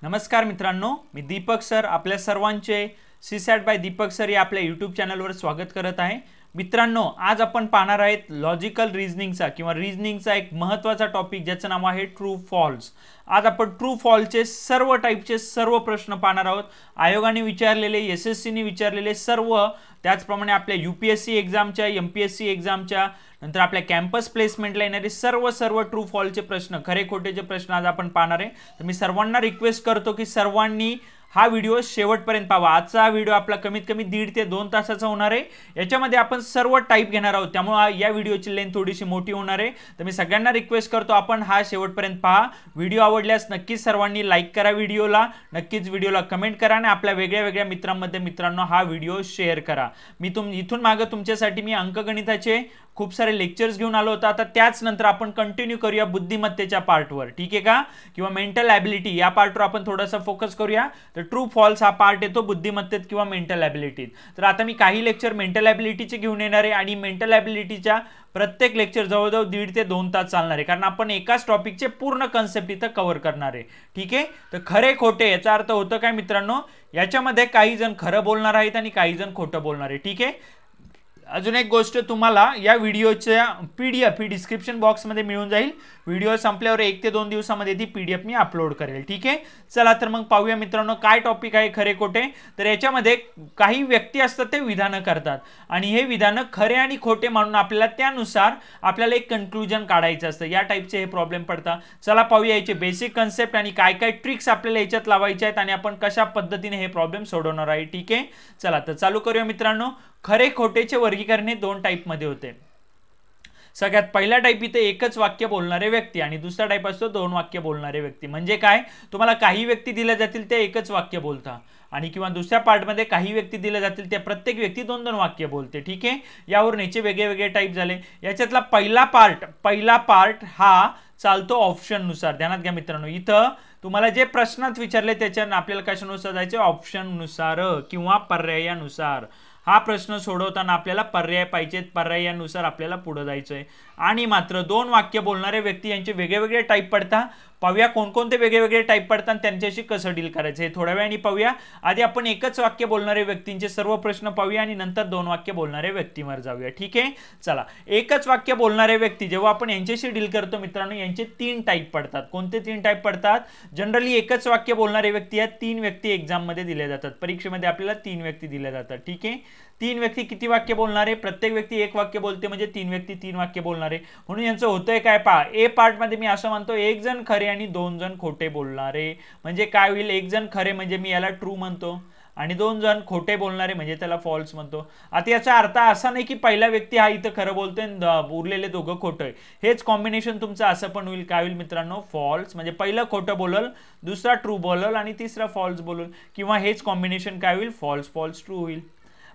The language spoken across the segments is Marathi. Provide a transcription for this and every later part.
नमस्कार मित्रांनो, मी दीपक सर आपल्या सर्वांचे सीसॅट बाय दीपक सर या आपल्या यूट्यूब चॅनलवर स्वागत करत आहे। मित्रांनो, आज आपण पाहणार आहेत लॉजिकल रिझनिंगचा किंवा रिझनिंगचा एक महत्त्वाचा टॉपिक ज्याचं नाव आहे ट्रू फॉल्स। आज आपण ट्रू फॉल्सचे सर्व टाइपचे सर्व प्रश्न पाहणार आहोत। आयोगाने विचारलेले, एसएससीने विचारलेले सर्व, त्याचप्रमाणे आपल्या यूपीएससी एग्जामच्या, एमपीएससी एग्जामच्या, नंतर आपल्या कॅम्पस प्लेसमेंटला येणारे सर्व ट्रू फॉल्सचे प्रश्न, खरे खोटेचे प्रश्न आज आपण पाहणार आहे। तर मी सर्वांना रिक्वेस्ट करतो की सर्वांनी हा व्हिडिओ शेवटपर्यंत पाहावा। आजचा व्हिडिओ आपला कमीत कमी 1.5 ते 2 तासाचा होणार आहे। याच्यामध्ये आपण सर्व टाइप घेणार आहोत, त्यामुळे या व्हिडिओची लेंथ थोडीशी मोठी होणार आहे। तर मी सगळ्यांना रिक्वेस्ट करतो आपण हा शेवटपर्यंत पहा। व्हिडिओ आवडल्यास नक्कीच सर्वांनी लाईक करा, व्हिडिओला नक्कीच व्हिडिओला कमेंट करा आणि आपल्या वेगळ्या मित्रांमध्ये मित्रांनो हा व्हिडिओ शेअर करा। मी इथून मागे तुमच्यासाठी मी अंकगणिताचे खूप सारे लेक्चर्स घेऊन आलो होता। आता त्याच नंतर आपण कंटिन्यू करूया बुद्धिमत्तेच्या पार्टवर, ठीक आहे का, किंवा मेंटल ॲबिलिटी या पार्टवर आपण थोडासा फोकस करूया। तर ट्रू फॉल्स हा पार्ट येतो बुद्धिमत्तेत किंवा मेंटल ॲबिलिटीत। तर आता मी काही लेक्चर मेंटल ॲबिलिटीचे घेऊन येणार आहे आणि मेंटल ॲबिलिटीच्या प्रत्येक लेक्चर जवळजवळ 1.5 ते 2 तास चालणार आहे, कारण आपण एकाच टॉपिकचे पूर्ण कन्सेप्ट इथं कव्हर करणार आहे, ठीक आहे। तर खरे खोटे याचा अर्थ होतं काय मित्रांनो, याच्यामध्ये काही जण खरं बोलणार आहेत आणि काही जण खोटं बोलणार आहे, ठीक आहे। अजून एक गोष्ट, तुम्हाला या व्हिडिओच्या पीडीएफ ही डिस्क्रिप्शन बॉक्समध्ये मिळून जाईल। व्हिडिओ संपल्यावर 1 ते 2 दिवसामध्ये ती पीडीएफ मी अपलोड करेल, ठीक आहे। चला तर मग पाहूया मित्रांनो काय टॉपिक आहे खरे खोटे। तर याच्यामध्ये काही व्यक्ती असतात ते विधानं करतात आणि हे विधानं खरे आणि खोटे म्हणून आपल्याला त्यानुसार आपल्याला एक कन्क्लुजन काढायचं असतं। या टाइपचे हे प्रॉब्लेम पडतात। चला पाहूया याचे बेसिक कन्सेप्ट आणि काय काय ट्रिक्स आपल्याला याच्यात लावायचे आहेत आणि आपण कशा पद्धतीने हे प्रॉब्लेम सोडवणार आहे, ठीक आहे। चला तर चालू करूया मित्रांनो। खरे खोटेचे वर्गीकरण हे 2 टाइपमध्ये होते। सगळ्यात पहिला टाइप इथे एकच वाक्य बोलणारे व्यक्ती आणि दुसरा टाइप असतो 2 वाक्य बोलणारे व्यक्ती। म्हणजे काय, तुम्हाला काही व्यक्ती दिल्या जातील ते एकच वाक्य बोलता आणि किंवा दुसऱ्या पार्टमध्ये काही व्यक्ती दिल्या जातील त्या प्रत्येक व्यक्ती 2-2 वाक्य बोलते, ठीक आहे। यावरून याचे वेगळे टाइप झाले। याच्यातला पहिला पार्ट हा चालतो ऑप्शन नुसार। ध्यानात घ्या मित्रांनो, इथं तुम्हाला जे प्रश्नात विचारले त्याच्या आपल्याला कशानुसार जायचे, ऑप्शन नुसार किंवा पर्यायानुसार। हा प्रश्न सोडवताना आपल्याला पर्याय पाहिजेत, पर्यायानुसार आपल्याला पुढे जायचंय। आणि मात्र 2 वाक्य बोलणारे व्यक्ती यांचे वेगवेगळे टाइप पडतात। पाहूया कोणकोणते वेगवेगळे टाइप पडतात, त्यांच्याशी कसं डील करायचं हे थोड्या वेळाने पाहूया। आधी आपण एकच वाक्य बोलणारे व्यक्तींचे सर्व प्रश्न पाहूया आणि नंतर 2 वाक्य बोलणारे व्यक्तीवर जाऊया, ठीक आहे। चला, एकच वाक्य बोलणारे व्यक्ती जेव्हा आपण यांच्याशी डील करतो मित्रांनो, यांचे 3 टाइप पडतात। कोणते 3 टाइप पडतात? जनरली एकच वाक्य बोलणारे व्यक्ती या 3 व्यक्ती एक्झाम मध्ये दिले जातात। परीक्षेमध्ये आपल्याला 3 व्यक्ती दिले जातात, ठीक आहे। 3 व्यक्ती किती वाक्य बोलणारे? प्रत्येक व्यक्ती 1 वाक्य बोलते, म्हणजे 3 व्यक्ती 3 वाक्य बोलणारे। म्हणून यांचं होतंय काय पहा, ए पार्ट मध्ये मी असं म्हणतो 1 जण खरे आणि 2 जण खोटे बोलणारे। म्हणजे काय होईल, 1 जण खरे म्हणजे मी याला ट्रू म्हणतो आणि 2 जण खोटे बोलणारे म्हणजे त्याला फॉल्स म्हणतो। आता याचा अर्थ असा नाही की पहिला व्यक्ती हा इथं खरं बोलतोय आणि उरलेले दोघं खोटं आहे। हेच कॉम्बिनेशन तुमचं असं पण होईल, काय होईल मित्रांनो, फॉल्स म्हणजे पहिलं खोटं बोलल, दुसरा ट्रू बोलल आणि तिसरा फॉल्स बोलल, किंवा हेच कॉम्बिनेशन काय होईल, फॉल्स ट्रू होईल।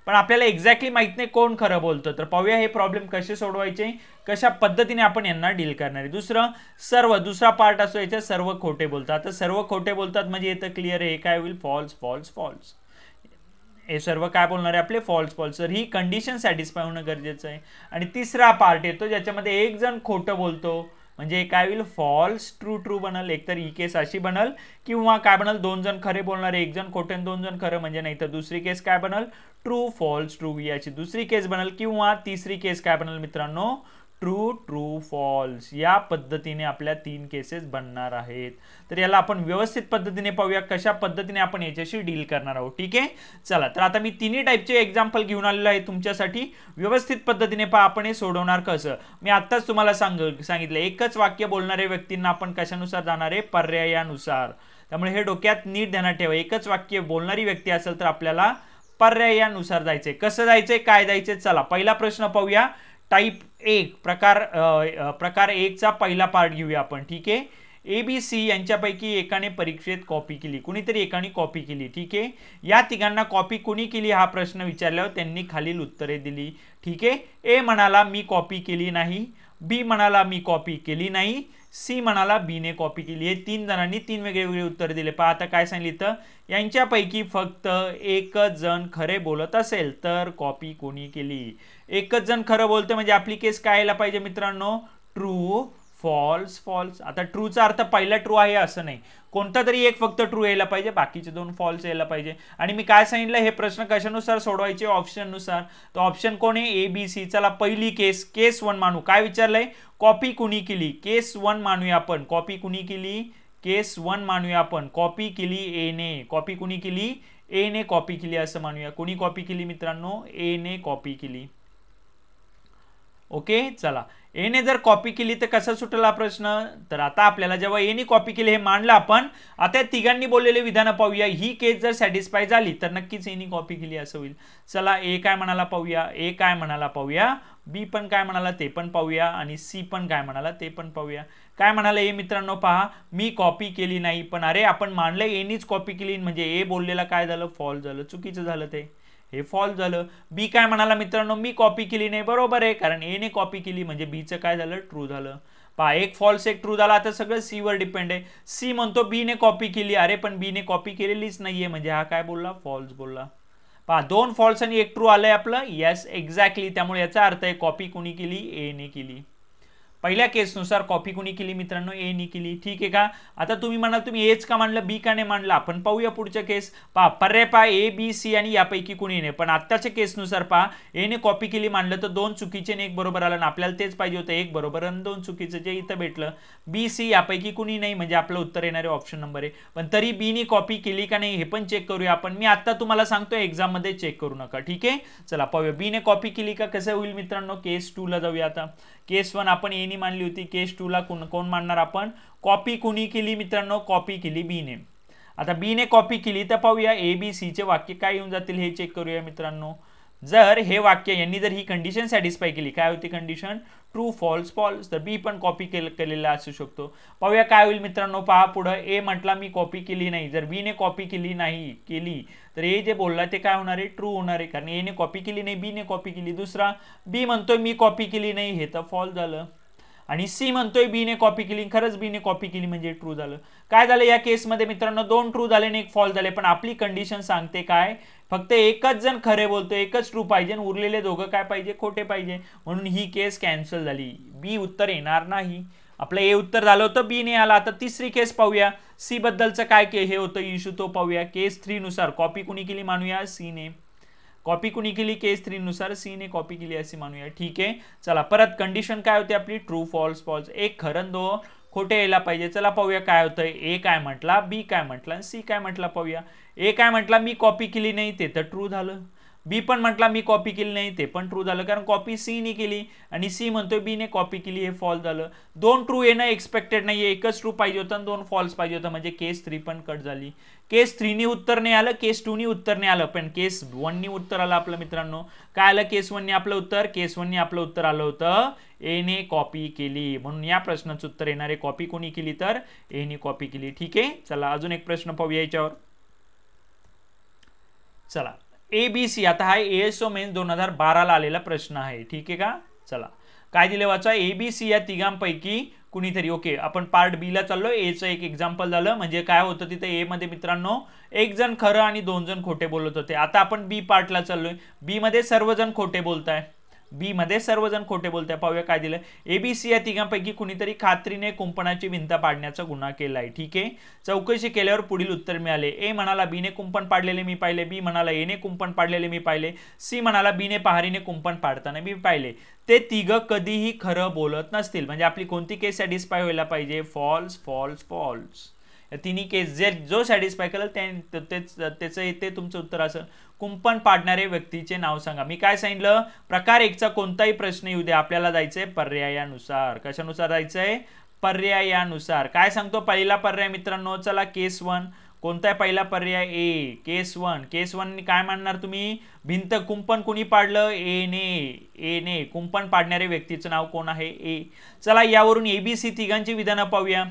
पण आपल्याला एक्झॅक्टली माहित नाही कोण खरं बोलतं। तर पाहूया हे प्रॉब्लेम कसे सोडवायचे, कशा पद्धतीने आपण यांना डील करणार आहे। दुसरा पार्ट असतो याच्यात सर्व खोटे बोलतात। आता सर्व खोटे बोलतात म्हणजे येतं क्लिअर आहे, काय होईल, फॉल्स। हे सर्व काय बोलणार आहे आपले, फॉल्स। तर ही कंडिशन सॅटिस्फाय होणं गरजेचं आहे। आणि तिसरा पार्ट येतो ज्याच्यामध्ये 1 जण खोटं बोलतो, म्हणजे काय होईल, फॉल्स ट्रू बनल। एकतर ही केस अशी बनल किंवा काय बनल, 2 जण खरे बोलणारे, 1 जण खोटे आणि 2 जण खरं, म्हणजे नाही तर दुसरी केस काय बनल, ट्रू फॉल्स ट्रू याची दुसरी केस बनल, किंवा तिसरी केस काय बनल मित्रांनो, ट्रू फॉल्स। या पद्धतीने आपल्या 3 केसेस बनणार आहेत। तर याला आपण व्यवस्थित पद्धतीने पाहूया कशा पद्धतीने आपण याच्याशी डील करणार आहोत, ठीक आहे। चला तर आता मी 3 टाइपचे एक्झाम्पल घेऊन आलेलो आहे तुमच्यासाठी। व्यवस्थित पद्धतीने पहा आपण हे सोडवणार कसं। मी आत्ताच तुम्हाला सांगितलं एकच वाक्य बोलणारे व्यक्तींना आपण कशानुसार जाणार आहे, पर्यायानुसार। त्यामुळे हे डोक्यात नीट ध्यानात ठेवा, एकच वाक्य बोलणारी व्यक्ती असेल तर आपल्याला पर्यायानुसार जायचंय। कसं जायचंय, काय जायचंय, चला पहिला प्रश्न पाहूया। टाइप 1 प्रकार 1 चा पहिला पार्ट घेऊया आपण, ठीक आहे। ABC यांच्यापैकी एकाने परीक्षेत कॉपी केली, कुणीतरी एकाने कॉपी केली, ठीक आहे। या तिघांना कॉपी कुणी केली हा प्रश्न विचारल्यावर त्यांनी खालील उत्तरे दिली, ठीक आहे। ए म्हणाला मी कॉपी केली नाही, बी म्हणाला मी कॉपी केली नाही, सी म्हणाला बी ने कॉपी केली। हे 3 जणांनी 3 वेगवेगळे उत्तर दिले। पहा आता काय सांगितलं, यांच्यापैकी फक्त एकच जण खरे बोलत असेल तर कॉपी कोणी केली। एकच जण खरं बोलते म्हणजे आपली केस काय यायला पाहिजे मित्रांनो, ट्रू फॉल्स फॉल्स. आता ट्रूचा अर्थ पहिला ट्रू आहे असं नाही, कोणता तरी एक फक्त ट्रू यायला पाहिजे, बाकीचे दोन फॉल्स यायला पाहिजे. आणि मी काय सांगितलं, हे प्रश्न कशानुसार सोडवायचे, ऑप्शन नुसार. तर ऑप्शन कोण आहे, ए बी सी. चला पहिली केस 1 मानू. काय विचारलंय, कॉपी कुणी केली, केस 1 मानूया आपण. कॉपी कुणी केली, केस 1 मानूया आपण. कॉपी केली ए ने. कॉपी कुणी केली, ए ने कॉपी केली असं मानूया. कुणी कॉपी केली मित्रांनो, ए ने कॉपी केली. ओके, चला ए ने जर कॉपी केली तर कसा सुटला प्रश्न. तर आता आपल्याला जेव्हा ए ने कॉपी केली हे मांडलं आपण, आता तिघांनी बोललेले विधान पाहूया. ही केस जर सॅटिस्फाय झाली तर नक्कीच ए ने कॉपी केली असं होईल. चला ए काय म्हणाला पाहूया, ए काय म्हणाला पाहूया, बी पण काय म्हणाला ते पण पाहूया, आणि सी पण काय म्हणाला ते पण पाहूया. काय म्हणाला ए मित्रांनो, पहा मी कॉपी केली नाही, पण अरे आपण मांडलं ए नीच कॉपी केली, म्हणजे ए बोललेला काय झालं, फॉल्स झालं, चुकीचं झालं, ते हे फॉल्स झालं. बी काय म्हणाला मित्रांनो, मी कॉपी केली नाही, बरोबर आहे, कारण ए ने कॉपी केली म्हणजे बीचं काय झालं, ट्रू झालं. पहा एक फॉल्स एक ट्रू झाला. आता सगळं सी वर डिपेंड आहे. सी म्हणतो बी ने कॉपी केली, अरे पण बी ने कॉपी केलेलीच नाहीये, म्हणजे हा काय बोलला, फॉल्स बोलला. पहा दोन फॉल्स आणि एक ट्रू आलंय आपलं. Yes exactly. त्यामुळे याचा अर्थ आहे कॉपी कुणी केली, ए ने केली. पहिल्या केसनुसार कॉपी कुणी केली मित्रांनो, ए ने केली. ठीक आहे का. आता तुम्ही म्हणाल तुम्ही एच का मांडलं, बी का नाही मांडलं, आपण पाहूया पुढच्या केस. पहा पर्याय पहा, ए बी सी आणि यापैकी कुणी नाही. पण आत्ताच्या केसनुसार पहा, ए ने कॉपी केली मांडलं तर दोन चुकीचे आणि एक बरोबर आलं, आपल्याला तेच पाहिजे होतं, एक बरोबर आणि दोन चुकीचं, जे इथं भेटलं. बी सी यापैकी कुणी नाही, म्हणजे आपलं उत्तर येणारे ऑप्शन नंबर आहे. पण तरी बी ने कॉपी केली का नाही हे पण चेक करूया आपण. मी आता तुम्हाला सांगतो, एक्झाम मध्ये चेक करू नका. ठीक आहे, चला पाहूया बी ने कॉपी केली का कसं होईल मित्रांनो. केस 2 ला जाऊया. आता केस 1 आपण ए ने मानली होती, केस 2 ला कोण मानणार आपण, कॉपी कुणी केली मित्रांनो, कॉपी केली बी ने. आता बी ने कॉपी केली तर पाहूया ए बी सी चे वाक्य काय येऊन जातील हे चेक करूया मित्रांनो. जर हे वाक्य यांनी जर ही कंडिशन सॅटिस्फाय केली, काय होती कंडिशन, ट्रू फॉल्स फॉल्स, तर बी पण कॉपी केलेला असू शकतो. पाहूया काय होईल मित्रांनो. पहा पुढे ए म्हटला मी कॉपी केली नाही, जर बी ने कॉपी केली नाही केली तर ए जे बोलला ते काय होणार आहे, ट्रू होणार आहे, कारण ए ने कॉपी केली नाही, बी ने कॉपी केली. दुसरा बी म्हणतोय मी कॉपी केली नाही, हे तर फॉल्स झालं. आणि सी म्हणतोय बी ने कॉपी केली, खरंच बी ने कॉपी केली म्हणजे ट्रू झालं. काय झालं या केसमध्ये मित्रांनो, दोन ट्रू झाले आणि एक फॉल्स झाले. पण आपली कंडिशन सांगते काय, फक्त एकच जण खरे बोलतो, एकच ट्रू पाहिजे, उरलेले दोघं काय पाहिजे, खोटे पाहिजे, म्हणून ही केस कॅन्सल झाली. बी उत्तर येणार नाही. आपलं ए उत्तर झालं होतं, बी ने आला. आता तिसरी केस पाहूया, सी बद्दलचं काय हे होतं इश्यू तो पाहूया. केस 3 नुसार कॉपी कुणी केली मानूया, सी ने. कॉपी कुणी केली, केस 3 नुसार सी ने कॉपी केली असे मानूया. ठीक आहे, चला परत कंडिशन काय होती आपली, ट्रू फॉल्स फॉल्स, एक खरं दोन खोटे यायला पाहिजे. चला पाहूया काय होतंय. ए काय म्हटला, बी काय म्हटला, सी काय म्हटला पाहूया. ए काय म्हटला मी कॉपी केली नाही, ते तर ट्रू झालं. बी पण म्हटला मी कॉपी केली नाही, ते पण ट्रू झालं, कारण कॉपी सी ने केली. आणि सी म्हणतोय बी ने कॉपी केली, हे फॉल्स झालं. दोन ट्रू येणं एक्सपेक्टेड नाहीये, एकच ट्रू पाहिजे होतं आणि दोन फॉल्स पाहिजे होतं, म्हणजे केस 3 पण कट झाली. केस 3 ने उत्तर नाही आलं, केस 2 ने उत्तर नाही आलं, पण केस 1 ने उत्तर आलं आपलं मित्रांनो. काय आलं केस 1 ने आपलं उत्तर, केस 1 ने आपलं उत्तर आलं होतं ए ने कॉपी केली, म्हणून या प्रश्नाचं उत्तर येणार आहे कॉपी कोणी केली तर ए ने कॉपी केली. ठीक आहे, चला अजून एक प्रश्न पाहूया याच्यावर. चला एबीसी, आता हा एएसओ मेन्स 2012 ला आलेला प्रश्न आहे. ठीक आहे का. चला काय दिले वाचा, एबीसी या तिघांपैकी कुणीतरी. ओके, आपण पार्ट बी ला चाललो. एचं एक एक्झाम्पल झालं, म्हणजे काय होतं तिथे ए मध्ये मित्रांनो एक जण खरं आणि दोन जण खोटे बोलत होते. आता आपण बी पार्टला चाललोय. बी मध्ये सर्वजण खोटे बोलताय, बी मध्ये सर्वजण खोटे बोलताय. पाहूया काय दिलं. एबीसी या तिघांपैकी कुणीतरी खात्रीने कुंपणाची भिंत पाडण्याचा गुन्हा केलाय. ठीक आहे, चौकशी केल्यावर पुढील उत्तर मिळाले. ए म्हणाला बीने कुंपण पाडलेले मी पाहिले, बी म्हणाला एने कुंपण पाडलेले मी पाहिले, सी म्हणाला बीने पहारीने कुंपण पाडताना मी पाहिले. ते तिघ कधीही खरं बोलत नसतील, म्हणजे आपली कोणती केस सॅटिस्फाय व्हायला पाहिजे, फॉल्स फॉल्स फॉल्स. या तिन्ही केस जे जो सॅटिस्फाय करेल त्याचं ते तुमचं उत्तर असेल. कुंपण पाडणारे व्यक्तीचे नाव सांगा. मी काय सांगितलं, प्रकार एकचा कोणताही प्रश्न येऊ दे, आपल्याला जायचंय पर्यायानुसार. कशानुसार जायचंय, पर्यायानुसार. काय सांगतो पहिला पर्याय मित्रांनो, चला केस 1. कोणता आहे पहिला पर्याय, ए. केस 1. केस 1 काय मानणार तुम्ही, भिंत कुंपण कोणी पाडलं, ए ने. कुंपण पाडणारे व्यक्तीचं नाव कोण आहे, ए. चला यावरून एबीसी तिघांची विधानं पाहूया.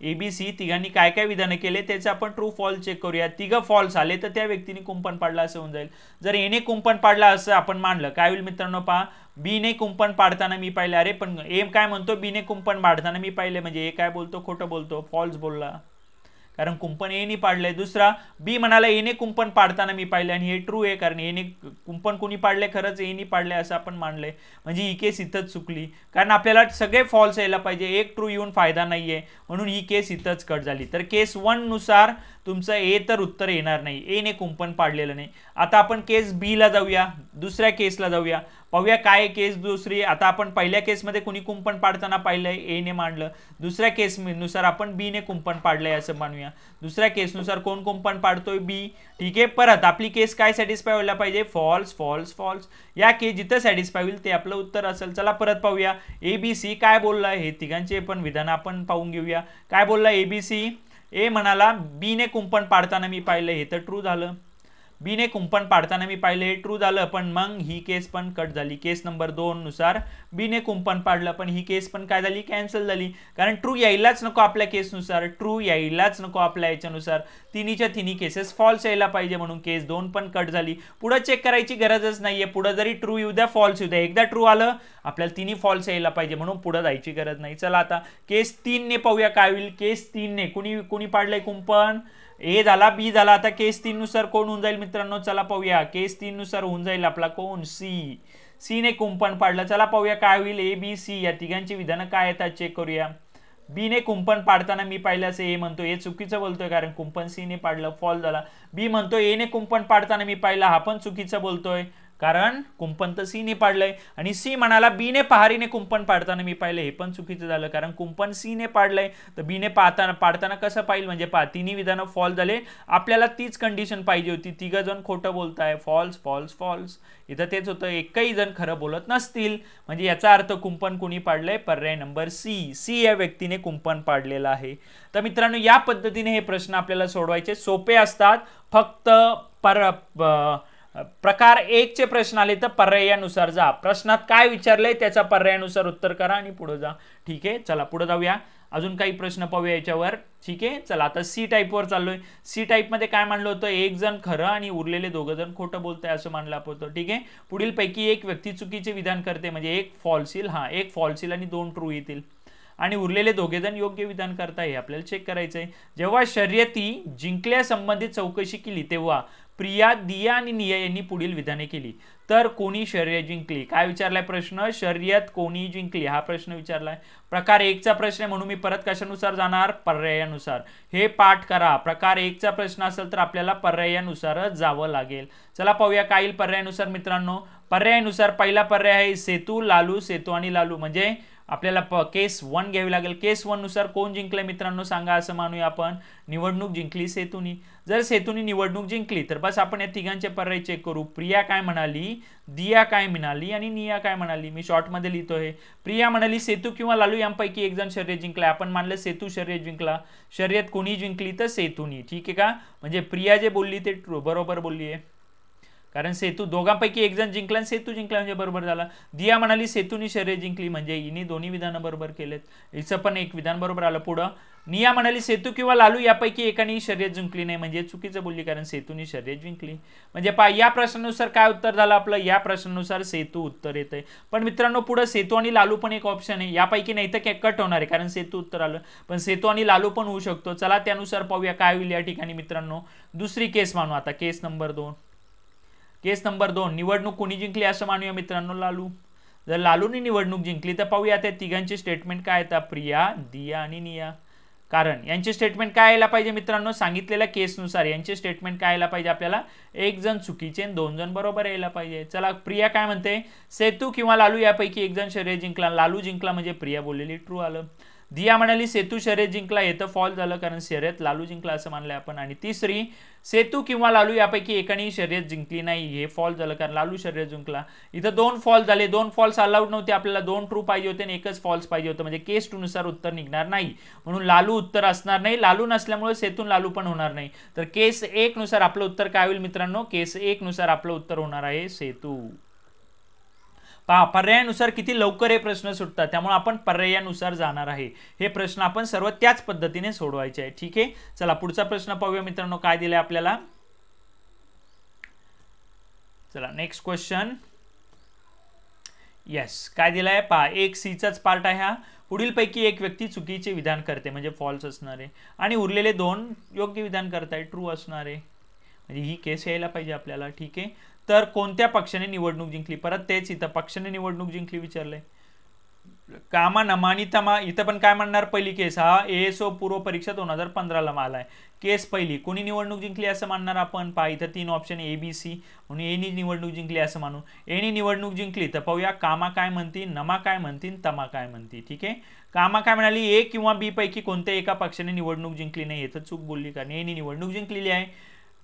एबीसी तिघांनी काय काय विधानं केले त्याचे आपण ट्रू फॉल्स चेक करूया. तिघं फॉल्स आले तर त्या व्यक्तीने कुंपण पाडला असं होऊन जाईल. जर एने कुंपण पाडला असं आपण मानलं, काय होईल मित्रांनो पहा, बी ने कुंपण पाडताना मी पाहिले, अरे पण ए काय म्हणतो, बी ने कुंपण पाडताना मी पाहिले, म्हणजे ए काय बोलतो, खोटं बोलतो, फॉल्स बोलला. कारण कुंपण ए ने पाडलंय. दुसरा बी म्हणाला ए ने कुंपण पाडताना मी पाहिले आणि हे ट्रू आहे कारण ए ने कुंपण कोणी पाडले, खरंच ए ने पाडले असं आपण मानलंय. म्हणजे ही केस इथंच चुकली कारण आपल्याला सगळे फॉल्स यायला पाहिजे, एक ट्रू येऊन फायदा नाहीये, म्हणून ही केस इथंच कट झाली. तर केस 1 नुसार तुमचं ए तर उत्तर येणार नाही, ए ने कुंपण पाडलेलं नाही. आता आपण केस बी ला जाऊया, दुसऱ्या केसला जाऊया, पाहूया काय केस दुसरी. आता आपण पहिल्या केसमध्ये कुणी कुंपण पाडताना पाहिलंय, ए ने मांडलं. दुसऱ्या केस नुसार आपण बी ने कुंपण पाडलंय असं मानूया. दुसऱ्या केसनुसार कोण कुंपण पाडतोय, बी. ठीक आहे, परत आपली केस काय सॅटिस्फाय व्हायला पाहिजे, फॉल्स फॉल्स फॉल्स. या केस जिथं सॅटिस्फाय होईल ते आपलं उत्तर असेल. चला परत पाहूया ए बी सी काय बोललाय, हे तिघांचे पण विधान आपण पाहून घेऊया. काय बोलला ए बी सी, ए म्हणाला बी ने कुंपण पाडताना मी पाहिलं, हे तर ट्रू झालं. बी ने कुंपण पाडताना मी पाहिलं, हे ट्रू झालं, पण मग ही केस पण कट झाली. केस नंबर 2 नुसार बी ने कुंपण पाडलं, पण ही केस पण काय झाली, कॅन्सल झाली. कारण ट्रू यायलाच नको आपल्या केसनुसार, ट्रू यायलाच नको आपल्या याच्यानुसार. तिन्हीच्या तिन्ही केसेस फॉल्स यायला पाहिजे, म्हणून केस 2 पण कट झाली. पुढे चेक करायची गरजच नाहीये, पुढे जरी ट्रू येऊ द्या फॉल्स येऊ द्या, एकदा ट्रू आलं आपल्याला तिन्ही फॉल्स यायला पाहिजे, म्हणून पुढे जायची गरज नाही. चला आता केस 3 ने पाहूया काय होईल. केस 3 ने कुणी पाडलंय कुंपण, ए झाला, बी झाला. आता केस 3 नुसार कोण होऊन जाईल मित्रांनो, चला पाहूया. केस 3 नुसार होऊन जाईल आपला कोण, सी. सी ने कुंपण पाडलं. चला पाहूया काय होईल. ए बी सी या तिघांची विधानं काय येतात चेक करूया. बी ने कुंपण पाडताना मी पाहिलं असं ए म्हणतो, ए चुकीचं बोलतोय कारण कुंपण सी ने पाडलं, फॉल झाला. बी म्हणतो ए ने कुंपण पाडताना मी पाहिलं, हा पण चुकीचं बोलतोय कारण कुंपण तर सी ने पाडलंय. आणि सी म्हणाला बी ने पहारीने कुंपण पाडताना मी पाहिलं, हे पण चुकीचं झालं कारण कुंपण सी ने पाडलंय, तर बी ने पाडताना कसं पाहिलं, म्हणजे तिन्ही विधानं फॉल झाले. आपल्याला तीच कंडिशन पाहिजे होती, तिघ जण खोटं बोलताय, फॉल्स फॉल्स फॉल्स. इथं तेच होतं, एकही जण खरं बोलत नसतील, म्हणजे याचा अर्थ कुंपण कुणी पाडलंय, पर्याय नंबर सी. सी या व्यक्तीने कुंपण पाडलेलं आहे. तर मित्रांनो या पद्धतीने हे प्रश्न आपल्याला सोडवायचे, सोपे असतात. फक्त प्रकार 1 चे प्रश्न आले तर पर्यायानुसार जा, प्रश्नात काय विचारलंय त्याचा पर्यायानुसार उत्तर करा आणि पुढे जा. ठीक आहे, चला पुढे जाऊया. अजून काही प्रश्न पाहूया याच्यावर. ठीक आहे, चला आता सी टाईप वर चाललोय. सी टाईप मध्ये काय मानलं होतं, एक जण खरं आणि उरलेले 2 जण खोटं बोलताय असं मानलं आपण. ठीक आहे, पुढील पैकी एक व्यक्ती चुकीचे विधान करते, म्हणजे एक फॉल्स येईल, एक फॉल्स येईल आणि 2 ट्रू येतील, आणि उरलेले 2 जण योग्य विधान करताय, हे आपल्याला चेक करायचंय. जेव्हा शर्यती जिंकल्या संबंधित चौकशी केली तेव्हा प्रिया, दिया आणि निया यांनी पुढील विधाने केली, तर कोणी शर्यत जिंकली. काय विचारलाय प्रश्न, शर्यत कोणी जिंकली हा प्रश्न विचारलाय. प्रकार 1 चा प्रश्न आहे म्हणून मी परत कशानुसार जाणार, पर्यायानुसार. हे पाठ करा, प्रकार 1 चा प्रश्न असेल तर आपल्याला पर्यायानुसारच जावं लागेल. चला पाहूया काय येईल पर्यायानुसार मित्रांनो. पर्यायानुसार पहिला पर्याय आहे सेतू, लालू, सेतू आणि लालू, म्हणजे आपल्याला केस 1 घ्यावी लागेल. केस 1 नुसार कोण जिंकले मित्रांनो सांगा, असं मानूया आपण. निवडणूक जिंकली सेतूनी. जर सेतूनी निवडणूक जिंकली तर बस आपण या तिघांचे पर्याय चेक करू. प्रिया काय म्हणाली, दिया काय म्हणाली आणि निया काय म्हणाली. मी शॉर्ट मध्ये लिहितोय. प्रिया म्हणाली सेतू किंवा लालू यांपैकी एक जण शर्यत जिंकला, आपण मानलं सेतू शर्यत जिंकला. शर्यत कोणी जिंकली तर सेतूनी. ठीक आहे का, म्हणजे प्रिया जे बोलली ते बरोबर बोलली आहे, कारण सेतू दोघांपैकी एक जण जिंकला आणि सेतू जिंकला म्हणजे बरोबर झाला. दिया म्हणाली सेतूनी शर्यत जिंकली, म्हणजे हिने दोन्ही विधानं बरोबर केलेत, हिचं पण एक विधान बरोबर आलं. पुढं निया म्हणाली सेतू किंवा लालू यापैकी एकाने शर्यत जिंकली नाही, म्हणजे चुकीचं बोलली कारण सेतूनी शर्यत जिंकली. म्हणजे या प्रश्नानुसार काय उत्तर झालं आपलं, या प्रश्नानुसार सेतू उत्तर येतंय. पण मित्रांनो पुढे सेतू आणि लालू पण एक ऑप्शन आहे, यापैकी नाही तर कट होणार आहे कारण सेतू उत्तर आलं, पण सेतू आणि लालू पण होऊ शकतो. चला त्यानुसार पाहूया काय होईल या ठिकाणी मित्रांनो. दुसरी केस मानू आता, केस नंबर 2. केस नंबर 2, निवडणूक कोणी जिंकली असं मानूया मित्रांनो, लालू. जर लालूने निवडणूक जिंकली तर पाहूया त्या तिघांचे स्टेटमेंट काय येतात, प्रिया, दिया आणि निया. कारण यांचे स्टेटमेंट काय यायला पाहिजे मित्रांनो, सांगितलेल्या केसनुसार यांचे स्टेटमेंट काय यायला पाहिजे आपल्याला, एक जण चुकीचे आणि 2 जण बरोबर यायला पाहिजे. चला प्रिया काय म्हणते, सेतू किंवा लालू यापैकी एक जण शर्यत जिंकला, लालू जिंकला म्हणजे प्रिया बोललेली ट्रू आलं. दिया म्हणाली सेतू शर्यत जिंकला, हे तर फॉल्स झालं कारण शर्यत लालू जिंकला असं मानलंय आपण. आणि तिसरी, सेतू किंवा लालू यापैकी एकाने शर्यत जिंकली नाही, हे फॉल्स झालं कारण लालू शर्यत जिंकला. इथं 2 फॉल्स झाले, 2 फॉल्स अलाउड नव्हते, आपल्याला 2 ट्रू पाहिजे होते आणि एकच फॉल्स पाहिजे होतं, म्हणजे केस 2 नुसार उत्तर निघणार नाही, म्हणून लालू उत्तर असणार नाही. लालू नसल्यामुळे सेतून लालू पण होणार नाही, तर केस 1 नुसार आपलं उत्तर काय होईल मित्रांनो, केस 1 नुसार आपलं उत्तर होणार आहे सेतू. पर्यायानुसार किती लवकर हे प्रश्न सुटतात, त्यामुळे आपण पर्यायानुसार जाणार आहे. हे प्रश्न आपण सर्व त्याच पद्धतीने सोडवायचे आहे. ठीक आहे, चला पुढचा प्रश्न पाहूया मित्रांनो काय दिलाय आपल्याला. चला नेक्स्ट क्वेश्चन. येस, काय दिलाय पहा, एक सी चाच पार्ट आहे हा. पुढीलपैकी एक व्यक्ती चुकीचे विधान करते म्हणजे फॉल्स असणार आहे आणि उरलेले 2 योग्य विधान करताय ट्रू असणार आहे, म्हणजे ही केस यायला पाहिजे आपल्याला. ठीक आहे, तर कोणत्या पक्षाने निवडणूक जिंकली, परत तेच इथं पक्षाने निवडणूक जिंकली विचारलंय. कामा नमा आणि तमा, इथं पण काय म्हणणार पहिली केस, हा ASO पूर्व परीक्षा 2015 ला आलाय. केस पहिली कोणी निवडणूक जिंकली असं मानणार आपण. पहा इथं 3 ऑप्शन ABC, म्हणून एनी निवडणूक जिंकली असं मानू. एनी निवडणूक जिंकली तर पाहूया कामा काय म्हणती, नमा काय म्हणती, तमा काय म्हणती. ठीक आहे, कामा काय म्हणाली A किंवा B पैकी कोणत्या एका पक्षाने निवडणूक जिंकली नाही, हे तर चूक बोलली कारण एनी निवडणूक जिंकलेली आहे.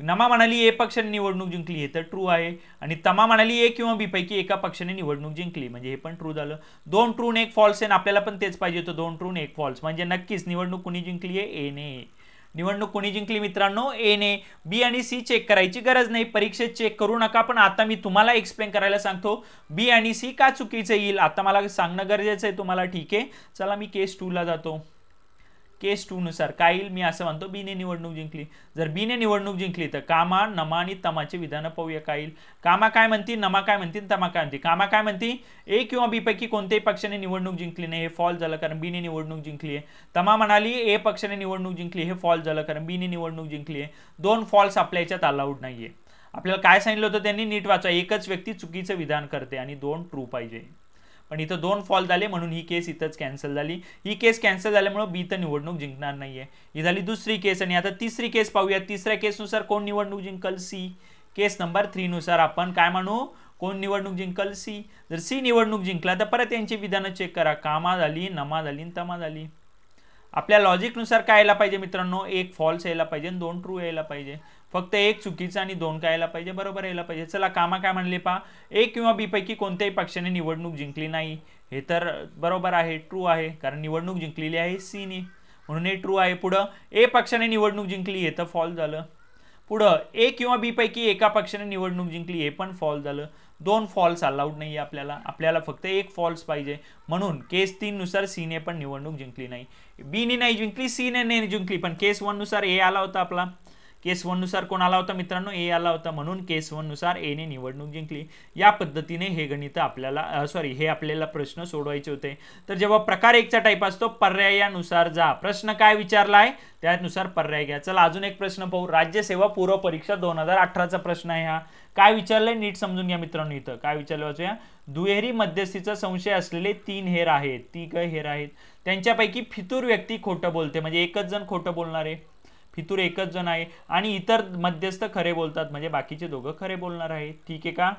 नमा म्हणाली ए पक्षाने निवडणूक जिंकली, हे तर ट्रू आहे. आणि तमा म्हणाली ए किंवा बी पैकी एका पक्षाने निवडणूक जिंकली, म्हणजे हे पण ट्रू झालं. 2 ट्रू आणि 1 फॉल्स आहे, आपल्याला पण तेच पाहिजे होतं, 2 ट्रू आणि 1 फॉल्स, म्हणजे नक्कीच निवडणूक कोणी जिंकली आहे, ए ने. निवडणूक कोणी जिंकली मित्रांनो, ए ने. बी आणि सी चेक करायची गरज नाही, परीक्षेत चेक करू नका, पण आता मी तुम्हाला एक्सप्लेन करायला सांगतो बी आणि सी का चुकीचं येईल, आता मला सांगणं गरजेचं आहे तुम्हाला. ठीक आहे, चला मी केस 2 ला जातो. केस 2 नुसार काय येईल, मी असं म्हणतो बी ने निवडणूक जिंकली. जर बी ने निवडणूक जिंकली तर कामा, नमा आणि तमाचे विधान पाहूया काय येईल. कामा काय म्हणती, नमा काय म्हणती, तमा काय म्हणती. कामा काय म्हणती, ए किंवा बी पैकी कोणत्याही पक्षाने निवडणूक जिंकली नाही, हे फॉल्स झालं कारण बी ने निवडणूक जिंकली आहे. तमा म्हणाली ए पक्षाने निवडणूक जिंकली, हे फॉल्स झालं कारण बी ने निवडणूक जिंकली आहे. 2 फॉल्स आपल्या याच्यात अलाउड नाहीये. आपल्याला काय सांगितलं होतं त्यांनी, नीट वाचा, एकच व्यक्ती चुकीचं विधान करते आणि 2 ट्रू पाहिजे, पण इथं 2 फॉल्स झाले म्हणून ही केस इथंच कॅन्सल झाली. ही केस कॅन्सल झाल्यामुळे बी तर निवडणूक जिंकणार नाहीये. ही झाली दुसरी केस. आणि आता तिसरी केस पाहूया. तिसऱ्या केसनुसार कोण निवडणूक जिंकल, सी. केस नंबर 3 नुसार आपण काय म्हणू, कोण निवडणूक जिंकल, सी. जर सी निवडणूक जिंकला तर परत यांची विधानं चेक करा, कामा झाली, नमा झाली, तमा झाली. आपल्या लॉजिकनुसार काय यायला पाहिजे मित्रांनो, 1 फॉल्स यायला पाहिजे, 2 ट्रू यायला पाहिजे. फक्त 1 चुकीचा आणि 2 काय यायला पाहिजे, बरोबर यायला पाहिजे. चला कामा काय म्हणले पहा, ए किंवा बी पैकी कोणत्याही पक्षाने निवडणूक जिंकली नाही, हे तर बरोबर आहे, ट्रू आहे, कारण निवडणूक जिंकलेली आहे सी ने, म्हणून हे ट्रू आहे. पुढं ए पक्षाने निवडणूक जिंकली, हे तर फॉल्स झालं. पुढं ए किंवा बी पैकी एका पक्षाने निवडणूक जिंकली, हे पण फॉल्स झालं. 2 फॉल्स अलाउड नाही आपल्याला, आपल्याला फक्त 1 फॉल्स पाहिजे, म्हणून केस 3 नुसार सी ने पण निवडणूक जिंकली नाही. बी ने नाही जिंकली, सी ने नाही जिंकली, पण केस 1 नुसार ए आला होता आपला. केस 1 नुसार कोण आला होता मित्रांनो, ए आला होता, म्हणून केस 1 नुसार ए ने निवडणूक जिंकली. या पद्धतीने हे गणित आपल्याला हे आपल्याला प्रश्न सोडवायचे होते. तर जेव्हा प्रकार 1 चा टाईप असतो, पर्यायानुसार जा, प्रश्न काय विचारलाय त्यानुसार पर्याय घ्या. चला अजून एक प्रश्न पाहू. राज्यसेवा पूर्व परीक्षा 2018 चा प्रश्न आहे हा. काय विचारलंय नीट समजून घ्या मित्रांनो. इथं काय विचारलं वाचूया. दुहेरी मध्यस्थीचा संशय असलेले 3 हेर आहेत, 3 हेर आहेत, त्यांच्यापैकी फितूर व्यक्ती खोटं बोलते, म्हणजे एकच जण खोटं बोलणार आहे, फितूर एकच जण आहे, आणि इतर मध्यस्थ खरे बोलतात, म्हणजे बाकीचे दोघं खरे बोलणार आहेत. ठीक आहे का,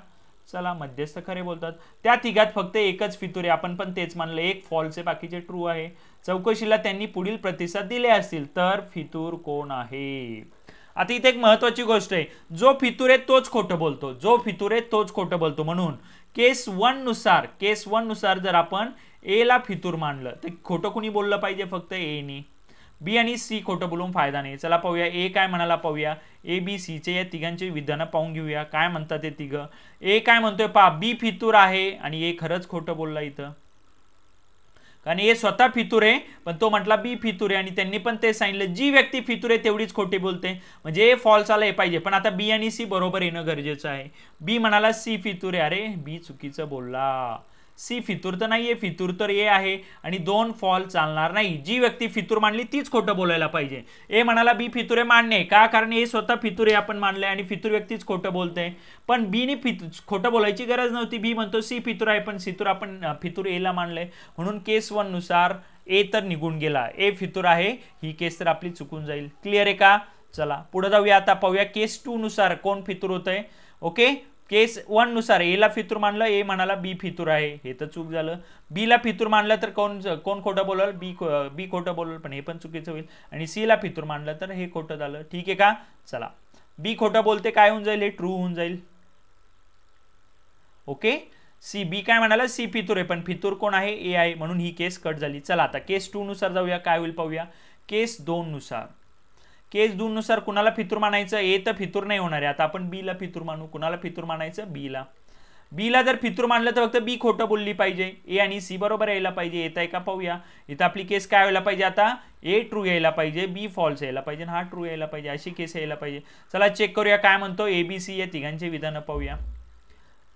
चला मध्यस्थ खरे बोलतात. त्या तिघात फक्त एकच फितूर आहे, आपण पण तेच मानलं, 1 फॉल्स आहे, बाकीचे ट्रू आहे. चौकशीला त्यांनी पुढील प्रतिसाद दिले असतील तर फितूर कोण आहे. आता इथे एक महत्वाची गोष्ट आहे, जो फितूर आहे तोच खोटं बोलतो, जो फितूर आहे तोच खोटं बोलतो. म्हणून केस 1 नुसार जर आपण ए ला फितूर मानलं तर खोटं कुणी बोललं पाहिजे, फक्त ए ने. बी आणि सी खोटं बोलून फायदा नाही. चला पाहूया ए काय म्हणाला, पाहूया. ए बी सी चे या तिघांचे विधानं पाहून घेऊया, काय म्हणतात ते तिघं. ए काय म्हणतोय पहा, बी फितूर आहे, आणि ए खरंच खोटं बोलला इथं, कारण ए स्वतः फितूर आहे, पण तो म्हटला बी फितूर आहे, आणि त्यांनी पण ते सांगितलं जी व्यक्ती फितूर आहे तेवढीच खोटी बोलते, म्हणजे ए फॉल्स आला हे पाहिजे. पण आता बी आणि सी बरोबर येणं गरजेचं आहे. बी म्हणाला सी फितूर आहे, अरे बी चुकीचं बोलला, सी फितूर तर नाहीये, फितूर तर ए आहे, आणि 2 फॉल्स चालणार नाही. जी व्यक्ती फितूर मानली तीच खोटं बोलायला पाहिजे. ए म्हणाला बी फितूर आहे, मान्य आहे का, कारण ए स्वतः फितूर आहे आपण मानलंय, आणि फितूर व्यक्तीच खोटं बोलते. पण बी ने खोटं बोलायची गरज नव्हती, बी म्हणतो सी फितूर आहे, पण आपण फितूर ए ला मानलंय, म्हणून केस 1 नुसार ए तर निघून गेला, ए फितूर आहे, ही केस तर आपली चुकून जाईल. क्लिअर आहे का. चला पुढे जाऊया. आता पाहूया केस 2 नुसार कोण फितूर होतंय. ओके, केस 1 नुसार ए ला फितूर मानलं, ए म्हणाला बी फितूर आहे, हे तर चूक झालं. बी ला फितूर मानलं तर कोण खोटं बोलल, बी खोटं बोलल, पण हे पण चुकीचं होईल. आणि सी ला फितूर मानलं तर हे खोटं झालं. ठीक आहे का. चला बी खोटं बोलते, काय होऊन जाईल, हे ट्रू होऊन जाईल. ओके, सी बी काय म्हणाला, सी फितूर आहे, पण फितूर कोण आहे, ए आहे, म्हणून ही केस कट झाली. चला आता केस 2 नुसार जाऊया, काय होईल पाहूया. केस 2 नुसार कुणाला फितूर मानायचं, ए तर फितूर नाही होणार आहे, आता आपण बी ला फितूर मानू. कुणाला फितूर मानायचं, बी ला जर फितूर मानलं तर फक्त बी खोटं बोलली पाहिजे, ए आणि सी बरोबर यायला पाहिजे. येत आहे का पाहूया. इथं आपली केस काय व्हायला पाहिजे, आता ए ट्रू यायला पाहिजे, बी फॉल्स यायला पाहिजे, हा ट्रू यायला पाहिजे, अशी केस यायला पाहिजे. चला चेक करूया काय म्हणतो. ए बी सी या तिघांचे विधानं पाहूया.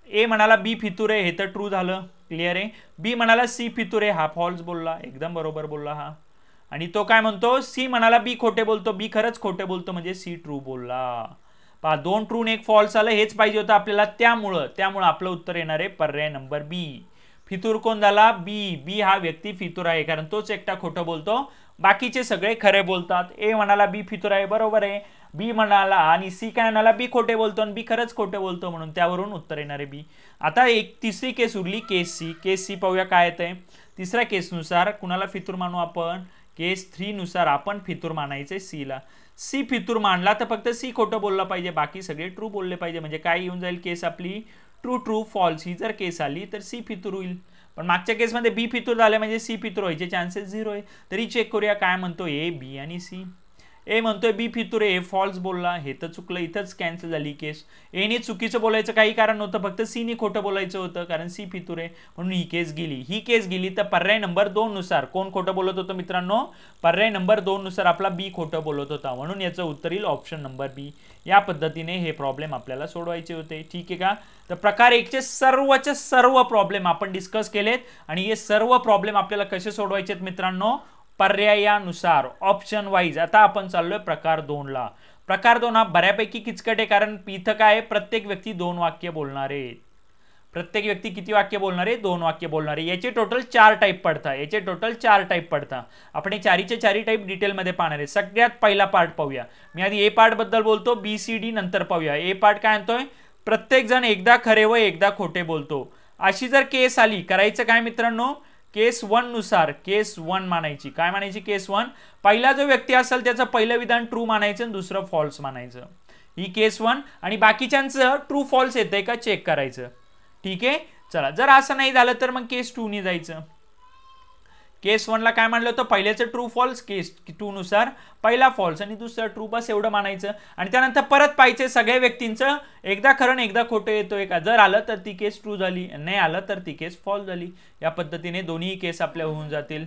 ए म्हणाला बी फितूर आहे, हे तर ट्रू झालं. क्लिअर आहे. बी म्हणाला सी फितुरे, हा फॉल्स बोलला, एकदम बरोबर बोलला हा. आणि तो काय म्हणतो, सी म्हणाला बी खोटे बोलतो, बी खरंच खोटे बोलतो म्हणजे सी ट्रू बोलला. पहा 2 ट्रू आणि 1 फॉल्स आलं, हेच पाहिजे होतं आपल्याला. त्यामुळं आपलं उत्तर येणार आहे पर्याय नंबर बी. फितूर कोण झाला, बी. बी हा व्यक्ती फितूर आहे, कारण तोच एकटा खोटं बोलतो, बाकीचे सगळे खरे बोलतात. ए म्हणाला बी फितूर आहे, बरोबर आहे. बी म्हणाला आणि सी काय म्हणाला बी खोटे बोलतो आणि बी खरंच खोटे बोलतो, म्हणून त्यावरून उत्तर येणार आहे बी. आता एक तिसरी केस उरली, केस सी. केस सी पाहूया काय येतंय. तिसऱ्या केसनुसार कुणाला फितूर मानू आपण, केस 3 नुसार आपण फितूर मानायचे सी ला. सी फितूर मानला तर फक्त सी खोटं बोलला पाहिजे, बाकी सगळे ट्रू बोलले पाहिजे. म्हणजे काय येऊन जाईल केस आपली, ट्रू ट्रू फॉल्स. ही जर केस आली तर सी फितूर होईल. पण मागच्या केसमध्ये बी फितूर झाले म्हणजे सी फितूर व्हायचे चान्सेस 0 आहे. तरी चेक करूया काय म्हणतो ए, बी आणि सी. ए म्हणतोय बी फितूर आहे, ए फॉल्स बोलला, हे तर चुकलं, इथंच कॅन्सल झाली केस. एने चुकीचं बोलायचं काही कारण नव्हतं, फक्त सीने खोटं बोलायचं होतं, कारण सी फितूर आहे म्हणून ही केस गेली. ही केस गेली तर पर्याय नंबर 2 नुसार कोण खोटं बोलत होतं मित्रांनो, पर्याय नंबर 2 नुसार आपला बी खोटं बोलत होता, म्हणून याचं उत्तर येईल ऑप्शन नंबर बी. या पद्धतीने हे प्रॉब्लेम आपल्याला सोडवायचे होते. ठीक आहे का. तर प्रकार 1 चे सर्वचे सर्व प्रॉब्लेम आपण डिस्कस केलेत आणि हे सर्व प्रॉब्लेम आपल्याला कसे सोडवायचे आहेत मित्रांनो, पर्यायानुसार, ऑप्शन वाईज. आता आपण चाललोय प्रकार 2 ला. प्रकार 2 हा बऱ्यापैकी किचकट आहे, कारण इथं काय प्रत्येक व्यक्ती 2 वाक्य बोलणार आहे. प्रत्येक व्यक्ती किती वाक्य बोलणार आहे, 2 वाक्य बोलणार आहे. याचे टोटल 4 टाईप पडतात. आपण हे चारीचे चारी टाईप डिटेलमध्ये पाहणार आहे. सगळ्यात पहिला पार्ट पाहूया. मी आधी ए पार्ट बद्दल बोलतो, बी सी डी नंतर पाहूया. ए पार्ट काय म्हणतोय, प्रत्येक जण एकदा खरे व एकदा खोटे बोलतो. अशी जर केस आली, करायचं काय मित्रांनो, केस 1 नुसार केस 1 मानायची. काय मानायची, केस 1. पहिला जो व्यक्ती असेल त्याचं पहिलं विधान ट्रू मानायचं आणि दुसरं फॉल्स मानायचं. ही केस 1. आणि बाकीच्यांचं ट्रू फॉल्स येतंय का चेक करायचं. ठीक आहे. चला, जर असं नाही झालं तर मग केस 2 ने जायचं. केस 1 ला काय मानलं होतं, पहिल्याचं ट्रू फॉल्स, केस 2 नुसार पहिला फॉल्स आणि दुसरा ट्रू, बस एवढं मानायचं. आणि त्यानंतर परत पाहिजे सगळ्या व्यक्तींचं एकदा खरं एकदा खोटं येतोय का. जर आलं तर ती केस ट्रू झाली, नाही आलं तर ती केस फॉल्स झाली. या पद्धतीने दोन्ही केस आपल्या होऊन जातील.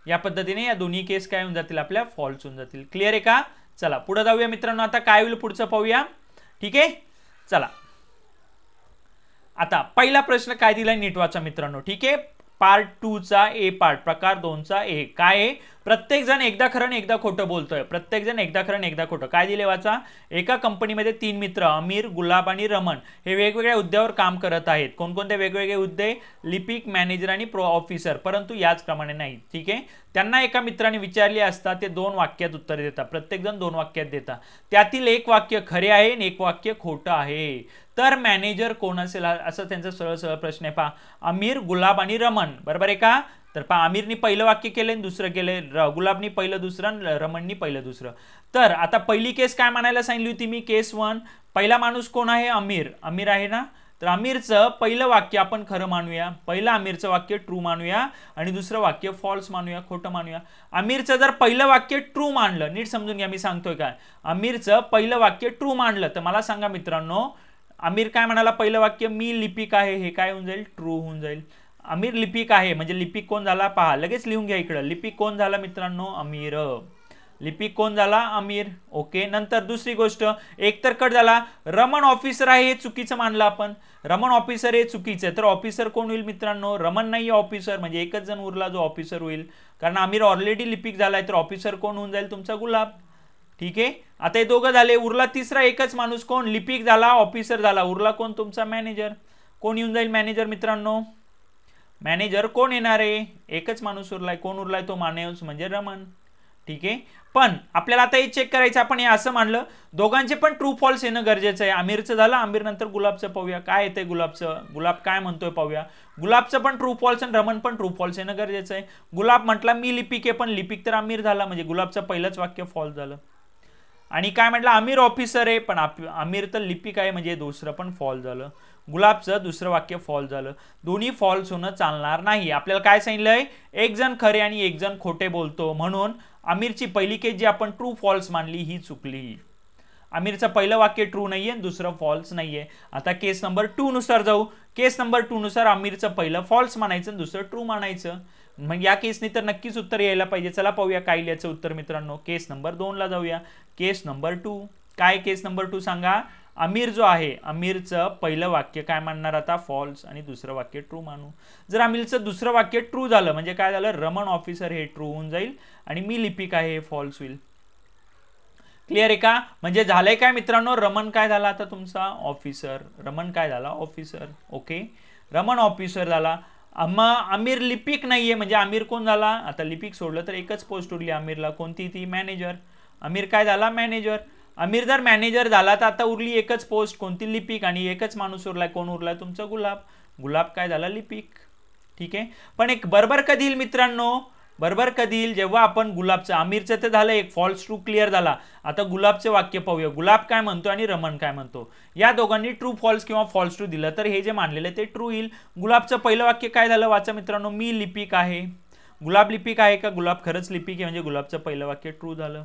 या पद्धतीने या दोन्ही केस काय होऊन जातील, आपल्या फॉल्स होऊन जातील. क्लिअर आहे का. चला पुढे जाऊया मित्रांनो. आता काय होईल पुढचं पाहूया. ठीक आहे. चला, आता पहिला प्रश्न काय दिलाय नीट वाचा मित्रांनो. ठीक आहे. पार्ट 2 चा ए पार्ट, प्रकार 2 चा ए. काय आहे, प्रत्येक जण एकदा खरं एकदा खोटं बोलतोय. प्रत्येक जण एकदा खरं एकदा खोटं. काय दिले वाचा. एका कंपनीमध्ये 3 मित्र अमीर, गुलाब आणि रमण हे वेगवेगळ्या हुद्द्यावर काम करत आहेत. कोणकोणते वेगवेगळे हुद्दे, लिपिक, मॅनेजर आणि प्रो ऑफिसर, परंतु याच क्रमाने नाही. ठीक आहे. त्यांना एका मित्राने विचारले असता ते 2 वाक्यात उत्तर देतात. प्रत्येक जण 2 वाक्यात देतात. त्यातील एक वाक्य खरे आहे आणि एक वाक्य खोटं आहे. तर मॅनेजर कोण असेल, असं त्यांचा सरळ सरळ प्रश्न आहे. पहा, अमीर, गुलाब आणि रमण, बरोबर आहे का. तर पहा, आमिरनी पहिलं वाक्य केलंय आणि दुसरं केलंय, गुलाबनी पहिलं दुसरं, रमणनी पहिलं दुसरं. तर आता पहिली केस काय मानायला सांगितली होती मी, केस 1. पहिला माणूस कोण आहे, अमीर. अमीर आहे ना. तर अमीरचं पहिलं वाक्य आपण खरं मानूया, पहिलं अमीरचं वाक्य ट्रू मानूया आणि दुसरं वाक्य फॉल्स मानूया, खोटं मानूया. अमीरचं जर पहिलं वाक्य ट्रू मानलं, नीट समजून घ्या मी सांगतोय काय. अमीरचं पहिलं वाक्य ट्रू मानलं तर मला सांगा मित्रांनो, अमीर काय म्हणाला पहिलं वाक्य, मी लिपिक आहे, हे काय होऊन जाईल, ट्रू होऊन जाईल. अमीर लिपिक आहे म्हणजे लिपिक कोण झाला, पहा लगेच लिहून घ्या इकडं. लिपिक कोण झाला मित्रांनो, अमीर. लिपिक कोण झाला, अमीर. ओके. नंतर दुसरी गोष्ट, एक तर कट झाला. रमण ऑफिसर आहे हे चुकीचं मानलं आपण. रमण ऑफिसर हे चुकीचं आहे. तर ऑफिसर कोण होईल मित्रांनो, रमण नाही ऑफिसर, म्हणजे एकच जण उरला जो ऑफिसर होईल, कारण अमीर ऑलरेडी लिपिक झालाय. तर ऑफिसर कोण होऊन जाईल, तुमचा गुलाब. ठीक आहे. आता हे दोघं झाले. उरला तिसरा एकच माणूस, कोण, लिपिक झाला, ऑफिसर झाला, उरला कोण, तुमचा मॅनेजर. कोण येऊन जाईल मॅनेजर मित्रांनो, मॅनेजर कोण येणार आहे, एकच माणूस उरलाय. कोण उरलाय, तो माणूस म्हणजे रमण. ठीक आहे. पण आपल्याला आता हे चेक करायचं, आपण हे असं मानलं दोघांचे पण ट्रू फॉल्स येणं गरजेचं आहे. आमिरचं झालं, आमिर नंतर गुलाबचं पाहूया काय येतंय गुलाबचं. गुलाब काय म्हणतोय पाहूया. गुलाबचं पण ट्रू फॉल्स आणि रमण पण ट्रू फॉल्स येणं गरजेचं आहे. गुलाब म्हटला मी लिपिक आहे, पण लिपिक तर आमिर झाला, म्हणजे गुलाबचं पहिलंच वाक्य फॉल्स झालं. आणि काय म्हटलं, आमिर ऑफिसर आहे पण आमिर तर लिपिक आहे, म्हणजे दुसरं पण फॉल्स झालं. गुलाबचं दुसरं वाक्य फॉल्स झालं. दोन्ही फॉल्स होणं चालणार नाही. आपल्याला काय सांगितलंय, एक जण खरे आणि एक जण खोटे बोलतो, म्हणून आमिरची पहिली केस जी आपण ट्रू फॉल्स मानली ही चुकली. आमिरचं पहिलं वाक्य ट्रू नाहीये, दुसरं फॉल्स नाहीये. आता केस नंबर 2 नुसार जाऊ. केस नंबर 2 नुसार आमिरचं पहिलं फॉल्स मानायचं, दुसरं ट्रू मानायचं. मग या केसने तर नक्कीच उत्तर यायला पाहिजे. चला पाहूया काय याचं उत्तर मित्रांनो. केस नंबर 2 ला जाऊया. केस नंबर 2 काय, केस नंबर 2 सांगा. आमिर जो आहे आमिरचं पहिलं वाक्य काय मानणार आता फॉल्स आणि दुसरं वाक्य ट्रू मानू. जर आमिरचं दुसरं वाक्य ट्रू झालं म्हणजे काय झालं रमण ऑफिसर हे ट्रू होऊन जाईल आणि मी लिपिक आहे हे फॉल्स होईल. क्लिअर आहे का. म्हणजे झालंय काय मित्रांनो रमण काय झाला आता तुमचा ऑफिसर. रमण काय झाला ऑफिसर. ओके रमण ऑफिसर झाला. आमिर लिपिक नाहीये म्हणजे आमिर कोण झाला आता लिपिक सोडलं तर एकच पोस्ट उरली आमिरला कोणती ती मॅनेजर. आमिर काय झाला मॅनेजर. आमिर जर मॅनेजर झाला तर आता उरली एकच पोस्ट कोणती लिपिक आणि एकच माणूस उरलाय कोण उरलाय तुमचा गुलाब. गुलाब काय झाला लिपिक. ठीक आहे पण एक बरोबर कधी येईल मित्रांनो बरोबर कधी येईल जेव्हा आपण गुलाबचं आमिरचं ते झालं एक फॉल्स ट्रू क्लिअर झाला. आता गुलाबचे वाक्य पाहूया. गुलाब काय म्हणतो आणि रमण काय म्हणतो. या दोघांनी ट्रू फॉल्स किंवा फॉल्स ट्रू दिलं तर हे जे मानलेलं ते ट्रू येईल. गुलाबचं पहिलं वाक्य काय झालं वाचा मित्रांनो मी लिपिक आहे. गुलाब लिपिक आहे का गुलाब खरंच लिपिक आहे म्हणजे गुलाबचं पहिलं वाक्य ट्रू झालं.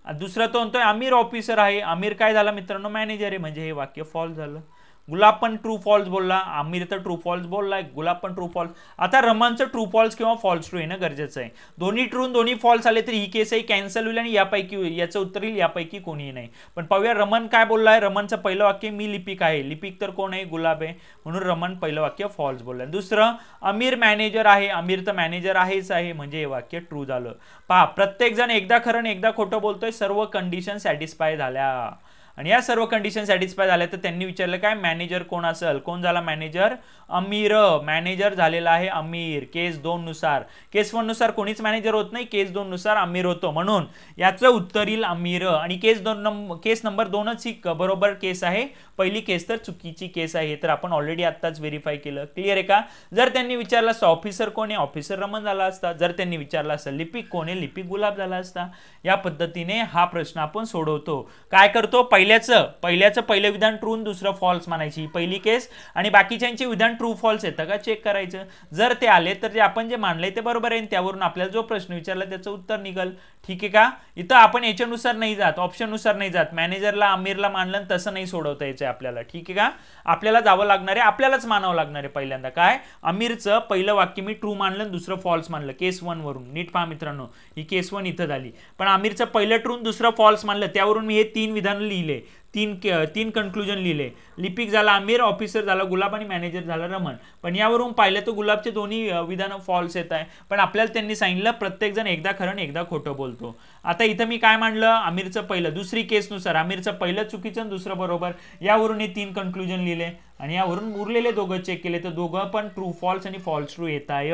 दुसरा तो म्हणतोय आमिर ऑफिसर आहे. आमिर काय झाला मित्रांनो मॅनेजर आहे म्हणजे हे वाक्य फॉल्स झालं. गुलाब पण ट्रू फॉल्स बोलला आमिर तर ट्रू फॉल्स बोललाय गुलाब पण ट्रू फॉल्स. आता रमणचं ट्रू फॉल्स किंवा फॉल्स ट्रू येणं गरजेचं आहे. दोन्ही ट्रू दोन्ही फॉल्स आले तर ही केसही कॅन्सल होईल आणि यापैकी याचं उत्तर येईल यापैकी कोणीही नाही. पण पाहूया रमण काय बोललाय. रमणचं पहिलं वाक्य मी लिपिक आहे. लिपिक तर कोण आहे गुलाब आहे म्हणून रमण पहिलं वाक्य फॉल्स बोललाय. दुसरं आमिर मॅनेजर आहे. आमिर तर मॅनेजर आहेच आहे म्हणजे हे वाक्य ट्रू झालं. पहा प्रत्येक जण एकदा खरं एकदा खोटं बोलतोय. सर्व कंडिशन सॅटिस्फाय झाल्या आणि या सर्व कंडिशन सॅटिस्फाय झाल्या तर त्यांनी विचारलं काय मॅनेजर कोण असेल. कोण झाला मॅनेजर आमिर. मॅनेजर झालेला आहे आमिर केस 2 नुसार. केस 1 नुसार कोणीच मॅनेजर होत नाही केस 2 नुसार आमिर होतो म्हणून याचं उत्तर येईल आमिर. आणि केस नंबर 2च ही बरोबर केस आहे. पहिली केस तर चुकीची केस आहे तर आपण ऑलरेडी आत्ताच व्हेरीफाय केलं. क्लिअर आहे का. जर त्यांनी विचारलं असतं ऑफिसर कोण आहे ऑफिसर रमण झाला असता. जर त्यांनी विचारलं असतं लिपिक कोण आहे लिपिक गुलाब झाला असता. या पद्धतीने हा प्रश्न आपण सोडवतो. काय करतो पहिल्याचं पहिलं विधान ट्रू दुसरं फॉल्स मानायची पहिली केस आणि बाकीच्यांचे विधान ट्रू फॉल्स येतं का चेक करायचं. जर ते आले तर जे आपण जे मानलंय ते बरोबर आहे त्यावरून आपल्याला जो प्रश्न विचारला त्याचं उत्तर निघल. ठीक आहे का. इथं आपण याच्यानुसार नाही जात ऑप्शन नुसार नाही जात. मॅनेजरला आमिरला मानलं तसं नाही सोडवता यायचं आपल्याला. ठीक आहे का. आपल्याला जावं लागणार आहे आपल्यालाच मानावं लागणार आहे. पहिल्यांदा काय आमिरचं पहिलं वाक्य मी ट्रू मानलं दुसरं फॉल्स मानलं केस 1 वरून. नीट पहा मित्रांनो ही केस 1 इथं झाली पण आमिरचं पहिलं ट्रू दुसरं फॉल्स मानलं त्यावरून मी हे 3 विधान लिहिले. तीन कंक्लुजन लिहिले. लिपिक झाला आमिर ऑफिसर झाला गुलाब आणि मॅनेजर झाला रमण. पण यावरून पाहिलं तर गुलाबचे दोन्ही विधान फॉल्स येत आहे पण आपल्याला त्यांनी सांगितलं प्रत्येक जण एकदा खरं एकदा खोटं बोलतो. आता इथं मी काय मांडलं आमिरचं पहिलं दुसरी केस नुसार आमिरचं पहिलं चुकीचं दुसरं बरोबर. यावरून हे 3 कंक्लुजन लिहिले आणि यावरून उरलेले दोघं चेक केले तर दोघं पण ट्रू फॉल्स आणि फॉल्स ट्रू येत आहे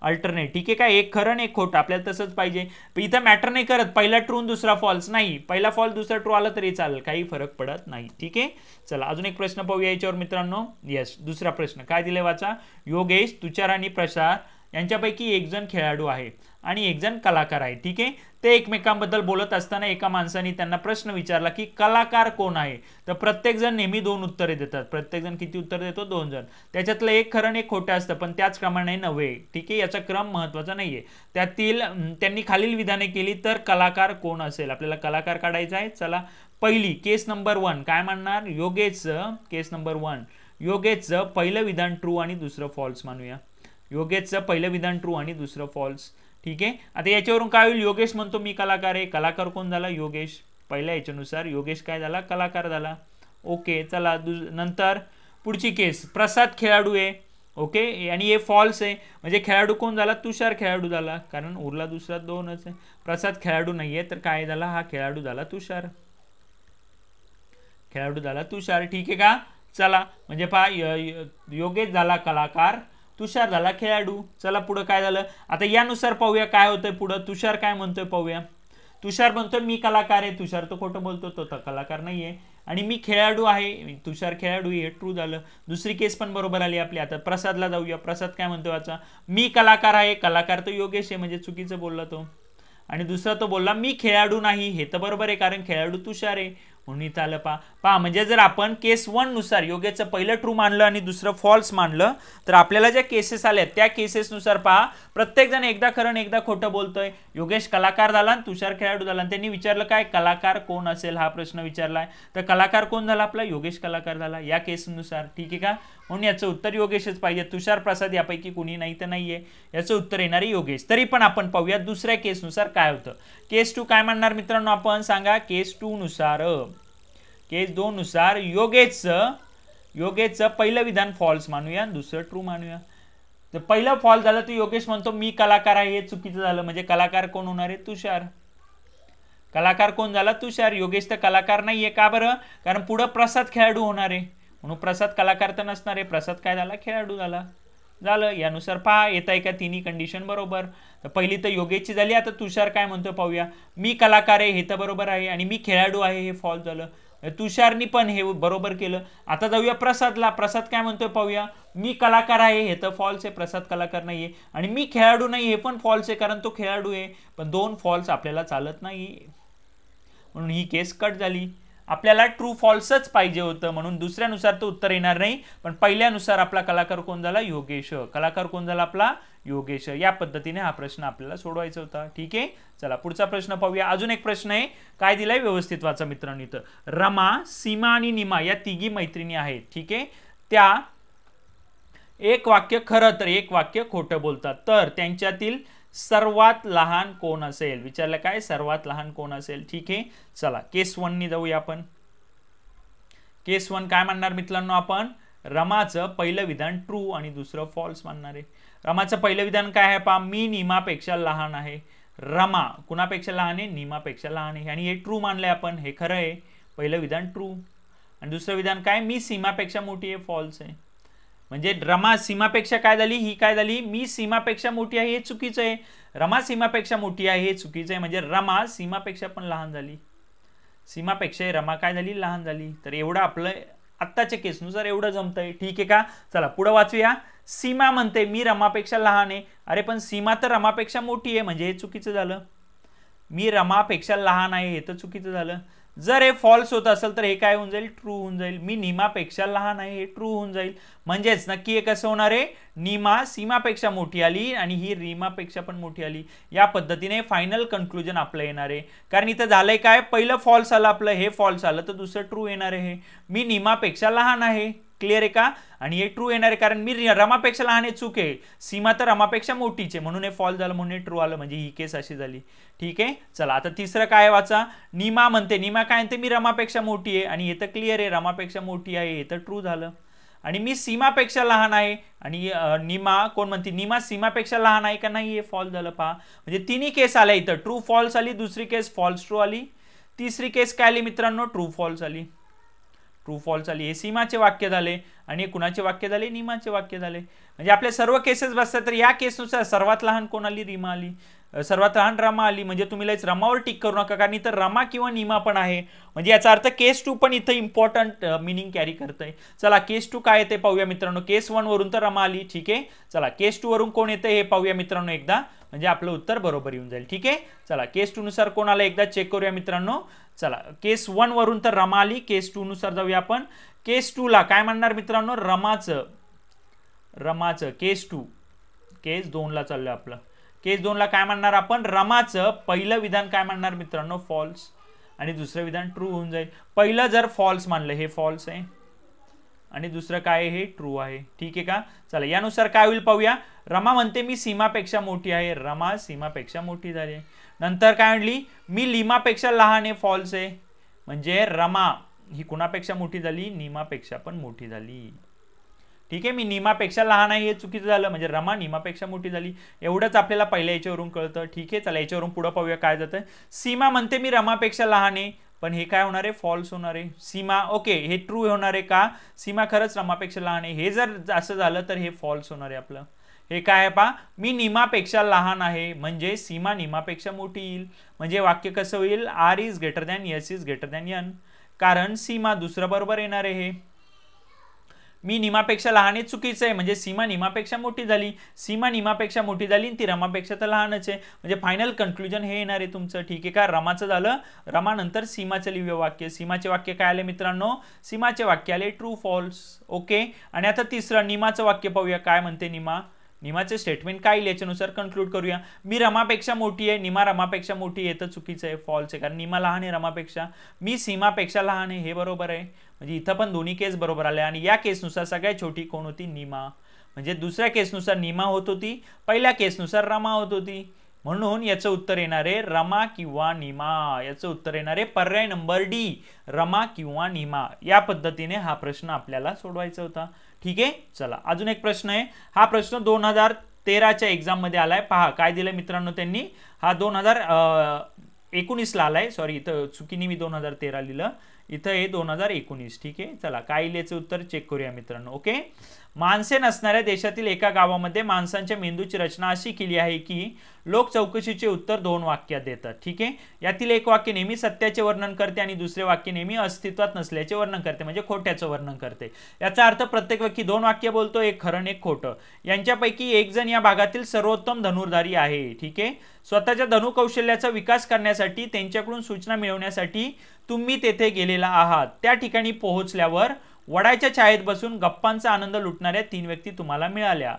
अल्टरनेट. ठीक आहे का. एक खरं एक खोटं आपल्याला तसंच पाहिजे. पण इथं मॅटर नाही करत पहिला ट्रू दुसरा फॉल्स नाही. पहिला फॉल्स दुसरा ट्रू आला तरी चालेल काही फरक पडत नाही. ठीक आहे चला अजून एक प्रश्न पाहूया याच्यावर मित्रांनो. येस दुसरा प्रश्न काय दिले वाचा. योगेश तुषार आणि प्रसाद यांच्यापैकी एक जण खेळाडू आहे आणि एक जण कलाकार आहे. ठीक आहे ते एकमेकांबद्दल बोलत असताना एका माणसाने त्यांना प्रश्न विचारला की कलाकार कोण आहे. तर प्रत्येक जण नेहमी 2 उत्तरे देतात. प्रत्येक जण किती उत्तर देतो 2 जण. त्याच्यातलं एक खरं एक खोटं असतं पण त्याच क्रमाने नव्हे. ठीक आहे याचा क्रम महत्वाचा नाहीये. त्यातील त्यांनी खालील विधाने केली तर कलाकार कोण असेल. आपल्याला कलाकार काढायचा आहे. चला पहिली केस नंबर 1 काय म्हणणार योगेशचं केस नंबर 1 योगेशचं पहिलं विधान ट्रू आणि दुसरं फॉल्स मानूया. योगेशचं पहिलं विधान ट्रू आणि दुसरं फॉल्स. ठीक आहे आता याच्यावरून काय होईल योगेश म्हणतो मी कलाकार आहे. कलाकार कोण झाला योगेश. पहिल्या याच्यानुसार योगेश काय झाला कलाकार झाला. ओके चला नंतर पुढची केस प्रसाद खेळाडू आहे. ओके आणि हे फॉल्स आहे म्हणजे खेळाडू कोण झाला तुषार खेळाडू झाला कारण उरला दुसरा 2च आहे. प्रसाद खेळाडू नाहीये तर काय झाला हा खेळाडू झाला तुषार. खेळाडू झाला तुषार. ठीक आहे का. चला म्हणजे पहा योगेश झाला कलाकार तुषार झाला खेळाडू. चला पुढे काय झालं आता यानुसार पाहूया काय होतंय पुढे. तुषार काय म्हणतोय पाहूया. तुषार म्हणतोय मी कलाकार आहे. तुषार तो खोटं बोलतो तो तर कलाकार नाहीये आणि मी खेळाडू आहे. तुषार खेळाडू हे ट्रू झालं. दुसरी केस पण बरोबर आली आपली. आता प्रसादला जाऊया. प्रसाद काय म्हणतोय वाचा मी कलाकार आहे. कलाकार तो योगेश आहे म्हणजे चुकीचं बोलला तो. आणि दुसरा तो बोलला मी खेळाडू नाही हे तर बरोबर आहे कारण खेळाडू तुषार आहे म्हणून इथं आलं. पहा म्हणजे जर आपण केस 1 नुसार योगेशचं पहिलं ट्रू मानलं आणि दुसरं फॉल्स मानलं तर आपल्याला ज्या केसेस आल्या त्या केसेस नुसार पहा प्रत्येक जण एकदा खरं एकदा खोटं बोलतोय. योगेश कलाकार झाला आणि तुषार खेळाडू झाला आणि त्यांनी विचारलं काय कलाकार कोण असेल हा प्रश्न विचारलाय तर कलाकार कोण झाला आपला योगेश कलाकार झाला या केसनुसार. ठीक आहे का. म्हणून याचं उत्तर योगेशच पाहिजे. तुषार प्रसाद यापैकी कुणी नाही तर नाहीये याचं उत्तर येणारे योगेश. तरी पण आपण पाहूया दुसऱ्या केसनुसार काय होतं. केस 2 काय म्हणणार मित्रांनो आपण सांगा. केस 2 नुसार केस 2 नुसार योगेशचं पहिलं विधान फॉल्स मानूया, दुसरं ट्रू मानूया. तर पहिलं फॉल्स झालं तर योगेश म्हणतो मी कलाकार आहे, हे चुकीचं झालं. म्हणजे कलाकार कोण होणार आहे? तुषार. कलाकार कोण झाला? तुषार. योगेश तर कलाकार नाहीये. का बरं? कारण पुढे प्रसाद खेळाडू होणार आहे, म्हणून प्रसाद कलाकार तर नसणार आहे. प्रसाद काय झाला? खेळाडू झाला. झालं. यानुसार पहा येत आहे का तिन्ही कंडिशन बरोबर. तर पहिली तर योगेशची झाली. आता तुषार काय म्हणतो पाहूया. मी कलाकार आहे, हे तर बरोबर आहे, आणि मी खेळाडू आहे, हे फॉल्स झालं. तुषारनी पण हे बरोबर केलं. आता जाऊया प्रसादला. प्रसाद काय म्हणतोय पाहूया. मी कलाकार आहे, हे तर फॉल्स आहे, प्रसाद कलाकार नाहीये. आणि मी खेळाडू नाही, हे पण फॉल्स आहे, कारण तो खेळाडू आहे. पण दोन फॉल्स आपल्याला चालत नाही, म्हणून ही केस कट झाली. आपल्याला ट्रू फॉल्सच पाहिजे होतं, म्हणून दुसऱ्यानुसार तो उत्तर येणार नाही. पण पहिल्यानुसार आपला कलाकार कोण झाला? योगेश. कलाकार कोण झाला आपला? योगेश. या पद्धतीने हा प्रश्न आपल्याला सोडवायचा होता. ठीक आहे. चला पुढचा प्रश्न पाहूया. अजून एक प्रश्न आहे, काय दिलाय व्यवस्थित वाचा मित्रांनो. इथं रमा, सीमा आणि निमा या तिघी मैत्रिणी आहेत. ठीक आहे. त्या एक वाक्य खरं तर एक वाक्य खोटं बोलतात. तर त्यांच्यातील सर्वात लहान कोण असेल? विचारलं काय? सर्वात लहान कोण असेल? ठीक आहे. चला केस 1 नी जाऊया आपण. केस 1 काय मानणार मित्रांनो आपण? रमाचं पहिलं विधान ट्रू आणि दुसरं फॉल्स मानणार आहे. रमाचं पहिलं विधान काय आहे पहा. मी निमापेक्षा लहान आहे. रमा कुणापेक्षा लहान आहे? निमापेक्षा लहान आहे, आणि हे ट्रू मानलंय आपण, हे खरं आहे. पहिलं विधान ट्रू. आणि दुसरं विधान काय? मी सीमापेक्षा मोठी आहे, फॉल्स आहे. म्हणजे रमा सीमापेक्षा काय झाली? ही काय झाली? मी सीमापेक्षा मोठी आहे, हे चुकीचं आहे. रमा सीमापेक्षा मोठी आहे, हे चुकीचं आहे. म्हणजे रमा सीमापेक्षा पण लहान झाली. सीमापेक्षा रमा काय झाली? लहान झाली. तर एवढं आपलं आत्ताच्या केसनुसार एवढं जमतंय. ठीक आहे का? चला पुढे वाचूया. सीमा म्हणते मी रमापेक्षा लहान आहे. अरे पण सीमा तर रमापेक्षा मोठी आहे, म्हणजे हे चुकीचं झालं. मी रमापेक्षा लहान आहे, हे तर चुकीचं झालं. जर हे फॉल्स होत असेल तर हे काय होऊन जाईल? ट्रू होऊन जाईल. मी निमापेक्षा लहान आहे, हे ट्रू होऊन जाईल. म्हणजेच नक्की हे कसं होणार आहे? निमा सीमापेक्षा मोठी आली आणि ही रीमापेक्षा पण मोठी आली. या पद्धतीने फायनल कन्क्लुजन आपलं येणार आहे. कारण इथं झालंय काय? पहिलं फॉल्स आलं आपलं, हे फॉल्स आलं, तर दुसरं ट्रू येणार आहे. मी निमापेक्षा लहान आहे, क्लिअर आहे का? आणि हे ट्रू येणार आहे, कारण मी रमापेक्षा लहान आहे, चूक आहे. सीमा तर रमापेक्षा मोठीच आहे, म्हणून हे फॉल्स झालं, म्हणून हे ट्रू आलं. म्हणजे ही केस अशी झाली. ठीक आहे. चला आता तिसरं काय वाचा. निमा म्हणते, निमा काय म्हणते? मी रमापेक्षा मोठी आहे, आणि हे तर क्लिअर आहे, रमापेक्षा मोठी आहे, हे तर ट्रू झालं. आणि मी सीमापेक्षा लहान आहे, आणि निमा कोण म्हणते? निमा सीमापेक्षा लहान आहे का नाही? हे फॉल्स झालं. पहा म्हणजे तिन्ही केस आल्या इथं. ट्रू फॉल्स आली, दुसरी केस फॉल्स ट्रू आली, तिसरी केस काय आली मित्रांनो? ट्रू फॉल्स आली. ट्रू फॉल्स आली. हे सीमाचे वाक्य झाले, आणि कुणाचे वाक्य झाले? निमाचे वाक्य झाले. म्हणजे आपले सर्व केसेस बसतात. तर या केसनुसार सर्वात लहान कोण आली? रीमा आली. सर्वात लहान रमा आली. म्हणजे तुम्ही लयच रमावर टिक करू नका, कारण इथं रमा किंवा निमा पण आहे. म्हणजे याचा अर्थ केस 2 पण इथं इम्पॉर्टंट मिनिंग कॅरी करतंय. चला केस 2 काय येते पाहूया मित्रांनो. केस 1 वरून तर रमा आली. ठीक आहे. चला केस 2 वरून कोण येते हे पाहूया मित्रांनो एकदा, म्हणजे आपलं उत्तर बरोबर येऊन जाईल. ठीक आहे. चला केस 2 नुसार कोण आलं एकदा चेक करूया मित्रांनो. चला केस 1 वरून तर रमा आली. केस 2 नुसार जाऊया आपण. केस 2 ला काय म्हणणार मित्रांनो? रमाचं केस 2. केस 2 ला चाललं आपलं. केस 2 ला काय म्हणणार आपण? रमाचं पहिलं विधान काय म्हणणार मित्रांनो? फॉल्स. आणि दुसरं विधान ट्रू होऊन जाईल. पहिलं जर फॉल्स मानलं, हे फॉल्स आहे, आणि दुसरं काय आहे? हे ट्रू आहे. ठीक आहे का? चला यानुसार काय होईल पाहूया. रमा म्हणते मी सीमापेक्षा मोठी आहे. रमा सीमापेक्षा मोठी झाली. नंतर काय म्हणली? मी लिमापेक्षा लहान आहे, फॉल्स आहे. म्हणजे रमा ही कुणापेक्षा मोठी झाली? निमापेक्षा पण मोठी झाली. ठीक आहे. मी निमापेक्षा लहान आहे, हे चुकीचं झालं. म्हणजे रमा निमापेक्षा मोठी झाली. एवढंच आपल्याला पहिल्या याच्यावरून कळतं. ठीक आहे. चला याच्यावरून पुढे पाहूया काय जातं. सीमा म्हणते मी रमापेक्षा लहान आहे, पण हे काय होणार आहे? फॉल्स होणार आहे. सीमा ओके, हे ट्रू होणार आहे का? सीमा खरंच रमापेक्षा लहान आहे. हे जर असं झालं तर हे फॉल्स होणार आहे आपलं. हे काय आहे पहा. मी निमापेक्षा लहान आहे, म्हणजे सीमा निमापेक्षा मोठी येईल. म्हणजे वाक्य कसं होईल? R is greater than S is greater than N. कारण सीमा दुसरं बरोबर येणार आहे. हे मी निमापेक्षा लहान आहे चुकीचं आहे. म्हणजे सीमा निमापेक्षा मोठी झाली. सीमा निमापेक्षा मोठी झाली, आणि ती रमापेक्षा तर लहानच आहे. म्हणजे फायनल कन्क्लुजन हे येणार आहे तुमचं. ठीक आहे का? रमाचं झालं. रमानंतर सीमाचं लिहूया वाक्य. सीमाचे वाक्य काय आले मित्रांनो? सीमाचे वाक्य आले ट्रू फॉल्स. ओके. आणि आता तिसरं निमाचं वाक्य पाहूया काय म्हणते निमा. निमाचे स्टेटमेंट काय येईल याच्यानुसार कन्क्लूड करूया. मी रमापेक्षा मोठी आहे, निमा रमापेक्षा मोठी आहे, तर चुकीचं आहे, फॉल्स आहे. कारण निमा लहान आहे रमापेक्षा. मी सीमापेक्षा लहान आहे, हे बरोबर आहे. म्हणजे इथं पण दोन्ही केस बरोबर आले. आणि या केसनुसार सगळ्यात छोटी कोण होती? निमा. म्हणजे दुसऱ्या केसनुसार निमा होत होती, पहिल्या केसनुसार रमा होत होती. म्हणून याचं उत्तर येणार आहे रमा किंवा नीमा. याचं उत्तर येणार आहे पर्याय नंबर डी, रमा किंवा नीमा. या पद्धतीने हा प्रश्न आपल्याला सोडवायचा होता. ठीक आहे, चला अजून एक प्रश्न आहे. हा प्रश्न 2013च्या एक्झाम मध्ये आलाय. पहा काय दिलंय मित्रांनो त्यांनी. हा 2019ला आलाय. सॉरी, इथं चुकीने मी 2013 लिहिलं, इथं हे 2019. ठीक आहे, चला काय लिहायचं उत्तर चेक करूया मित्रांनो. ओके, माणसे नसणाऱ्या देशातील एका गावामध्ये माणसांच्या मेंदूची रचना अशी केली आहे की लोक चौकशीचे उत्तर 2 वाक्यात देतात. ठीक आहे, यातील एक वाक्य नेहमी सत्याचे वर्णन करते आणि दुसरे वाक्य नेहमी अस्तित्वात नसल्याचे वर्णन करते, म्हणजे खोट्याचं वर्णन करते. याचा अर्थ प्रत्येक व्यक्ती 2 वाक्य बोलतो, एक खरं आणि एक खोटं. यांच्यापैकी एक जण या भागातील सर्वोत्तम धनुर्धारी आहे. ठीक आहे, स्वतःच्या धनुकौशल्याचा विकास करण्यासाठी, त्यांच्याकडून सूचना मिळवण्यासाठी तुम्ही तेथे गेलेला आहात. त्या ठिकाणी पोहोचल्यावर वडाच्या छायेत बसून गप्पांचा आनंद लुटणाऱ्या 3 व्यक्ती तुम्हाला मिळाल्या.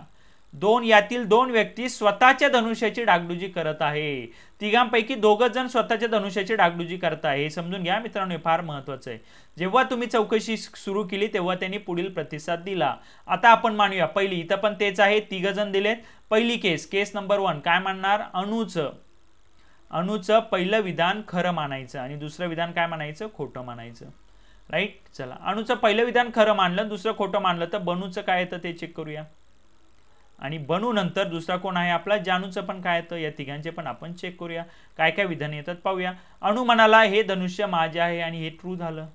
यातील 2 व्यक्ती स्वतःच्या धनुष्याची डागडुजी करत आहे. तिघांपैकी 2 जण स्वतःच्या धनुष्याची डागडुजी करत आहे. हे समजून घ्या मित्रांनो, हे फार महत्वाचं आहे. जेव्हा तुम्ही चौकशी सुरू केली तेव्हा त्यांनी पुढील प्रतिसाद दिला. आता आपण मानूया पहिली, इथं पण तेच आहे, 3 जण दिलेत. पहिली केस नंबर 1 काय मानणार, अणूचं पहिलं विधान खरं मानायचं आणि दुसरं विधान काय मानायचं, खोटं मानायचं. राईट, चला अणूचं पहिलं विधान खरं मानलं, दुसरं खोटं मानलं तर बनूचं काय येतं ते चेक करूया. आणि बनू नंतर दुसरा कोण आहे आपला, जानूचं पण काय येतं, या तिघांचे पण आपण चेक करूया काय काय विधान येतात पाहूया. अणू म्हणाला हे धनुष्य माझे आहे आणि हे ट्रू झालं,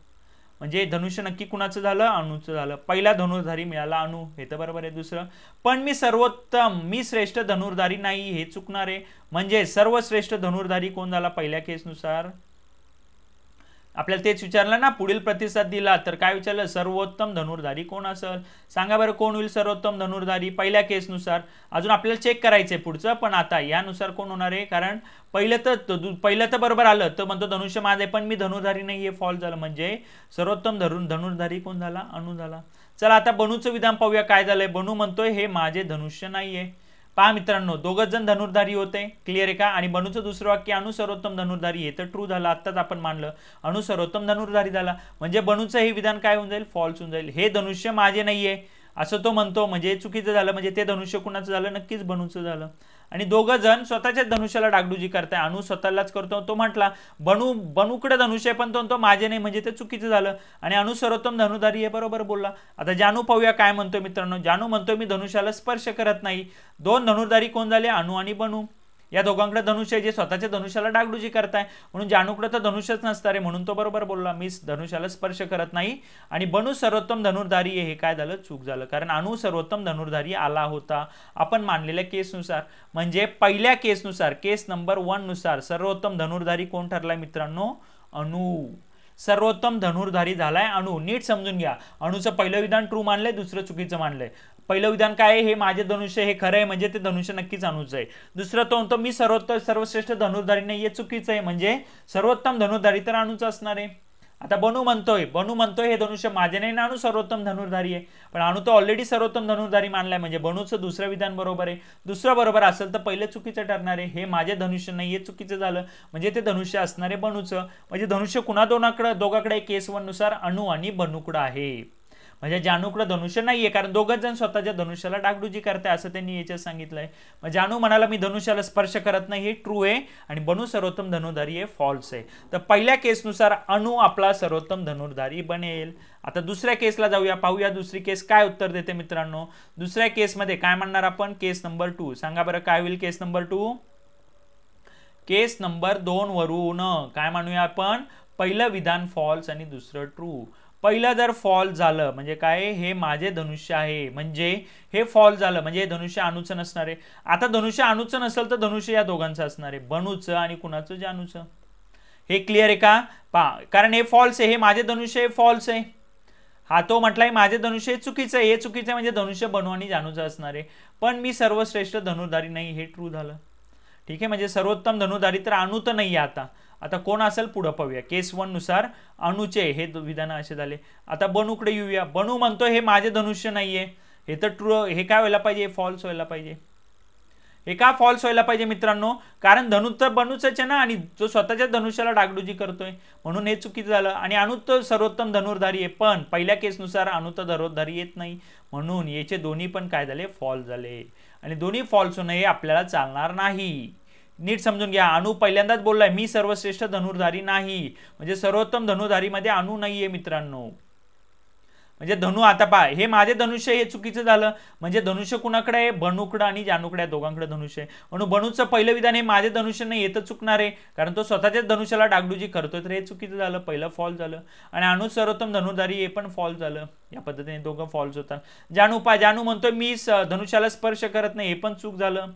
म्हणजे धनुष्य नक्की कुणाचं झालं, अणूचं झालं. पहिला धनुर्धारी मिळाला अणू, हे तर बरोबर आहे. दुसरं, पण मी सर्वोत्तम, मी श्रेष्ठ धनुर्धारी नाही, हे चुकणार आहे. म्हणजे सर्वश्रेष्ठ धनुर्धारी कोण झाला पहिल्या केसनुसार, आपल्याला तेच विचारलं ना, पुढील प्रतिसाद दिला तर काय विचारलं, सर्वोत्तम धनुर्धारी कोण असेल, सांगा बरं कोण होईल सर्वोत्तम धनुर्धारी पहिल्या केसनुसार. अजून आपल्याला चेक करायचंय पुढचं, पण आता यानुसार कोण होणार आहे, कारण पहिलं तर बरोबर आलं तर म्हणतो धनुष्य माझे, पण मी धनुर्धारी नाही, हे फॉल्स झालं. म्हणजे सर्वोत्तम धनुर्धारी कोण झाला, अणू झाला. चला आता बनूचं विधान पाहूया काय झालंय. बनू म्हणतोय हे माझे धनुष्य नाहीये. पहा मित्रांनो, 2 जण धनुर्धारी होते, क्लिअर आहे का. आणि बनूचं दुसरं वाक्य अणू सर्वोत्तम धनुर्धारी, हे तर ट्रू झालं, आत्ताच आपण मानलं अणू सर्वोत्तम धनुर्धारी झाला. म्हणजे बनूचं हे विधान काय होऊन जाईल, फॉल्स होऊन जाईल. हे धनुष्य माझे नाहीये असं तो म्हणतो, म्हणजे चुकीचं झालं. म्हणजे ते धनुष्य कुणाचं झालं, नक्कीच बनूचं झालं. आणि 2 जण स्वतःच्याच धनुष्याला डागडुजी करताय, अणू स्वतःलाच करतो, तो म्हटला बनूकडे धनुष्य पण तो माझे नाही, म्हणजे ते चुकीचं झालं. आणि अणू सर्वोत्तम धनुर्धारी हे बरोबर बोलला. आता जानू पाहूया काय म्हणतोय मित्रांनो. जानू म्हणतोय मी धनुष्याला स्पर्श करत नाही. 2 धनुर्धारी कोण झाले, अणू आणि बनू. या दोघांकडे धनुष्य जे स्वतःच्या धनुष्याला डागडुजी करताय, म्हणून जानूकडे तर धनुष्यच नसणार आहे, म्हणून तो बरोबर बोलला मी धनुष्याला स्पर्श करत नाही. आणि बनू सर्वोत्तम धनुर्धारी, हे काय झालं, चूक झालं, कारण अणू सर्वोत्तम धनुर्धारी आला होता आपण मानलेल्या केसनुसार. म्हणजे पहिल्या केसनुसार, केस नंबर 1 नुसार सर्वोत्तम धनुर्धारी कोण ठरलाय मित्रांनो, अणू. सर्वोत्तम धनुर्धारी झालाय अणू. नीट समजून घ्या, अणूचं पहिलं विधान ट्रू मानलंय, दुसरं चुकीचं मानलंय. पहिलं विधान काय आहे, हे माझे धनुष्य हे खरं आहे, म्हणजे ते धनुष्य नक्कीच अणूचं आहे. दुसरं तो म्हणतो मी सर्वश्रेष्ठ धनुर्धारी नाही, हे चुकीचं आहे, म्हणजे सर्वोत्तम धनुर्धारी तर अणूचं असणार आहे. आता बनू म्हणतोय हे धनुष्य माझे नाही ना, अणू सर्वोत्तम धनुर्धारी आहे. पण अणू तो ऑलरेडी सर्वोत्तम धनुर्धारी मानलाय, म्हणजे बनूचं दुसरं विधान बरोबर आहे. दुसरं बरोबर असेल तर पहिलं चुकीचं ठरणार आहे. हे माझे धनुष्य नाही, हे चुकीचं झालं, म्हणजे ते धनुष्य असणार आहे बनूचं. म्हणजे धनुष्य कुणा दोघांकडे केस 1 नुसार अणू आणि बनूकडे आहे. म्हणजे जानूकडे धनुष्य नाहीये, कारण 2 जण स्वतःच्या धनुष्याला डागडुजी करताय असं त्यांनी याच्यात सांगितलंय. मग जानू म्हणाला मी धनुष्याला स्पर्श करत नाही, हे ट्रू आहे. आणि बनू सर्वोत्तम धनुर्धारी हे फॉल्स आहे. तर पहिल्या केसनुसार अणू आपला सर्वोत्तम धनुर्धारी बनेल. आता दुसऱ्या केसला जाऊया, पाहूया दुसरी केस काय उत्तर देते मित्रांनो. दुसऱ्या केसमध्ये काय म्हणणार आपण, केस नंबर 2. सांगा बरं काय होईल केस नंबर 2. केस नंबर 2 वरून काय म्हणूया आपण, पहिलं विधान फॉल्स आणि दुसरं ट्रू. पहिलं जर फॉल्स झालं म्हणजे काय, हे माझे धनुष्य आहे, म्हणजे हे फॉल्स झालं, म्हणजे हे धनुष्य अणूचं नसणार आहे. आता धनुष्य अणूचं नसेल तर धनुष्य या दोघांचं असणार आहे, बनूचं आणि कुणाचं, जानूचं. हे क्लिअर आहे का, पहा, कारण हे फॉल्स आहे, हे माझे धनुष्य हे फॉल्स आहे. हा तो म्हटलाय माझे धनुष्य हे चुकीचं आहे, हे चुकीचं आहे, म्हणजे धनुष्य बनू आणि जानूचं असणार आहे. पण मी सर्वश्रेष्ठ धनुर्धारी नाही, हे ट्रू झालं. ठीक आहे, म्हणजे सर्वोत्तम धनुर्धारी तर अणू तर नाही आहे. आता कोण असेल पुढे पाहूया. केस 1 नुसार अणूचे हे विधान असे झाले. आता बनूकडे येऊया. बनू म्हणतो हे माझे धनुष्य नाहीये, हे तर ट्रू, हे काय व्हायला पाहिजे, फॉल्स व्हायला पाहिजे. हे का फॉल्स व्हायला पाहिजे मित्रांनो, कारण धनु तर बनूच आहे ना, आणि जो स्वतःच्या धनुष्याला डागडुजी करतोय, म्हणून हे चुकीचं झालं. आणि अणू तर सर्वोत्तम धनुर्धारी आहे, पण पहिल्या केसनुसार अणू तर धनुर्धारी येत नाही, म्हणून याचे दोन्ही पण काय झाले, फॉल्स झाले. आणि दोन्ही फॉल्स होणं हे आपल्याला चालणार नाही. नीट समजून घ्या, अनु पहिल्यांदाच बोललाय मी सर्वश्रेष्ठ धनुर्धारी नाही, म्हणजे सर्वोत्तम धनुर्धारी मध्ये अनु नाहीये मित्रांनो. म्हणजे धनु आता पहा, हे माझे धनुष्य हे चुकीचं झालं, म्हणजे धनुष्य कुणाकडे आहे, बनूकडे आणि जानूकडे आहे, दोघांकडे धनुष्य आहे. म्हणून बनूचं पहिलं विधान हे माझे धनुष्य नाही येतं चुकणार आहे, कारण तो स्वतःच्याच धनुष्याला डागडुजी करतोय, तर हे चुकीचं झालं, पहिलं फॉल्स झालं. आणि अनु सर्वोत्तम धनुर्धारी हे पण फॉल्स झालं. या पद्धतीने दोघं फॉल्स होतात. जानू पहा, जानू म्हणतोय मी धनुष्याला स्पर्श करत नाही, हे पण चूक झालं,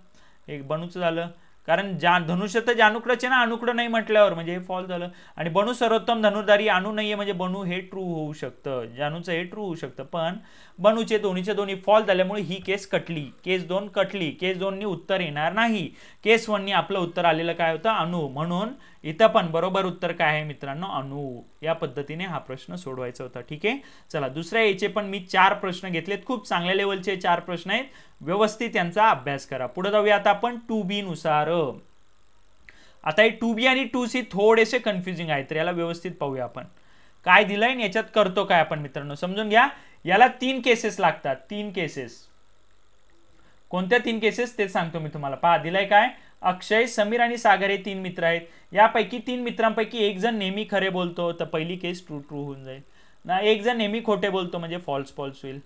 एक बनूचं झालं, कारण धनुष्य तर जानूकडेच आहे ना, अणुकडे नाही म्हटल्यावर, म्हणजे हे फॉल्स झालं. आणि बनू सर्वोत्तम धनुर्धारी अणु नाहीये, म्हणजे बनू हे ट्रू होऊ शकतं, जानूचं हे ट्रू होऊ शकतं, पण बनूचे दोन्हीचे दोन्ही फॉल्स झाल्यामुळे ही केस कटली, केस 2 कटली. केस 2 नी उत्तर येणार नाही, केस 1 नी आपलं उत्तर आलेलं काय होतं, अणु. म्हणून इथं पण बरोबर उत्तर काय आहे मित्रांनो, अणु. या पद्धतीने हा प्रश्न सोडवायचा होता. ठीक आहे, चला दुसऱ्या याचे पण मी 4 प्रश्न घेतलेत, खूप चांगल्या लेवलचे 4 प्रश्न आहेत, व्यवस्थित त्यांचा अभ्यास करा. पुढे जाऊया आता आपण 2B नुसार. आता हे 2B आणि 2C थोडेसे कन्फ्युजिंग आहेत, तर याला व्यवस्थित पाहूया आपण काय दिलंय आणि याच्यात करतो काय आपण मित्रांनो, समजून घ्या. याला 3 केसेस लागतात, 3 केसेस. कोणत्या 3 केसेस ते सांगतो मी तुम्हाला. पहा दिलंय काय, अक्षय, समीर आणि सागर हे 3 मित्र आहेत. यापैकी 3 मित्रांपैकी एक जण नेहमी खरे बोलतो, तर पहिली केस ट्रू ट्रू होऊन जाईल ना. एक जण नेहमी खोटे बोलतो, म्हणजे फॉल्स फॉल्स होईल.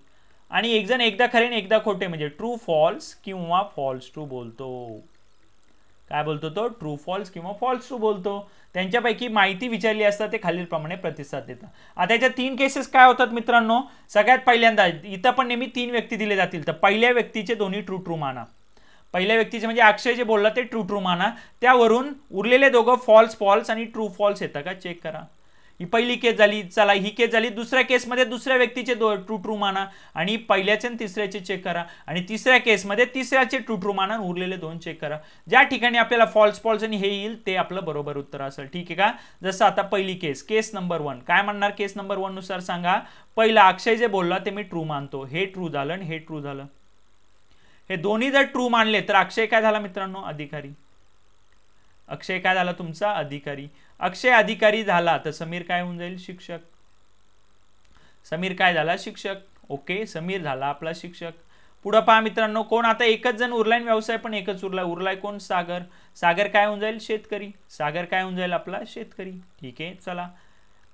आणि एक जण एकदा खरे आणि एकदा खोटे, म्हणजे ट्रू फॉल्स किंवा फॉल्स ट्रू बोलतो. काय बोलतो तो, ट्रू फॉल्स किंवा फॉल्स ट्रू बोलतो. त्यांच्यापैकी माहिती विचारली असता ते खालीलप्रमाणे प्रतिसाद देतात. आता याच्या 3 केसेस काय होतात मित्रांनो. सगळ्यात पहिल्यांदा इथं पण नेहमी 3 व्यक्ती दिले जातील, तर पहिल्या व्यक्तीचे दोन्ही ट्रू ट्रू माना. पहिल्या व्यक्तीचे म्हणजे अक्षय जे बोलला ते ट्रू ट्रू माना, त्यावरून उरलेले दोघं फॉल्स फॉल्स आणि ट्रू फॉल्स येतं का चेक करा. ही पहिली केस झाली. चला ही केस झाली. दुसऱ्या केसमध्ये दुसऱ्या व्यक्तीचे ट्रू ट्रू माना आणि पहिल्याचे आणि तिसऱ्याचे चेक करा. आणि तिसऱ्या केसमध्ये तिसऱ्याचे ट्रू ट्रू माना, उरलेले 2 चेक करा. ज्या ठिकाणी आपल्याला फॉल्स फॉल्स आणि हे येईल ते आपलं बरोबर उत्तर असेल. ठीक आहे का. जसं आता पहिली केस, केस नंबर 1 काय म्हणणार, केस नंबर 1 नुसार सांगा. पहिला अक्षय जे बोलला ते मी ट्रू मानतो, हे ट्रू झालं आणि हे ट्रू झालं. हे दोन्ही जर ट्रू मानले तर अक्षय काय झाला मित्रांनो, अधिकारी. अक्षय काय झाला तुमचा, अधिकारी. अक्षय अधिकारी झाला तर समीर काय होऊन जाईल, शिक्षक. समीर काय झाला, शिक्षक. ओके, समीर झाला आपला शिक्षक. पुढे पहा मित्रांनो, कोण आता एकच जण उरलाय, व्यवसाय पण एकच उरलाय. उरलाय कोण, सागर. सागर काय होऊन जाईल, शेतकरी. सागर काय होऊन जाईल आपला, शेतकरी. ठीक आहे, चला.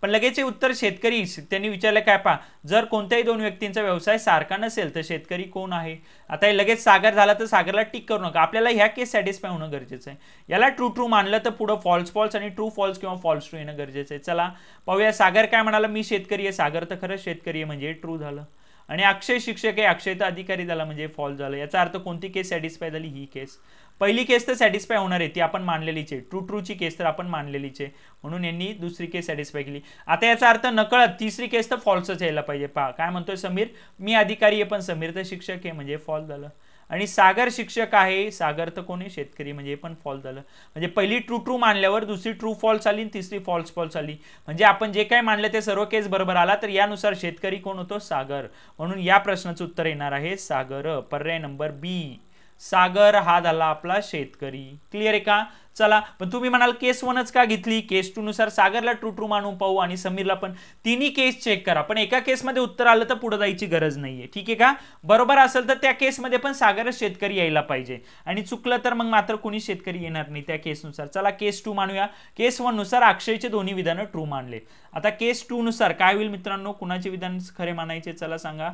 पण लगेच उत्तर शेतकरी. त्यांनी विचारलं काय, पहा जर कोणत्याही 2 व्यक्तींचा व्यवसाय सारखा नसेल तर शेतकरी कोण आहे. आता हे लगेच सागर झाला तर सागरला टिक करू नका, आपल्याला ह्या केस सॅटिस्फाय होणं गरजेचं आहे. याला ट्रू ट्रू मानलं तर पुढे फॉल्स फॉल्स आणि ट्रू फॉल्स किंवा फॉल्स ट्रू येणं गरजेचं आहे. चला पाहूया. सागर काय म्हणाला, मी शेतकरी आहे. सागर तर खरंच शेतकरी आहे, म्हणजे ट्रू झालं. आणि अक्षय शिक्षक आहे, अक्षय तर अधिकारी झाला, म्हणजे फॉल्स झालं. याचा अर्थ कोणती केस सॅटिस्फाय झाली, ही केस. पहिली केस तर सॅटिस्फाय होणार आहे, ती आपण मानलेलीच आहे. ट्रू ट्रूची केस तर आपण मानलेलीच आहे, म्हणून यांनी दुसरी केस सॅटिस्फाय केली. आता याचा अर्थ नकळत तिसरी केस तर फॉल्सच यायला पाहिजे. पहा काय म्हणतोय समीर, मी अधिकारी आहे पण समीर तर शिक्षक आहे, म्हणजे फॉल्स झालं. आणि सागर शिक्षक आहे, सागर तर कोणी, शेतकरी, म्हणजे पण फॉल्स झालं. म्हणजे पहिली ट्रू ट्रू मानल्यावर दुसरी ट्रू फॉल्स आली, तिसरी फॉल्स फॉल्स आली. म्हणजे आपण जे काय मानलं ते सर्व केस बरोबर आला. तर यानुसार शेतकरी कोण होतो, सागर. म्हणून या प्रश्नाचं उत्तर येणार आहे सागर. पर्याय नंबर बी, सागर हा झाला आपला शेतकरी. क्लिअर आहे का. चला, पण तुम्ही म्हणाल केस 1च का घेतली, केस 2 नुसार सागरला ट्रू ट्रू मानून पाहू आणि समीरला पण. तिन्ही केस चेक करा, पण एका केसमध्ये उत्तर आलं तर पुढे जायची गरज नाहीये. ठीक आहे का. बरोबर असेल तर त्या केसमध्ये पण सागरच शेतकरी यायला पाहिजे, आणि चुकलं तर मग मात्र कुणी शेतकरी येणार नाही त्या केसनुसार. चला केस 2 मानूया. केस 1 नुसार अक्षयचे दोन्ही विधानं ट्रू मानले. आता केस 2 नुसार काय होईल मित्रांनो, कुणाचे विधान खरे मानायचे, चला सांगा.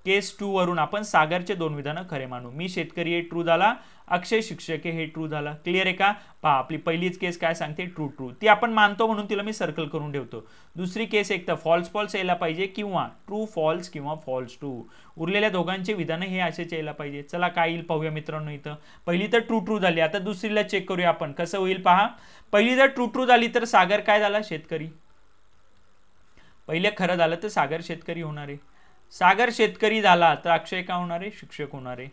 केस 2 वरून आपण सागरचे 2 विधानं खरे मानू. मी शेतकरी आहे, ट्रू झाला. अक्षय शिक्षक आहे, हे ट्रू झाला. क्लिअर आहे का. पहा आपली पहिलीच केस काय सांगते, ट्रू ट्रू, ती आपण मानतो म्हणून तिला मी सर्कल करून ठेवतो. दुसरी केस एक तर फॉल्स फॉल्स यायला पाहिजे किंवा ट्रू फॉल्स किंवा फॉल्स ट्रू. उरलेल्या दोघांचे विधानं हे असेच यायला पाहिजे. चला काय येईल पाहूया मित्रांनो. इथं पहिली तर ट्रू ट्रू झाली. आता दुसरीला चेक करूया आपण कसं होईल. पहा पहिली जर ट्रू ट्रू झाली तर सागर काय झाला, शेतकरी. पहिले खरं झालं तर सागर शेतकरी होणार आहे. सागर शेतकरी झाला तर अक्षय काय होणार आहे, शिक्षक होणार आहे.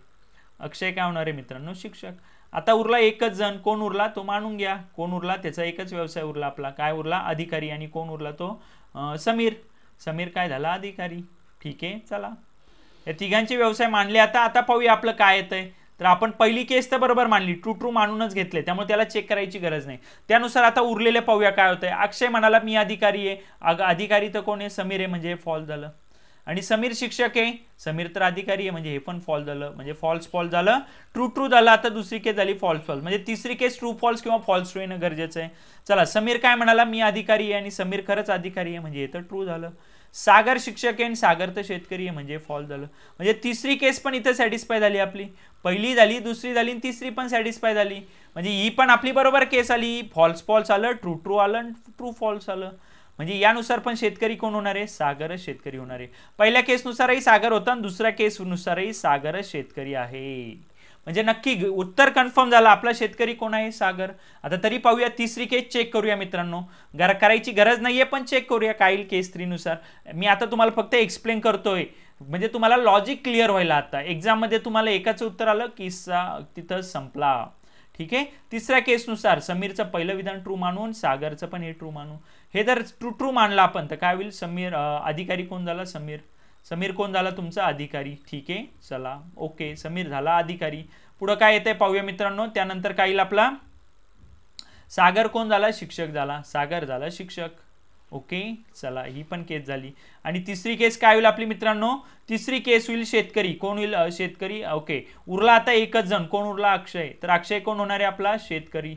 अक्षय काय होणार आहे मित्रांनो, शिक्षक. आता उरला एकच जण, कोण उरला तो मानून घ्या. कोण उरला, त्याचा एकच व्यवसाय उरला आपला, काय उरला, अधिकारी. आणि कोण उरला तो समीर. समीर काय झाला, अधिकारी. ठीक आहे, चला या तिघांचे व्यवसाय मानले. आता पाहूया आपलं काय येतंय. तर आपण पहिली केस तर बरोबर मानली, ट्रू ट्रू मानूनच घेतले, त्यामुळे त्याला चेक करायची गरज नाही. त्यानुसार आता उरलेले पाहूया काय होतंय. अक्षय म्हणाला मी अधिकारी आहे, अधिकारी तर कोण आहे, समीर आहे, म्हणजे फॉल्स झालं. आणि समीर शिक्षक आहे, समीर तर अधिकारी आहे म्हणजे हे पण फॉल्स झालं, म्हणजे फॉल्स फॉल्स झालं, ट्रू ट्रू झालं. आता दुसरी केस झाली फॉल्स फॉल्स, म्हणजे तिसरी केस ट्रू फॉल्स किंवा फॉल्स ट्रू येणं गरजेचं आहे. चला, समीर काय म्हणाला, मी अधिकारी आहे आणि समीर खरंच अधिकारी आहे म्हणजे हे तर ट्रू झालं. सागर शिक्षक आहे आणि सागर तर शेतकरी आहे म्हणजे फॉल्स झालं. म्हणजे तिसरी केस पण इथं सॅटिस्फाय झाली आपली, पहिली झाली, दुसरी झाली आणि तिसरी पण सॅटिस्फाय झाली. म्हणजे ही पण आपली बरोबर केस आली, फॉल्स फॉल्स आलं, ट्रू ट्रू आलं, ट्रू फॉल्स आलं. म्हणजे यानुसार पण शेतकरी कोण होणार आहे, सागरच शेतकरी होणार आहे. पहिल्या केसनुसारही सागर होता आणि दुसऱ्या केसनुसारही सागरच शेतकरी आहे. म्हणजे नक्की उत्तर कन्फर्म झालं, आपला शेतकरी कोण आहे, सागर. आता तरी पाहूया तिसरी केस, चेक करूया मित्रांनो. करायची गरज नाहीये पण चेक करूया काय केस 3 नुसार. मी आता तुम्हाला फक्त एक्सप्लेन करतोय म्हणजे तुम्हाला लॉजिक क्लिअर व्हायला. आता एक्झाम मध्ये तुम्हाला एकाचं उत्तर आलं, किस्सा तिथं संपला. ठीक आहे. तिसऱ्या केसनुसार समीरचं पहिलं विधान ट्रू मानून सागरचं पण हे ट्रू मानू. हे जर ट्रू ट्रू मानलं आपण तर काय होईल, समीर अधिकारी कोण झाला, समीर. समीर कोण झाला तुमचा, अधिकारी. ठीक आहे, चला ओके, समीर झाला अधिकारी. पुढं काय येतंय पाहूया मित्रांनो. त्यानंतर काय येईल आपला, सागर कोण झाला, शिक्षक झाला, सागर झाला शिक्षक. ओके, चला ही पण केस झाली. आणि तिसरी केस काय होईल आपली मित्रांनो, तिसरी केस होईल शेतकरी. कोण होईल, शेतकरी. ओके, उरला आता एकच जण, कोण उरला, अक्षय. तर अक्षय कोण होणार आहे आपला, शेतकरी.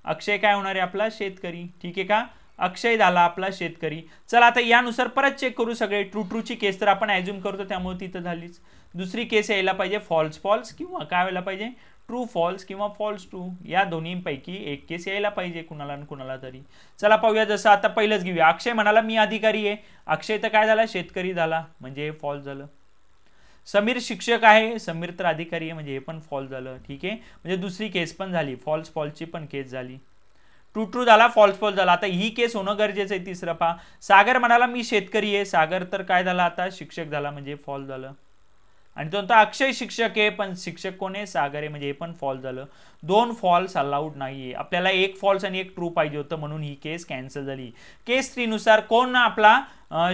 अक्षय काय होणार आहे आपला, शेतकरी. ठीक आहे का, अक्षय झाला आपला शेतकरी. चला आता यानुसार परत चेक करू सगळे. ट्रू ट्रूची केस तर आपण ॲज्युम करतो त्यामुळे तिथं झालीच. दुसरी केस यायला पाहिजे फॉल्स फॉल्स किंवा काय व्हायला पाहिजे, ट्रू फॉल्स किंवा फॉल्स ट्रू. या दोन्हीपैकी एक केस यायला पाहिजे कुणाला कुणाला तरी. चला पाहूया, जसं आता पहिलंच घेऊया. अक्षय म्हणाला मी अधिकारी आहे, अक्षय तर काय झाला, शेतकरी झाला म्हणजे फॉल्स झालं. समीर शिक्षक आहे, समीर तर अधिकारी आहे म्हणजे हे पण फॉल्स झालं. ठीक आहे, म्हणजे दुसरी केस पण झाली, फॉल्स फॉल्सची पण केस झाली. ट्रू ट्रू झाला, फॉल्स फॉल्स झाला. आता ही केस होणं गरजेचं आहे. तिसरं पहा, सागर म्हणाला मी शेतकरी आहे, सागर तर काय झाला आता, शिक्षक झाला म्हणजे फॉल्स झालं. आणि तो अक्षय शिक्षक आहे पण शिक्षक कोण आहे, सागर आहे म्हणजे हे पण फॉल्स झालं. दोन फॉल्स अलाउड नाहीये, आपल्याला एक फॉल्स आणि एक ट्रू पाहिजे होतं म्हणून ही केस कॅन्सल झाली. केस 3 नुसार कोण आपला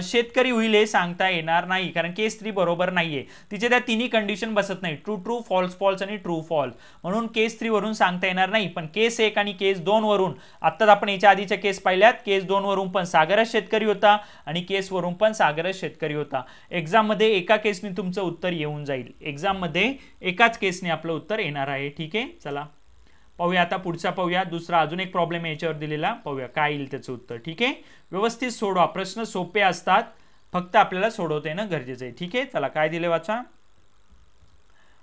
शेतकरी होईल हे सांगता येणार नाही, कारण केस 3 बरोबर नाहीये. तिचे त्या तिन्ही कंडिशन बसत नाही, ट्रू ट्रू, फॉल्स फॉल्स आणि ट्रू फॉल्स. म्हणून केस 3 वरून सांगता येणार नाही. पण केस 1 आणि केस 2 वरून, आत्ताच आपण याच्या आधीच्या केस पाहिल्यात, केस 2 वरून पण सागरच शेतकरी होता आणि केस वरून पण सागरच शेतकरी होता. एक्झाम मध्ये एका केसने तुमचं उत्तर येऊन जाईल, एक्झाम मध्ये एकाच केसने आपलं उत्तर येणार आहे. ठीक आहे, चला पाहूया आता पुढचा. पाहूया दुसरा अजून एक प्रॉब्लेम याच्यावर दिलेला, पाहूया काय येईल त्याचं उत्तर. ठीक आहे, व्यवस्थित सोडवा, प्रश्न सोपे असतात, फक्त आपल्याला सोडवता येणं गरजेचं आहे. ठीक आहे, चला काय दिले वाचा.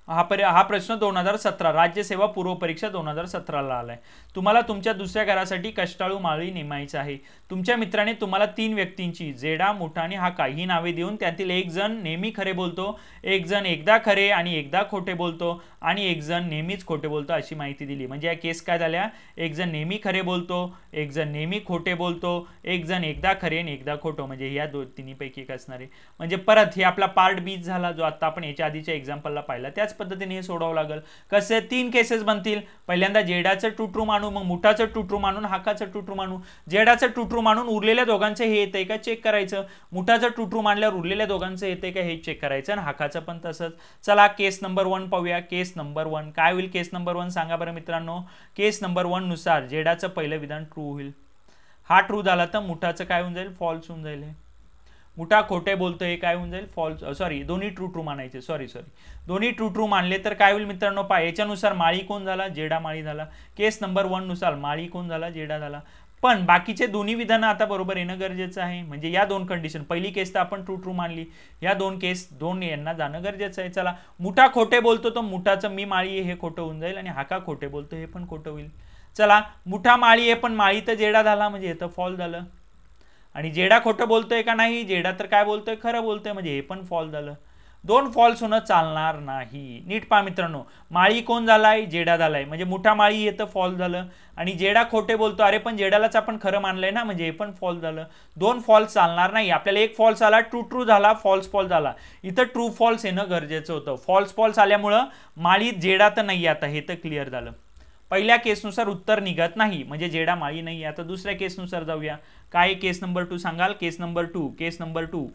हा प्रश्न 2017 राज्यसेवा पूर्व परीक्षा 2017ला आलाय. तुम्हाला तुमच्या दुसऱ्या घरासाठी कष्टाळू माळी नेमायचं आहे. तुमच्या मित्राने तुम्हाला 3 व्यक्तींची, जेडा, मुठा आणि हाका ही नावे देऊन त्यातील एक जण नेहमी खरे बोलतो, एक जण एकदा खरे आणि एकदा खोटे बोलतो आणि एक जण नेहमीच खोटे बोलतो अशी माहिती दिली. म्हणजे या केस काय झाल्या, एक जण नेहमी खरे बोलतो, एक जण नेहमी खोटे बोलतो, एक जण एकदा खरे आणि एकदा खोटो, म्हणजे या तिन्हीपैकी एक असणार आहे. म्हणजे परत हे आपला पार्ट बी झाला जो आता आपण याच्या आधीच्या एक्झाम्पलला पाहिला, त्याच पद्धतीने हे सोडावं लागेल. कसे 3 केसेस बनतील, पहिल्यांदा जेडाचं ट्रू ट्रू मानू, मग मुठाचं ट्रू ट्रू मानून हाकाचं ट्रू ट्रू मानू. जेडाचं ट्रू ट्रू मानून उरलेल्या दोघांचं हे येतंय का चेक करायचं, मुठाचं ट्रू ट्रू मानल्यावर उरलेल्या दोघांचं येतंय का हे चेक करायचं, आणि हाकाचं पण तसंच. चला केस नंबर 1 पाहूया. केस नंबर 1 काय होईल, केस नंबर 1 सांगा बरं मित्रांनो. केस नंबर 1 नुसार जेडाचं पहिलं विधान ट्रू होईल. हा ट्रू झाला तर मुठाचं काय होऊन जाईल, फॉल्स होऊन जाईल. मुठा खोटे बोलतोय काय होऊन जाईल, फॉल्स. सॉरी, दोन्ही ट्रू ट्रू मानायचे, सॉरी दोन्ही ट्रू ट्रू मानले तर काय होईल मित्रांनो, पहा याच्यानुसार माळी कोण झाला, जेडा माळी झाला. केस नंबर 1 नुसार माळी कोण झाला, जेडा झाला. पण बाकीचे दोन्ही विधानं आता बरोबर येणं गरजेचं आहे. म्हणजे या 2 कंडिशन, पहिली केस तर आपण ट्रू ट्रू मानली, या 2 केस 2 यांना जाणं गरजेचं आहे. चला, मुठा खोटे बोलतो तर मुठाचं मी माळी आहे हे खोटं होऊन जाईल, आणि हाका खोटे बोलतो हे पण खोटं होईल. चला, मुठा माळी आहे पण माळी तर जेडा झाला म्हणजे हे तर फॉल्स झालं. आणि जेडा खोटं बोलतोय का नाही, जेडा तर काय बोलतोय, खरं बोलतोय म्हणजे हे पण फॉल्स झालं. 2 फॉल्स होणं चालणार नाही. नीट पहा मित्रांनो, माळी कोण झालाय, जेडा झालाय, म्हणजे मुठा माळी येतं फॉल्स झालं. आणि जेडा खोटे बोलतो, अरे पण जेडालाच आपण खरं मानलंय ना, म्हणजे हे पण फॉल्स झालं. 2 फॉल्स चालणार नाही. आपल्याला एक फॉल्स आला, ट्रू ट्रू झाला, फॉल्स फॉल्स झाला. इथं ट्रू फॉल्स येणं गरजेचं होतं. फॉल्स फॉल्स आल्यामुळं माळी जेडा तर नाही, आता हे तर क्लिअर झालं. पहिल्या केसनुसार उत्तर निघत नाही, म्हणजे जेडा माळी नाही. आता दुसऱ्या केसनुसार जाऊया. काय केस नंबर 2 सांगाल, केस नंबर 2, केस नंबर 2,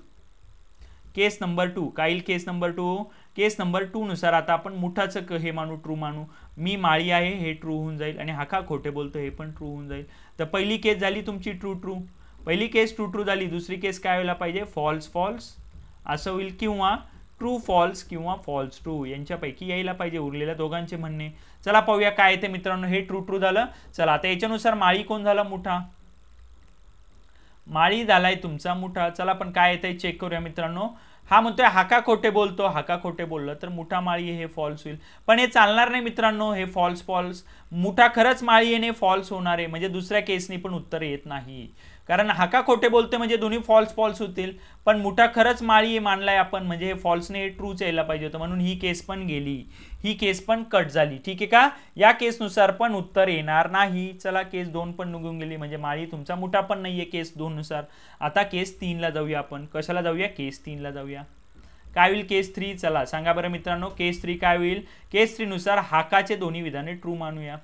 केस नंबर 2 काय येईल, केस नंबर 2. केस नंबर 2 नुसार आता आपण मुठाचं हे मानू, ट्रू मानू. मी माळी आहे हे ट्रू होऊन जाईल, आणि हाका खोटे बोलतो हे पण ट्रू होऊन जाईल. तर पहिली केस झाली तुमची ट्रू ट्रू, पहिली केस ट्रू ट्रू झाली. दुसरी केस काय व्हायला पाहिजे, फॉल्स फॉल्स असं होईल, किंवा ट्रू फॉल्स किंवा फॉल्स ट्रू यांच्यापैकी यायला पाहिजे उरलेल्या दोघांचे म्हणणे. चला पाहूया काय येते मित्रांनो. हे ट्रू ट्रू झालं. चला आता याच्यानुसार माळी कोण झाला? मुठा. माळी झालाय तुमचा मुठा. चला पण काय येतंय चेक करूया मित्रांनो. हा म्हणतोय हाका खोटे बोलतो. हाका खोटे बोललं तर मुठा माळी हे फॉल्स होईल, पण हे चालणार नाही मित्रांनो. हे फॉल्स फॉल्स. मुठा खरंच माळी येणे फॉल्स होणार आहे, म्हणजे दुसऱ्या केसनी पण उत्तर येत नाही. कारण हाका खोटे बोलते म्हणजे दोन्ही फॉल्स फॉल्स होतील, पण मुठा खरंच माळी मानलाय आपण म्हणजे हे फॉल्सने हे ट्रूच यायला पाहिजे होतं, म्हणून ही केस पण गेली, ही केस पण कट झाली. ठीक आहे का? या केसनुसार पण उत्तर येणार नाही. चला केस 2 पण निघून गेली, म्हणजे माळी तुमचा मुठा पण नाहीये केस 2 नुसार. आता केस 3 ला जाऊया आपण. कशाला जाऊया? केस 3 ला जाऊया. काय होईल केस 3? चला सांगा बरं मित्रांनो. केस 3 काय होईल? केस 3 नुसार हाकाचे दोन्ही विधाने ट्रू मानूया.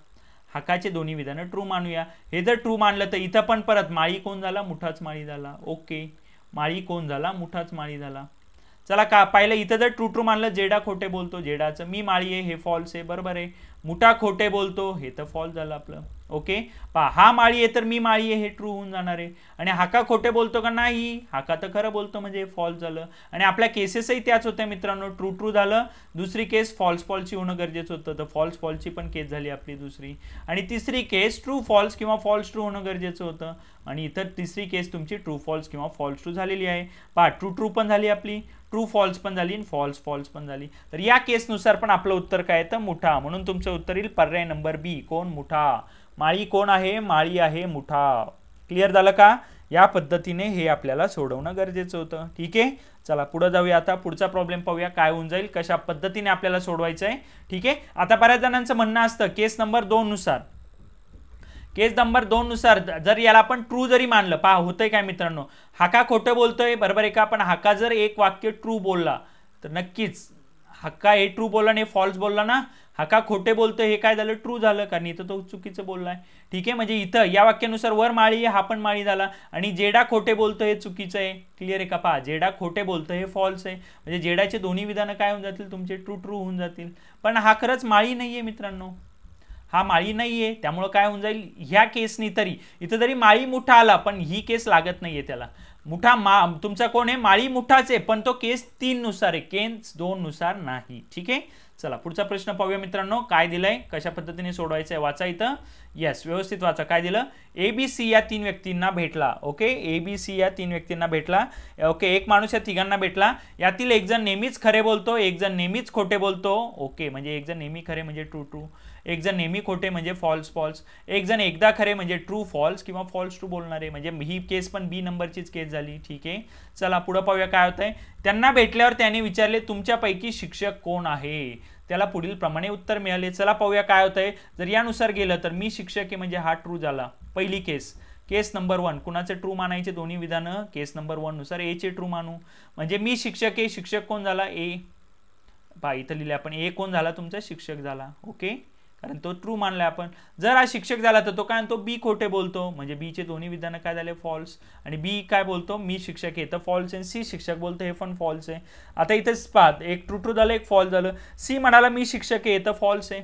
हाकाचे दोन्ही विधानं ट्रू मानूया. हे जर ट्रू मानलं तर इथं पण परत माळी कोण झाला? मुठाच माळी झाला. ओके, माळी कोण झाला? मुठाच माळी झाला. चला का पाहिलं इथं जर ट्रू ट्रू मानलं, जेडा खोटे बोलतो, जेडाचं मी माळी आहे हे फॉल्स आहे, बरोबर आहे. मुठा खोटे बोलतो हे तर फॉल्स झालं आपलं. ओके, पहा हा माळी आहे तर मी माळी आहे हे ट्रू होऊन जाणार आहे. आणि हाका खोटे बोलतो का? नाही, हाका तर खरं बोलतो म्हणजे फॉल्स झालं. आणि आपल्या केसेसही त्याच होत्या मित्रांनो. ट्रू ट्रू झालं. दुसरी केस फॉल्स फॉल्सची होणं गरजेचं होतं, तर फॉल्स फॉल्सची पण केस झाली आपली दुसरी. आणि तिसरी केस ट्रू फॉल्स किंवा फॉल्स ट्रू होणं गरजेचं होतं, आणि इतर तिसरी केस तुमची ट्रू फॉल्स किंवा फॉल्स ट्रू झालेली आहे. पहा ट्रू ट्रू पण झाली आपली, ट्रू फॉल्स पण झाली आणि फॉल्स फॉल्स पण झाली. तर या केसनुसार पण आपलं उत्तर काय येतं? मुठा. म्हणून तुमचं उत्तर येईल पर्याय नंबर बी. कोण? मुठा. माळी कोण आहे? माळी आहे मुठा. क्लिअर झालं का? या पद्धतीने हे आपल्याला सोडवणं गरजेचं होतं. ठीक आहे, चला पुढे जाऊया. आता पुढचा प्रॉब्लेम पाहूया काय होऊन जाईल, कशा पद्धतीने आपल्याला सोडवायचं आहे. ठीक आहे, आता बऱ्याच जणांचं म्हणणं असतं केस नंबर 2 नुसार, केस नंबर 2 नुसार जर याला आपण ट्रू जरी मानलं, पहा होतंय काय मित्रांनो, हाका खोटं बोलतोय बरोबर आहे का? पण हाका जर एक वाक्य ट्रू बोलला तर नक्कीच हक्का हे ट्रू बोलला आणि फॉल्स बोलला ना. हक्का खोटे बोलतोय हे काय झालं? ट्रू झालं, कारण इथं तो चुकीचं बोललाय. ठीक आहे, म्हणजे इथं या वाक्यानुसार वर माळी हा पण माळी झाला, आणि जेडा खोटे बोलतोय हे चुकीचं आहे. क्लिअर आहे का? पहा जेडा खोटे बोलतोय हे फॉल्स आहे, म्हणजे जेडाचे दोन्ही विधानं काय होऊन जातील तुमचे? ट्रू ट्रू होऊन जातील. पण हा खरंच माळी नाहीये मित्रांनो, हा माळी नाहीये, त्यामुळे काय होऊन जाईल ह्या केसनी तरी इथं जरी माळी मुठा आला पण ही केस लागत नाहीये त्याला. मुठा तुमचा कोण आहे? माळी मुठाच आहे, पण तो केस 3 नुसार आहे, केस 2 नुसार नाही. ठीक आहे, चला पुढचा प्रश्न पाहूया मित्रांनो. काय दिलंय, कशा पद्धतीने सोडवायचं आहे, वाचा इथं. यस, व्यवस्थित वाचा. काय दिलं? ABC या 3 व्यक्तींना भेटला. ओके, ABC या 3 व्यक्तींना भेटला. ओके, एक माणूस या तिघांना भेटला. यातील एक जण नेहमीच खरे बोलतो, एक जण नेहमीच खोटे बोलतो. ओके, म्हणजे एक जण नेहमी खरे म्हणजे ट्रू ट्रू, एक जण नेहमी खोटे म्हणजे फॉल्स फॉल्स, एक जण एकदा खरे म्हणजे ट्रू फॉल्स किंवा फॉल्स ट्रू बोलणारे, म्हणजे ही केस पण बी नंबरचीच केस झाली. ठीक आहे, चला पुढे पाहूया काय होतंय. त्यांना भेटल्यावर त्याने विचारले तुमच्यापैकी शिक्षक कोण आहे? त्याला पुढील प्रमाणे उत्तर मिळाले. चला पाहूया काय होतंय. जर यानुसार गेलं तर मी शिक्षक आहे म्हणजे हा ट्रू झाला. पहिली केस, केस नंबर 1. कुणाचे ट्रू मानायचे दोन्ही विधानं? केस नंबर 1 नुसार ए चे ट्रू मानू, म्हणजे मी शिक्षक आहे. शिक्षक कोण झाला? ए. पहा इथं लिहिले आपण, ए कोण झाला तुमचा? शिक्षक झाला. ओके, कारण तो ट्रू मानलाय आपण. जर हा शिक्षक झाला तर तो काय म्हणतो? बी खोटे बोलतो, म्हणजे बी चे दोन्ही विधानं काय झाले? फॉल्स. आणि बी काय बोलतो? मी शिक्षक आहे तर फॉल्स आहे. सी शिक्षक बोलतो हे पण फॉल्स आहे. आता इथेच पहा, एक ट्रू ट्रू झालं, एक फॉल्स झालं. सी म्हणाला मी शिक्षक आहे तर फॉल्स आहे,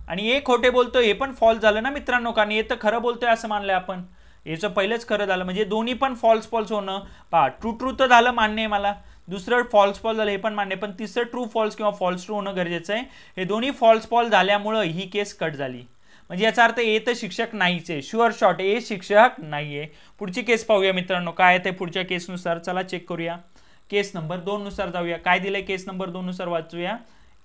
आणि ए खोटे बोलतो हे पण फॉल्स झालं ना मित्रांनो, कारण ए तर खरं बोलतोय असं मानलंय आपण. याचं पहिलंच खरं झालं, म्हणजे दोन्ही पण फॉल्स फॉल्स होणं. पहा ट्रू ट्रू तर झालं, मान्य आहे मला. दुसरं फॉल्स फॉल्स झालं हे पण मान्य, पण तिसरं ट्रू फॉल्स किंवा फॉल्स ट्रू होणं गरजेचं आहे. हे दोन्ही फॉल्स फॉल्स झाल्यामुळं ही केस कट झाली, म्हणजे याचा अर्थ ए तर शिक्षक नाहीच आहे. शुअर शॉर्ट ए शिक्षक नाहीये. पुढची केस पाहूया मित्रांनो काय आहे ते पुढच्या केसनुसार. चला चेक करूया. केस नंबर 2 नुसार जाऊया. काय दिलंय केस नंबर 2 नुसार वाचूया.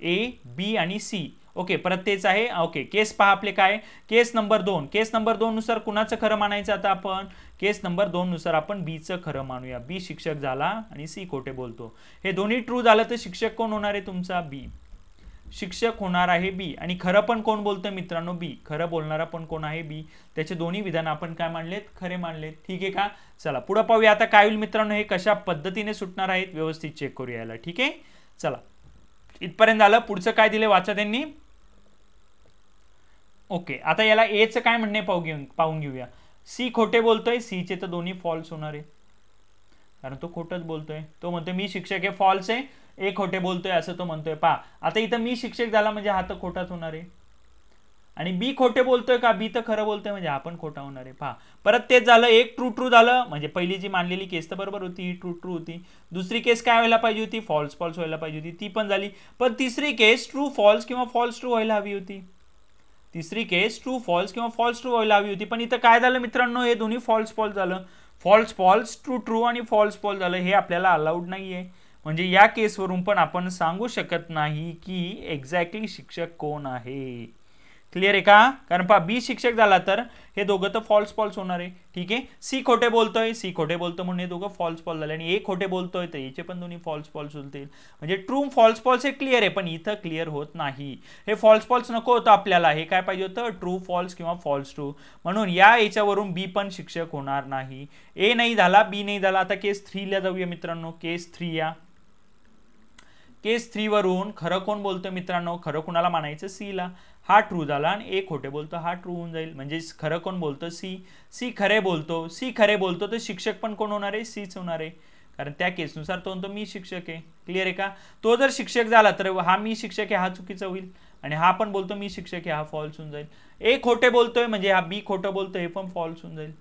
ए, बी आणि सी. ओके, परत तेच आहे. ओके, केस पहा आपले काय. केस नंबर 2. केस नंबर 2 नुसार कुणाचं खरं मानायचं आता आपण? केस नंबर 2 नुसार आपण बीचं खरं मानूया. बी शिक्षक झाला आणि सी खोटे बोलतो. हे दोन्ही ट्रू झालं तर शिक्षक कोण होणार आहे तुमचा? बी. शिक्षक होणार आहे बी, आणि खरं पण कोण बोलतोय मित्रांनो? बी. खरं बोलणारा पण कोण आहे? बी. त्याचे दोन्ही विधान आपण काय मानलेत? खरे मानलेत. ठीक आहे का? चला पुढे पाहूया आता काय होईल मित्रांनो, हे कशा पद्धतीने सुटणार आहेत व्यवस्थित चेक करूया याला. ठीक आहे, चला इथपर्यंत झालं. पुढचं काय दिले वाचा त्यांनी. ओके, आता याला ए चं काय म्हणणे पाहून घेऊया. सी खोटे बोलतोय, सी चे तर दोन्ही फॉल्स होणार आहे, कारण तो खोटच बोलतोय. तो म्हणतोय मी शिक्षक आहे, फॉल्स आहे. ए खोटे बोलतोय असं तो म्हणतोय. पहा आता इथं मी शिक्षक झाला म्हणजे हा तर खोटाच होणार आहे. आणि बी खोटे बोलतोय का, बी तर खरं बोलतोय म्हणजे हा पण खोटा होणार आहे. पहा परत तेच झालं, एक ट्रू ट्रू झालं म्हणजे पहिली जी मानलेली केस तर बरोबर होती, ही ट्रू ट्रू होती. दुसरी केस काय व्हायला पाहिजे होती, फॉल्स फॉल्स व्हायला पाहिजे होती, ती पण झाली. पण तिसरी केस ट्रू फॉल्स किंवा फॉल्स ट्रू व्हायला हवी होती. तिसरी केस ट्रू फॉल्स किंवा फॉल्स ट्रू व्हायला हवी होती. पण इथं काय झालं मित्रांनो, हे दोन्ही फॉल्स फॉल्स झालं. फॉल्स फॉल्स ट्रू ट्रू आणि फॉल्स फॉल्स झालं, हे आपल्याला अलाउड नाहीये. म्हणजे या केसवरून पण आपण सांगू शकत नाही की एक्झॅक्टली शिक्षक कोण आहे. क्लिअर आहे का, कारण पहा बी शिक्षक झाला तर हे दोघं तर फॉल्स फॉल्स होणार आहे. ठीक आहे, सी खोटे बोलतोय, सी खोटे बोलतो म्हणून हे दोघं फॉल्स फॉल्स झाले. आणि ए खोटे बोलतोय तर याचे पण दोन्ही फॉल्स फॉल्स होतील. म्हणजे ट्रू फॉल्स फॉल्स हे क्लिअर आहे, पण इथं क्लिअर होत नाही. हे फॉल्स फॉल्स नको होतं आपल्याला, हे काय पाहिजे होतं, ट्रू फॉल्स किंवा फॉल्स ट्रू. म्हणून या याच्यावरून बी पण शिक्षक होणार नाही. ए नाही झाला, बी नाही झाला. आता केस 3 ला जाऊया मित्रांनो. केस 3 या. केस 3 वरून खरं कोण बोलतोय मित्रांनो, खरं कुणाला मानायचं, सी ला. हा ट्रू झाला आणि ए खोटे बोलतो, हा ट्रू होऊन जाईल. म्हणजे खरं कोण बोलतो, सी. सी खरे बोलतो, सी खरे बोलतो तर शिक्षक पण कोण होणार आहे, सीच होणार आहे. कारण त्या केसनुसार तो म्हणतो मी शिक्षक आहे. क्लिअर आहे का, तो जर शिक्षक झाला तर हा मी शिक्षक आहे हा चुकीचा होईल. आणि हा पण बोलतो मी शिक्षक आहे, हा फॉल्स होऊन जाईल. ए खोटे बोलतोय म्हणजे हा बी खोटं बोलतोय, हे पण फॉल्स होऊन जाईल.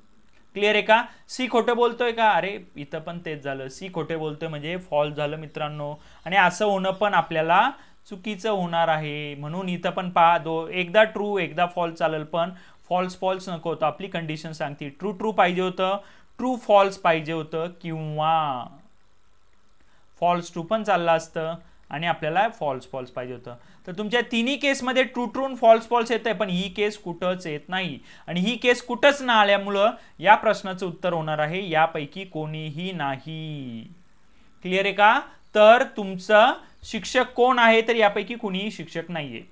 क्लिअर आहे का, सी खोटं बोलतोय का, अरे इथं पण तेच झालं, सी खोटे बोलतोय म्हणजे फॉल्स झालं मित्रांनो. आणि असं होणं पण आपल्याला चुकीचं होणार आहे. म्हणून इथं पण पहा, एकदा ट्रू एकदा फॉल्स चालेल, पण फॉल्स फॉल्स नको होतं. आपली कंडिशन सांगते ट्रू ट्रू पाहिजे होतं, ट्रू फॉल्स पाहिजे होतं, किंवा फॉल्स ट्रू पण चाललं असतं आणि आपल्याला फॉल्स फॉल्स पाहिजे होतं. तर तुमच्या तिन्ही केसमध्ये ट्रू ट्रू फॉल्स फॉल्स येत आहे, पण ही केस कुठंच येत नाही. आणि ही केस कुठंच ना आल्यामुळं या प्रश्नाचं उत्तर होणार आहे यापैकी कोणीही नाही. क्लिअर आहे का, तर तुमचं शिक्षक कोण आहे, तर यापैकी कोणीही शिक्षक नाहीये,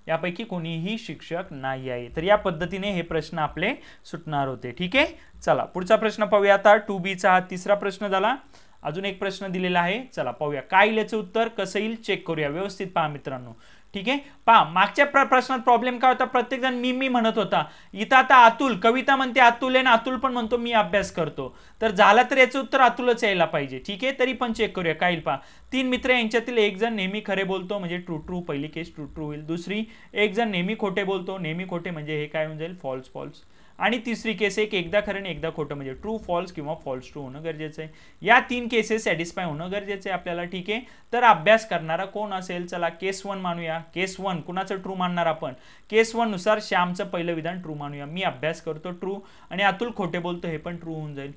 यापैकी कोणीही शिक्षक नाही आहे. तर या पद्धतीने हे प्रश्न आपले सुटणार होते. ठीक आहे, चला पुढचा प्रश्न पाहूया. आता 2B चा हा तिसरा प्रश्न झाला. अजून एक प्रश्न दिलेला आहे, चला पाहूया काय येईल याचं उत्तर, कसं येईल चेक करूया. व्यवस्थित पहा मित्रांनो. ठीक आहे, पहा मागच्या प्रश्नात प्रॉब्लेम काय होता, प्रत्येक जण मी म्हणत होता. इथं आता अतुल, कविता म्हणते अतुल आहे ना, अतुल पण म्हणतो मी अभ्यास करतो. तर झाला तर याचं उत्तर अतुलच यायला पाहिजे. ठीक आहे, तरी पण चेक करूया काय येईल. पहा 3 मित्र यांच्यातील एक जण नेहमी खरे बोलतो म्हणजे ट्रू ट्रू, पहिली केस ट्रू ट्रू होईल. दुसरी, एक जण नेहमी खोटे बोलतो, नेहमी खोटे म्हणजे हे काय होऊन जाईल, फॉल्स फॉल्स. आणि तिसरी केस एकदा खरं आणि एकदा खोटं म्हणजे ट्रू फॉल्स किंवा फॉल्स ट्रू होणं गरजेचं आहे. या 3 केसेस सॅटिस्फाय होणं गरजेचं आहे आपल्याला. ठीक आहे, तर अभ्यास करणारा कोण असेल, चला केस 1 मानूया. केस 1 कुणाचं ट्रू मानणार आपण, केस 1 नुसार श्यामचं पहिलं विधान ट्रू मानूया. मी अभ्यास करतो ट्रू, आणि अतुल खोटे बोलतो हे पण ट्रू होऊन जाईल.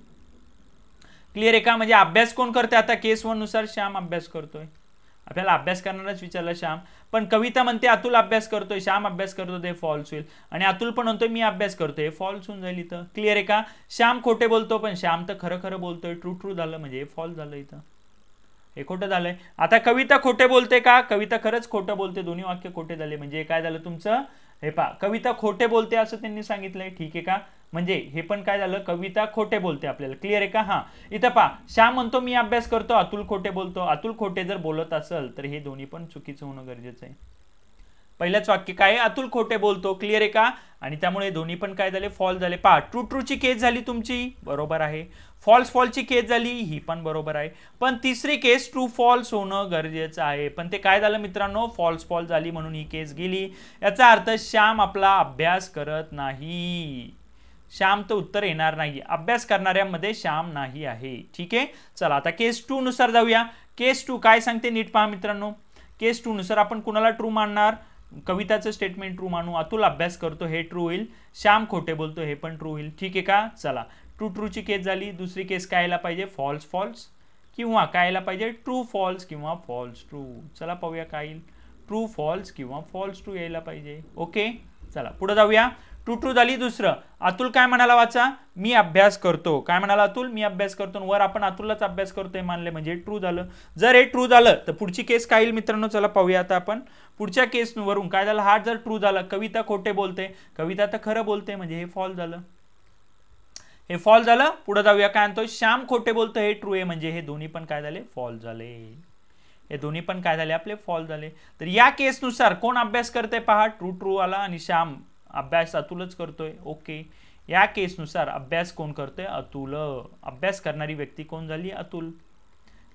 क्लिअर आहे का, म्हणजे अभ्यास कोण करते आता, केस 1 नुसार श्याम अभ्यास करतोय. आपल्याला अभ्यास करणारच विचारला श्याम, पण कविता म्हणते अतुल अभ्यास करतोय, श्याम अभ्यास करतो, ते फॉल्स होईल. आणि अतुल पण म्हणतोय मी अभ्यास करतोय, फॉल्स होऊन जाईल इथं. क्लिअर आहे का, श्याम खोटे बोलतो पण श्याम तर खरं खरं बोलतोय, ट्रू ट्रू झालं म्हणजे फॉल्स झालं इथं, हे खोटं झालंय. आता कविता खोटे बोलते का, कविता खरंच खोटं बोलते, दोन्ही वाक्य खोटे झाले म्हणजे काय झालं तुमचं, हे पहा कविता खोटे बोलते असं त्यांनी सांगितलंय. ठीक आहे का, म्हणजे हे पण काय झालं, कविता खोटे बोलते आपल्याला. क्लिअर आहे का, हा इथं पहा श्याम म्हणतो मी अभ्यास करतो, अतुल खोटे बोलतो. अतुल खोटे जर बोलत असेल तर हे दोन्ही पण चुकीचं होणं गरजेचं आहे. पहिल्याच वाक्य काय, अतुल खोटे बोलतो. क्लिअर आहे का, आणि त्यामुळे दोन्ही पण काय झाले, फॉल्स झाले. पहा ट्रू ट्रूची केस झाली तुमची, बरोबर आहे. फॉल्स फॉल्सची केस झाली, ही पण बरोबर आहे. पण तिसरी केस ट्रू फॉल्स होणं गरजेचं आहे, पण ते काय झालं मित्रांनो, फॉल्स फॉल्स झाली म्हणून ही केस गेली. याचा अर्थ श्याम आपला अभ्यास करत नाही, श्याम तर उत्तर येणार नाही, अभ्यास करणाऱ्यांमध्ये श्याम नाही आहे. ठीक आहे, चला आता केस 2 नुसार जाऊया. केस 2 काय सांगते नीट पहा मित्रांनो. केस 2 नुसार आपण कुणाला ट्रू मानणार, कविताचं स्टेटमेंट ट्रू मानू. अतुल अभ्यास करतो हे ट्रू होईल, श्याम खोटे बोलतो हे पण ट्रू होईल. ठीक आहे का, चला ट्रू ट्रूची केस झाली. दुसरी केस काय यायला पाहिजे, फॉल्स फॉल्स, किंवा काय यायला पाहिजे, ट्रू फॉल्स किंवा फॉल्स ट्रू. चला पाहूया काय येईल, ट्रू फॉल्स किंवा फॉल्स ट्रू यायला पाहिजे. ओके, चला पुढे जाऊया. ट्रू ट्रू झाली. दुसरं, अतुल काय म्हणाला वाचा, मी अभ्यास करतो. काय म्हणाला अतुल, मी अभ्यास करतो. वर आपण अतुलच अभ्यास करतोय मानले म्हणजे ट्रू झालं. जर हे ट्रू झालं तर पुढची केस काय येईल मित्रांनो, चला पाहूया आता आपण. पुढच्या केसवरून काय झालं, हा जर ट्रू झाला, कविता खोटे बोलते, कविता तर खरं बोलते म्हणजे हे फॉल्स झालं, हे फॉल्स झालं. पुढे जाऊया, काय म्हणतो, श्याम खोटे बोलतो हे ट्रू आहे म्हणजे हे दोन्ही पण काय झाले, फॉल्स झाले. हे दोन्ही पण काय झाले आपले, फॉल्स झाले. तर या केसनुसार कोण अभ्यास करते पहा, ट्रू ट्रू आला आणि श्याम अभ्यास अतुलच करतोय. ओके, या केसनुसार अभ्यास कोण करतोय, अतुल. अभ्यास करणारी व्यक्ती कोण झाली, अतुल.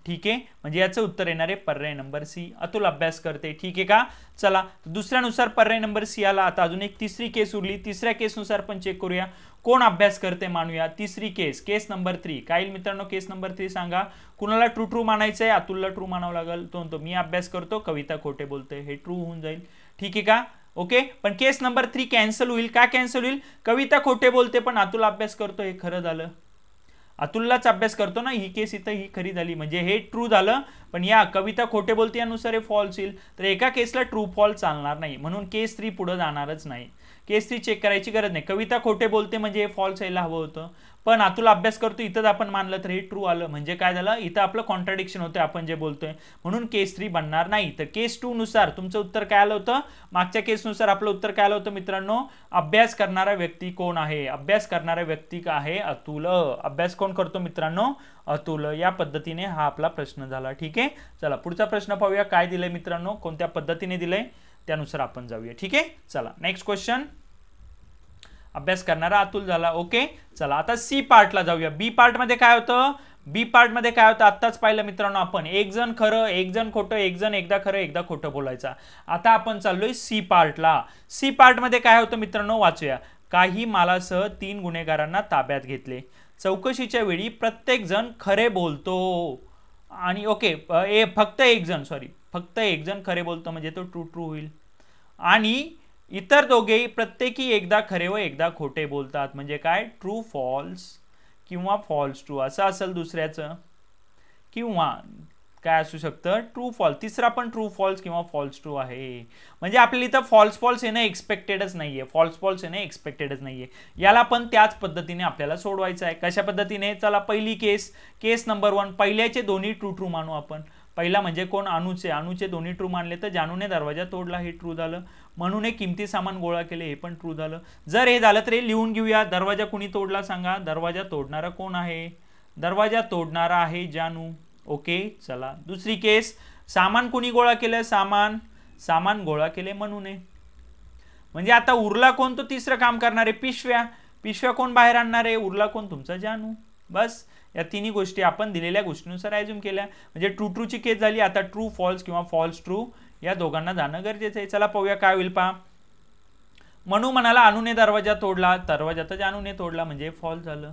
ठीक आहे, म्हणजे याचं उत्तर येणार आहे पर्याय नंबर सी. अतुल अभ्यास करते, ठीक आहे का. चला दुसऱ्यानुसार पर्याय नंबर सी आला. आता अजून एक तिसरी केस उरली. तिसऱ्या केसनुसार पण चेक करूया कोण अभ्यास करते मानूया. तिसरी केस, केस नंबर 3. काय मित्रांनो केस नंबर 3 सांगा. कुणाला ट्रू ट्रू मानायचं आहे. अतुलला ट्रू मानावं लागेल. तो म्हणतो मी अभ्यास करतो, कविता खोटे बोलते. हे ट्रू होऊन जाईल, ठीक आहे का. ओके, पण केस नंबर 3 कॅन्सल होईल. का कॅन्सल होईल. कविता खोटे बोलते पण अतुल अभ्यास करतो, हे खरं झालं. अतुललाच अभ्यास करतो ना, ही केस इथं ही खरी झाली, म्हणजे हे ट्रू झालं. पण या कविता खोटे बोलते यानुसार हे फॉल्स येईल. तर एका केसला ट्रू फॉल्स चालणार नाही, म्हणून केस 3 पुढे जाणारच नाही. केस 3 चेक करायची गरज नाही. कविता खोटे बोलते म्हणजे हे फॉल्स यायला हवं होतं, पण अतुल अभ्यास करतो इथंच आपण मानलं तर हे ट्रू आलं. म्हणजे काय झालं, इथं आपलं कॉन्ट्राडिक्शन होतं आपण जे बोलतोय, म्हणून केस 3 बनणार नाही. तर केस 2 नुसार तुमचं उत्तर काय आलं होतं. मागच्या केसनुसार आपलं उत्तर काय आलं होतं मित्रांनो. अभ्यास करणारा व्यक्ती कोण आहे. अभ्यास करणारा व्यक्ती आहे अतुल. अभ्यास कोण करतो मित्रांनो, अतुल. या पद्धतीने हा आपला प्रश्न झाला, ठीक आहे. चला पुढचा प्रश्न पाहूया काय दिलंय मित्रांनो, कोणत्या पद्धतीने दिलंय त्यानुसार आपण जाऊया, ठीक आहे. चला नेक्स्ट क्वेश्चन. अभ्यास करणारा अतुल झाला. ओके, चला आता सी पार्टला जाऊया. बी पार्ट मध्ये काय होतं. बी पार्ट मध्ये काय होतं आत्ताच पाहिलं मित्रांनो आपण. एक जण खरं एक जण खोटं, एक जण एकदा खरं एकदा खोटं बोलायचा. आता आपण चाललोय सी पार्टला. सी पार्ट मध्ये काय होतं मित्रांनो वाचूया. काही मालासह 3 गुन्हेगारांना ताब्यात घेतले. चौकशीच्या वेळी प्रत्येक जण खरे बोलतो आणि ओके फक्त एक जण खरे बोलतो म्हणजे तो ट्रू ट्रू होईल. आणि इतर दोघेही प्रत्येकी एकदा खरे व एकदा खोटे बोलतात. म्हणजे काय ट्रू फॉल्स किंवा फॉल्स ट्रू असं असेल दुसऱ्याचं, किंवा काय असू शकतं ट्रू फॉल्स. तिसरा पण ट्रू फॉल्स किंवा फॉल्स ट्रू आहे. म्हणजे आपल्याला इथं फॉल्स फॉल्स येणं एक्सपेक्टेडच नाहीये. फॉल्स फॉल्स येणं एक्सपेक्टेडच नाहीये. याला पण त्याच पद्धतीने आपल्याला सोडवायचं आहे. कशा पद्धतीने. चला पहिली केस, केस नंबर 1. पहिल्याचे दोन्ही ट्रू ट्रू मानू आपण. पहिला म्हणजे कोण अनुचे दोन्ही ट्रू मानले तर जानूने दरवाजा तोडला हे ट्रू झालं. म्हणून किमती सामान गोळा केले हे पण ट्रू झालं. जर हे झालं तर हे लिहून घेऊया. दरवाजा कुणी तोडला सांगा. दरवाजा तोडणारा कोण आहे. दरवाजा तोडणारा आहे जानू. ओके, चला दुसरी केस. सामान कुणी गोळा केलं. सामान गोळा केले म्हणूने. म्हणजे आता उरला कोण तो तिसरं काम करणारे. पिशव्या कोण बाहेर आणणारे. उरला कोण तुमचा जानू. बस या तिन्ही गोष्टी आपण दिलेल्या गोष्टीनुसार ॲज्युम केल्या. म्हणजे ट्रू ट्रूची केस झाली. आता ट्रू फॉल्स किंवा फॉल्स ट्रू या दोघांना जाणं गरजेचं आहे. चला पाहूया काय होईल पहा. मनू म्हणाला अनुने दरवाजा तोडला. दरवाजा तर जानूने तोडला म्हणजे फॉल्स झालं.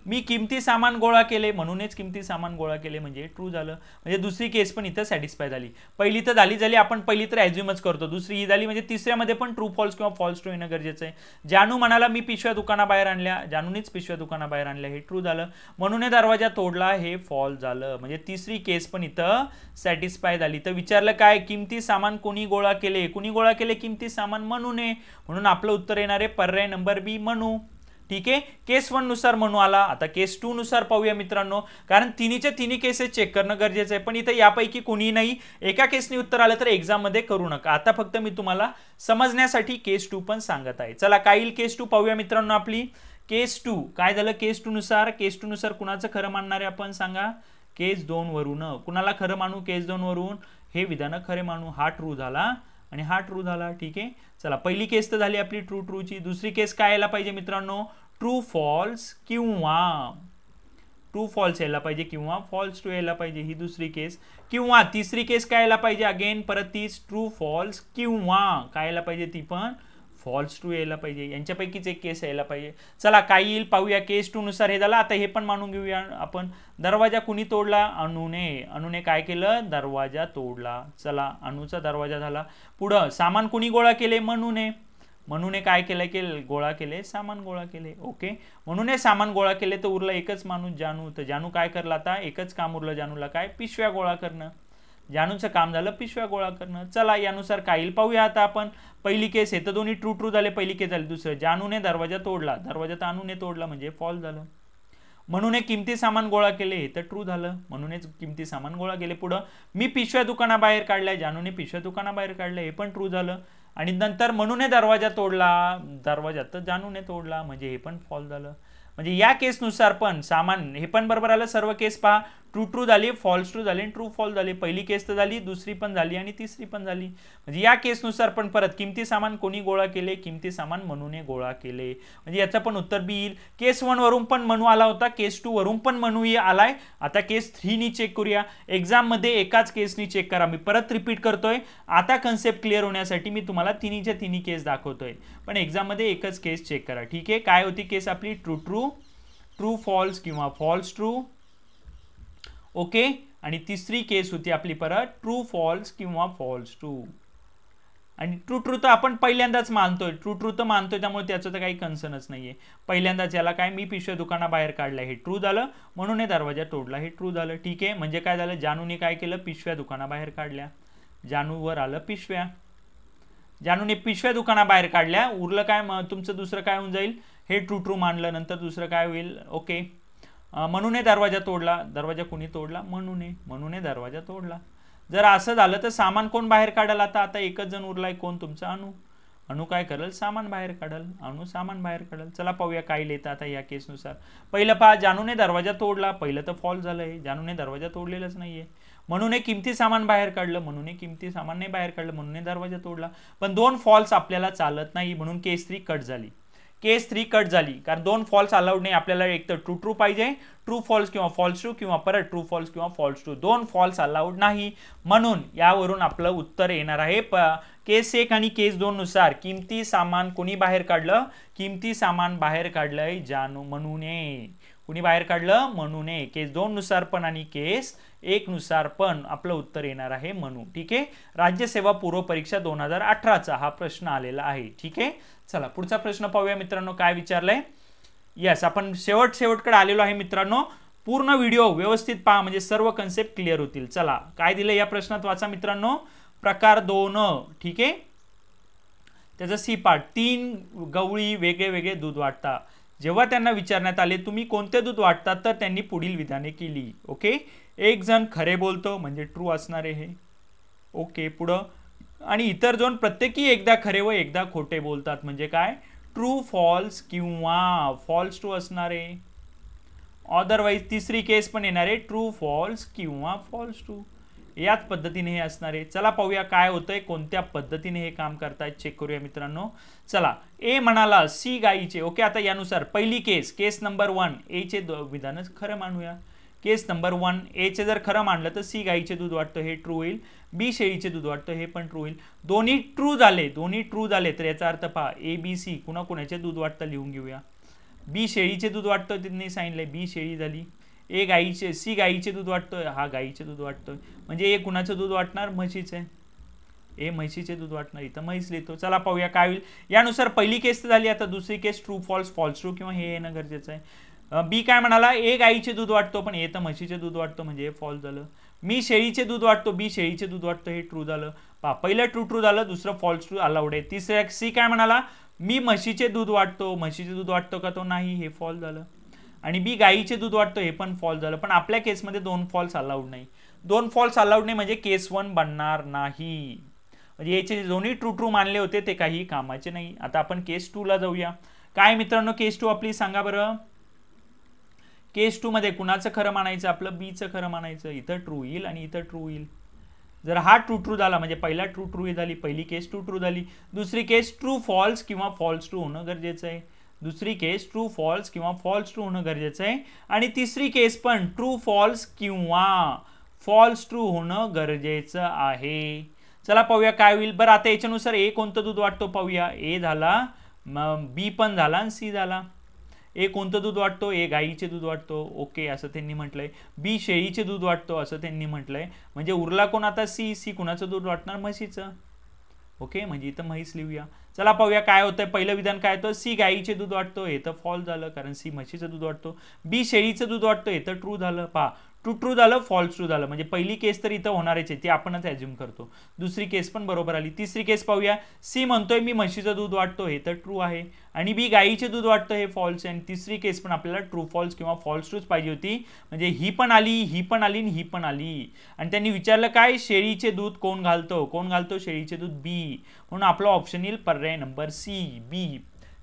मी किमती सामान गोळा केले म्हणूनच किमती सामान गोळा केले म्हणजे ट्रू झालं. म्हणजे दुसरी केस पण इथं सॅटिस्फाय झाली. पहिली तर झाली आपण पहिली तर ॲज्युमच करतो. दुसरी ही झाली म्हणजे तिसऱ्यामध्ये पण ट्रू फॉल्स किंवा फॉल्स ट्रू येणं गरजेचं आहे. जानू म्हणाला मी पिशव्या दुकानाबाहेर आणल्या. जानूनेच पिशव्या दुकानाबाहेर आणल्या हे ट्रू झालं. म्हणून दरवाजा तोडला हे फॉल्स झालं. म्हणजे तिसरी केस पण इथं सॅटिस्फाय झाली. तर विचारलं काय किमती सामान कोणी गोळा केले. कुणी गोळा केले किमती सामान मनूने. म्हणून आपलं उत्तर येणार आहे पर्याय नंबर बी मनू. ठीक आहे. केस 1 नुसार म्हणू आला. आता केस 2 नुसार पाहूया मित्रांनो, कारण तिन्हीच्या तिन्ही केसेस चेक करणं गरजेचं आहे. पण इथं यापैकी कोणी नाही. एका केसने उत्तर आलं तर एक्झाम मध्ये करू नका. आता फक्त मी तुम्हाला समजण्यासाठी केस 2 पण सांगत आहे. चला काय येईल केस 2 पाहूया मित्रांनो. आपली केस 2 काय झालं. केस 2 नुसार कुणाचं खरं मानणार आहे आपण सांगा. केस 2 वरून. कुणाला खरं मानू. केस 2 वरून हे विधान खरे मानू. हा ट्रू झाला आणि हा ट्रू झाला. ठीक आहे. चला पहिली केस तर झाली आपली ट्रू ट्रूची. दुसरी केस काय यायला पाहिजे मित्रांनो. ट्रू फॉल्स किंवा ट्रू फॉल्स यायला पाहिजे किंवा फॉल्स ट्रू यायला पाहिजे. ही दुसरी केस. किंवा तिसरी केस काय यायला पाहिजे. अगेन परत तीच ट्रू फॉल्स किंवा काय यायला पाहिजे. ती पण फॉल्स ट्रू यायला पाहिजे. यांच्यापैकीच एक केस यायला पाहिजे. चला काय येईल पाहूया. केस 2 नुसार हे झालं. आता हे पण मानून घेऊया आपण. दरवाजा कुणी तोडला. अनुने काय केलं. दरवाजा तोडला. चला अनुचा दरवाजा झाला. पुढं सामान कुणी गोळा केले. मनूने काय केलं की गोळा केले. सामान गोळा केले. ओके. म्हणून सामान गोळा केले तर उरला एकच माणूस जानू. तर जानू काय करला. आता एकच काम उरलं जानूला. काय पिशव्या गोळा करणं. जानूचं काम झालं पिशव्या गोळा करणं. चला यानुसार काय येईल पाहूया. आता आपण पहिली केस हे तर दोन्ही ट्रू ट्रू झाले. पहिली केस झाली. दुसरं जानूने दरवाजा तोडला. दरवाजा तर अनुने तोडला म्हणजे फॉल्स झालं. म्हणून किमती सामान गोळा केले हे तर ट्रू झालं. म्हणूनच किमती सामान गोळा केले. पुढं मी पिशव्या दुकानाबाहेर काढल्या. जानूने पिशव्या दुकानाबाहेर काढल्या हे पण ट्रू झालं. आणि नंतर म्हणून दरवाजा तोडला. दरवाजा तर जानूने तोडला म्हणजे हे पण फॉल्स झालं. म्हणजे या केसनुसार पण सामान हे पण बरोबर आलं. सर्व केस पहा ट्रू ट्रू झाली, फॉल्स ट्रू झाली, ट्रू फॉल्स झाली. पहिली केस तर झाली, दुसरी पण झाली आणि तिसरी पण झाली. म्हणजे या केसनुसार पण परत किमती सामान कोणी गोळा केले, किमती सामान मनूने गोळा केले. म्हणजे याचं पण उत्तर बी येईल. केस 1 वरून पण मनू आला होता, केस 2 वरून पण मनू आलाय. आता केस 3 नी चेक करूया. एक्झाम मध्ये एकाच केसनी चेक करा. मी परत रिपीट करतोय, आता कन्सेप्ट क्लिअर होण्यासाठी मी तुम्हाला तिन्हीच्या तिन्ही केस दाखवतोय, पण एक्झाम मध्ये एकच केस चेक करा. ठीक आहे, काय होती केस आपली? ट्रू ट्रू, ट्रू फॉल्स किंवा फॉल्स ट्रू. ओके, आणि तिसरी केस होती आपली परत ट्रू फॉल्स किंवा फॉल्स ट्रू. आणि ट्रू ट्रू तर आपण पहिल्यांदाच मानतोय, ट्रू ट्रू तर मानतोय, त्यामुळे त्याचं तर काही कन्सर्नच नाहीये. पहिल्यांदाच याला काय, मी पिशव्या दुकानाबाहेर काढला, हे ट्रू झालं. म्हणून हे दरवाजा तोडला, हे ट्रू झालं. ठीक आहे, म्हणजे काय झालं, जानूने काय केलं, पिशव्या दुकानाबाहेर काढल्या. जानूवर आलं पिशव्या, जानूने पिशव्या दुकानाबाहेर काढल्या. उरलं काय तुमचं, दुसरं काय होऊन जाईल, हे ट्रू ट्रू मानलं. नंतर दुसरं काय होईल, ओके, म्हणून दरवाजा तोडला. दरवाजा कोणी तोडला, म्हणून दरवाजा तोडला. जर असं झालं तर सामान कोण बाहेर काढल? आता एकच जण उरलाय, कोण? तुमचा अनु. अनु काय करेल, सामान बाहेर काढल. अनु सामान बाहेर काढल. चला पाहूया काय लिहितं आता या केसनुसार. पहिलं पहा, जानूने दरवाजा तोडला. पहिलं तर फॉल्स झालंय, जानूने दरवाजा तोडलेलाच नाहीये. म्हणून किमती सामान बाहेर काढलं, म्हणून किमती सामान नाही बाहेर काढलं, म्हणून दरवाजा तोडला. पण 2 फॉल्स आपल्याला चालत नाही, म्हणून केस 3 कट झाली. केस 3 कट झाली, कारण 2 फॉल्स अलाउड नाही. आपल्याला एक तर ट्रू ट्रू पाहिजे, ट्रू फॉल्स किंवा फॉल्स ट्रू, किंवा परत ट्रू फॉल्स किंवा फॉल्स ट्रू. 2 फॉल्स अलाउड नाही. म्हणून यावरून आपलं उत्तर येणार आहे केस 1 आणि केस 2 नुसार किमती सामान कोणी बाहेर काढलं, किमती सामान बाहेर काढलंय जानू, मनूने. कोणी बाहेर काढलं, मनूने. केस 2 नुसार पण आणि केस 1 नुसार पण आपलं उत्तर येणार आहे मनू. ठीक आहे, राज्यसेवा पूर्व परीक्षा 2018चा हा प्रश्न आलेला आहे. ठीक आहे, चला पुढचा प्रश्न पाहूया मित्रांनो, काय विचारलंय. यस, आपण शेवटकडे आलेलो आहे मित्रांनो. पूर्ण व्हिडिओ व्यवस्थित पहा, म्हणजे सर्व कन्सेप्ट क्लिअर होतील. चला काय दिलं या प्रश्नात वाचा मित्रांनो. प्रकार 2. ठीक आहे, त्याचा सी पार्ट. 3 गवळी वेगळे वेगळे दूध वाटतात. जेव्हा त्यांना विचारण्यात आले तुम्ही कोणते दूध वाटतात, तर त्यांनी पुढील विधाने केली. ओके, एक जण खरे बोलतो, म्हणजे ट्रू असणार आहे हे. ओके, पुढं. आणि इतर जण प्रत्येकी एकदा खरे व एकदा खोटे बोलतात, म्हणजे काय, ट्रू फॉल्स किंवा फॉल्स ट्रू असणार आहे. अदरवाईज तिसरी केस पण येणार आहे, ट्रू फॉल्स किंवा फॉल्स ट्रू. याच पद्धतीने हे असणार आहे. चला पाहूया काय होतंय, कोणत्या पद्धतीने हे काम करतायत चेक करूया मित्रांनो. चला, ए म्हणाला सी गाईचे. ओके, आता यानुसार पहिली केस नंबर 1, ए चे विधानच खरं मानूया. केस नंबर 1, ए चे जर खरं मानलं तर सी गाईचे दूध वाटतं, हे ट्रू होईल. बी शेळीचे दूध वाटतं, हे पण ट्रू होईल. दोन्ही ट्रू झाले, तर याचा अर्थ पहा, ए बी सी कुणाकुणाचे दूध वाटतं लिहून घेऊया. बी शेळीचे दूध वाटतं, त्यांनी सांगितलंय, बी शेळी झाली. सी गाईचे दूध वाटतोय, हा गाईचे दूध वाटतोय. म्हणजे ए कुणाचं दूध वाटणार, म्हशीचे. ए म्हशीचे दूध वाटणार, इथं म्हैस लिहितो. चला पाहूया काय होईल. यानुसार पहिली केस झाली, आता दुसरी केस ट्रू फॉल्स, फॉल्स ट्रू किंवा हे येणं गरजेचं आहे. बी काय म्हणाला, ए गाईचे दूध वाटतो, पण ए तर म्हशीचे दूध वाटतो, म्हणजे हे फॉल्स झालं. मी शेळीचे दूध वाटतो, बी शेळीचे दूध वाटतो, हे ट्रू झालं. पहा, पहिलं ट्रू ट्रू झालं, दुसरं फॉल्स ट्रू अलाउड आहे. तिसऱ्या सी काय म्हणाला, मी म्हशीचे दूध वाटतो, म्हशीचे दूध वाटतो का तो, नाही, हे फॉल्स झालं. आणि बी गाईचे दूध वाटतो, हे पण फॉल्स झालं. पण आपल्या केसमध्ये 2 फॉल्स अलाउड नाही. 2 फॉल्स अलाउड नाही म्हणजे केस 1 बनणार नाही. म्हणजे याचे दोन्ही ट्रू ट्रू मानले होते ते काही कामाचे नाही. आता आपण केस 2 ला जाऊया. काय मित्रांनो केस 2 आपली सांगा बरं. केस 2 मध्ये कुणाचं खरं मानायचं, आपलं बीचं खरं मानायचं. इथं ट्रू येईल आणि इथं ट्रू येईल. जर हा ट्रू ट्रू झाला म्हणजे पहिला ट्रू ट्रू झाली, पहिली केस ट्रू ट्रू झाली. दुसरी केस ट्रू फॉल्स किंवा फॉल्स ट्रू होणं गरजेचं आहे. दुसरी केस ट्रू फॉल्स किंवा फॉल्स ट्रू होणं गरजेचं आहे. आणि तिसरी केस पण ट्रू फॉल्स किंवा फॉल्स ट्रू होणं गरजेचं आहे. चला पाहूया काय होईल. बरं, आता याच्यानुसार ए कोणतं दूध वाटतो पाहूया. ए झाला, बी पण झाला आणि सी झाला. ए कोणतं दूध वाटतो, ए गाईचे दूध वाटतो. ओके, असं त्यांनी म्हटलंय. बी शेळीचे दूध वाटतो, असं त्यांनी म्हटलंय. म्हणजे उरला कोण आता, सी कुणाचं दूध वाटणार, म्हशीचं. ओके, म्हणजे इथं म्हैस लिहूया. चला पाहूया काय होतंय. पहिलं विधान काय होतं, सी गाईचे दूध वाटतो, हे तर फॉल्स झालं कारण सी म्हशीचं दूध वाटतो. बी शेळीचं दूध वाटतं, हे तर ट्रू झालं. पहा, ट्रू ट्रू झालं, फॉल्स ट्रू झालं. म्हणजे पहिली केस तर इथं होणारच आहे, ती आपणच ॲज्युम करतो. दुसरी केस पण बरोबर आली. तिसरी केस पाहूया. सी म्हणतोय मी म्हशीचं दूध वाटतो, हे तर ट्रू आहे. आणि बी गाईचे दूध वाटतं, हे फॉल्स आहे. आणि तिसरी केस पण आपल्याला ट्रू फॉल्स किंवा फॉल्स ट्रूच पाहिजे होती. म्हणजे ही पण आली, ही पण आली आणि ही पण आली. आणि त्यांनी विचारलं काय, शेळीचे दूध कोण घालतो, कोण घालतो शेळीचे दूध, बी. म्हणून आपला ऑप्शन येईल पर्याय नंबर सी, बी.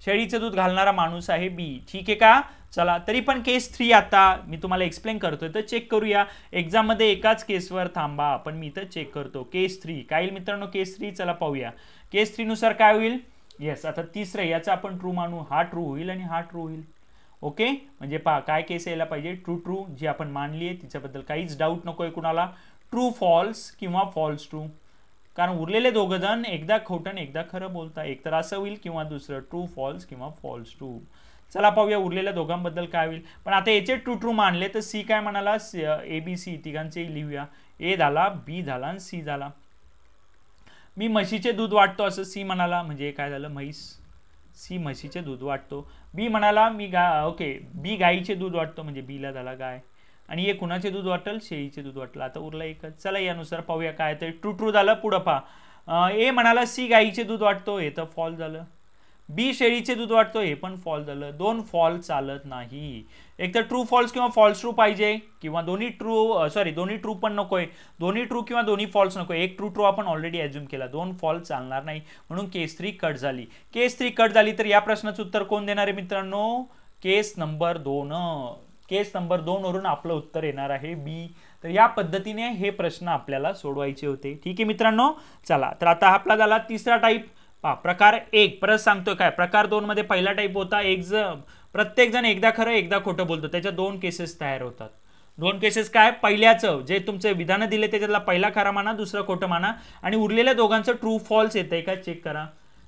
शेळीचं दूध घालणारा माणूस आहे बी. ठीक आहे का. चला तरी पण केस 3 आता मी तुम्हाला एक्सप्लेन करतोय तर चेक करूया. एक्झाम मध्ये एकाच केसवर थांबा, पण मी इथं चेक करतो. केस 3 काय येईल मित्रांनो? केस 3 चला पाहूया. केस 3 नुसार काय होईल? येस, आता तिसरं याचा आपण ट्रू मानू, हा ट्रू होईल आणि हा ट्रू होईल. ओके, म्हणजे पहा काय केस यायला पाहिजे, ट्रू ट्रू जी आपण मानली आहे तिच्याबद्दल काहीच डाऊट नकोय कुणाला. ट्रू फॉल्स किंवा फॉल्स ट्रू, कारण उरलेले दोघं जण एकदा खोटं एकदा खरं बोलता. एक तर असं होईल किंवा दुसरं ट्रू फॉल्स किंवा फॉल्स ट्रू. चला पाहूया उरलेल्या दोघांबद्दल काय होईल. पण आता याचे ट्रू ट्रू मानले तर सी काय म्हणाला? ABC तिघांचे लिहूया. ए झाला, बी झाला आणि सी झाला. मी म्हशीचे दूध वाटतो असं सी म्हणाला, म्हणजे काय झालं? म्हैस. सी म्हशीचे दूध वाटतो. बी म्हणाला मी ओके बी गाईचे दूध वाटतो, म्हणजे बीला झाला गाय. आणि हे कुणाचे दूध वाटेल? शेळीचे दूध वाटलं. आता उरलं एकच. चला यानुसार पाहूया काय ते ट्रू ट्रू झालं. पुढं पहा, ए म्हणाला सी गाईचे दूध वाटतो, हे तर फॉल झालं. बी शेळीचे दूध वाटतो, हे पण फॉल झालं. दोन फॉल चालत नाही. एक तर ट्रू फॉल्स किंवा फॉल्स ट्रू पाहिजे, किंवा दोन्ही ट्रू पण नकोय. दोन्ही ट्रू किंवा दोन्ही फॉल्स नको. एक ट्रू ट्रू आपण ऑलरेडी अज्युम केला. दोन फॉल्स चालणार नाही, म्हणून केस 3 कट झाली. केस 3 कट झाली तर या प्रश्नाचं उत्तर कोण देणार आहे मित्रांनो? केस नंबर 2. केस नंबर 2 वरून आपलं उत्तर येणार आहे बी. तर या पद्धतीने हे प्रश्न आपल्याला सोडवायचे होते. ठीक आहे मित्रांनो. चला तर आता आपला झाला तिसरा टाईप. प्रकार 1 परत सांगतोय काय, प्रकार 2 मध्ये पहिला टाईप होता प्रत्येक जण एकदा खरं एकदा खोटं बोलतो. त्याच्या 2 केसेस तयार होतात. 2 केसेस काय? पहिल्याचं जे तुमचे विधान दिले त्याच्यातला पहिला खरा माना, दुसरा खोटं माना, आणि उरलेल्या दोघांचं ट्रू फॉल्स येतंय का चेक करा.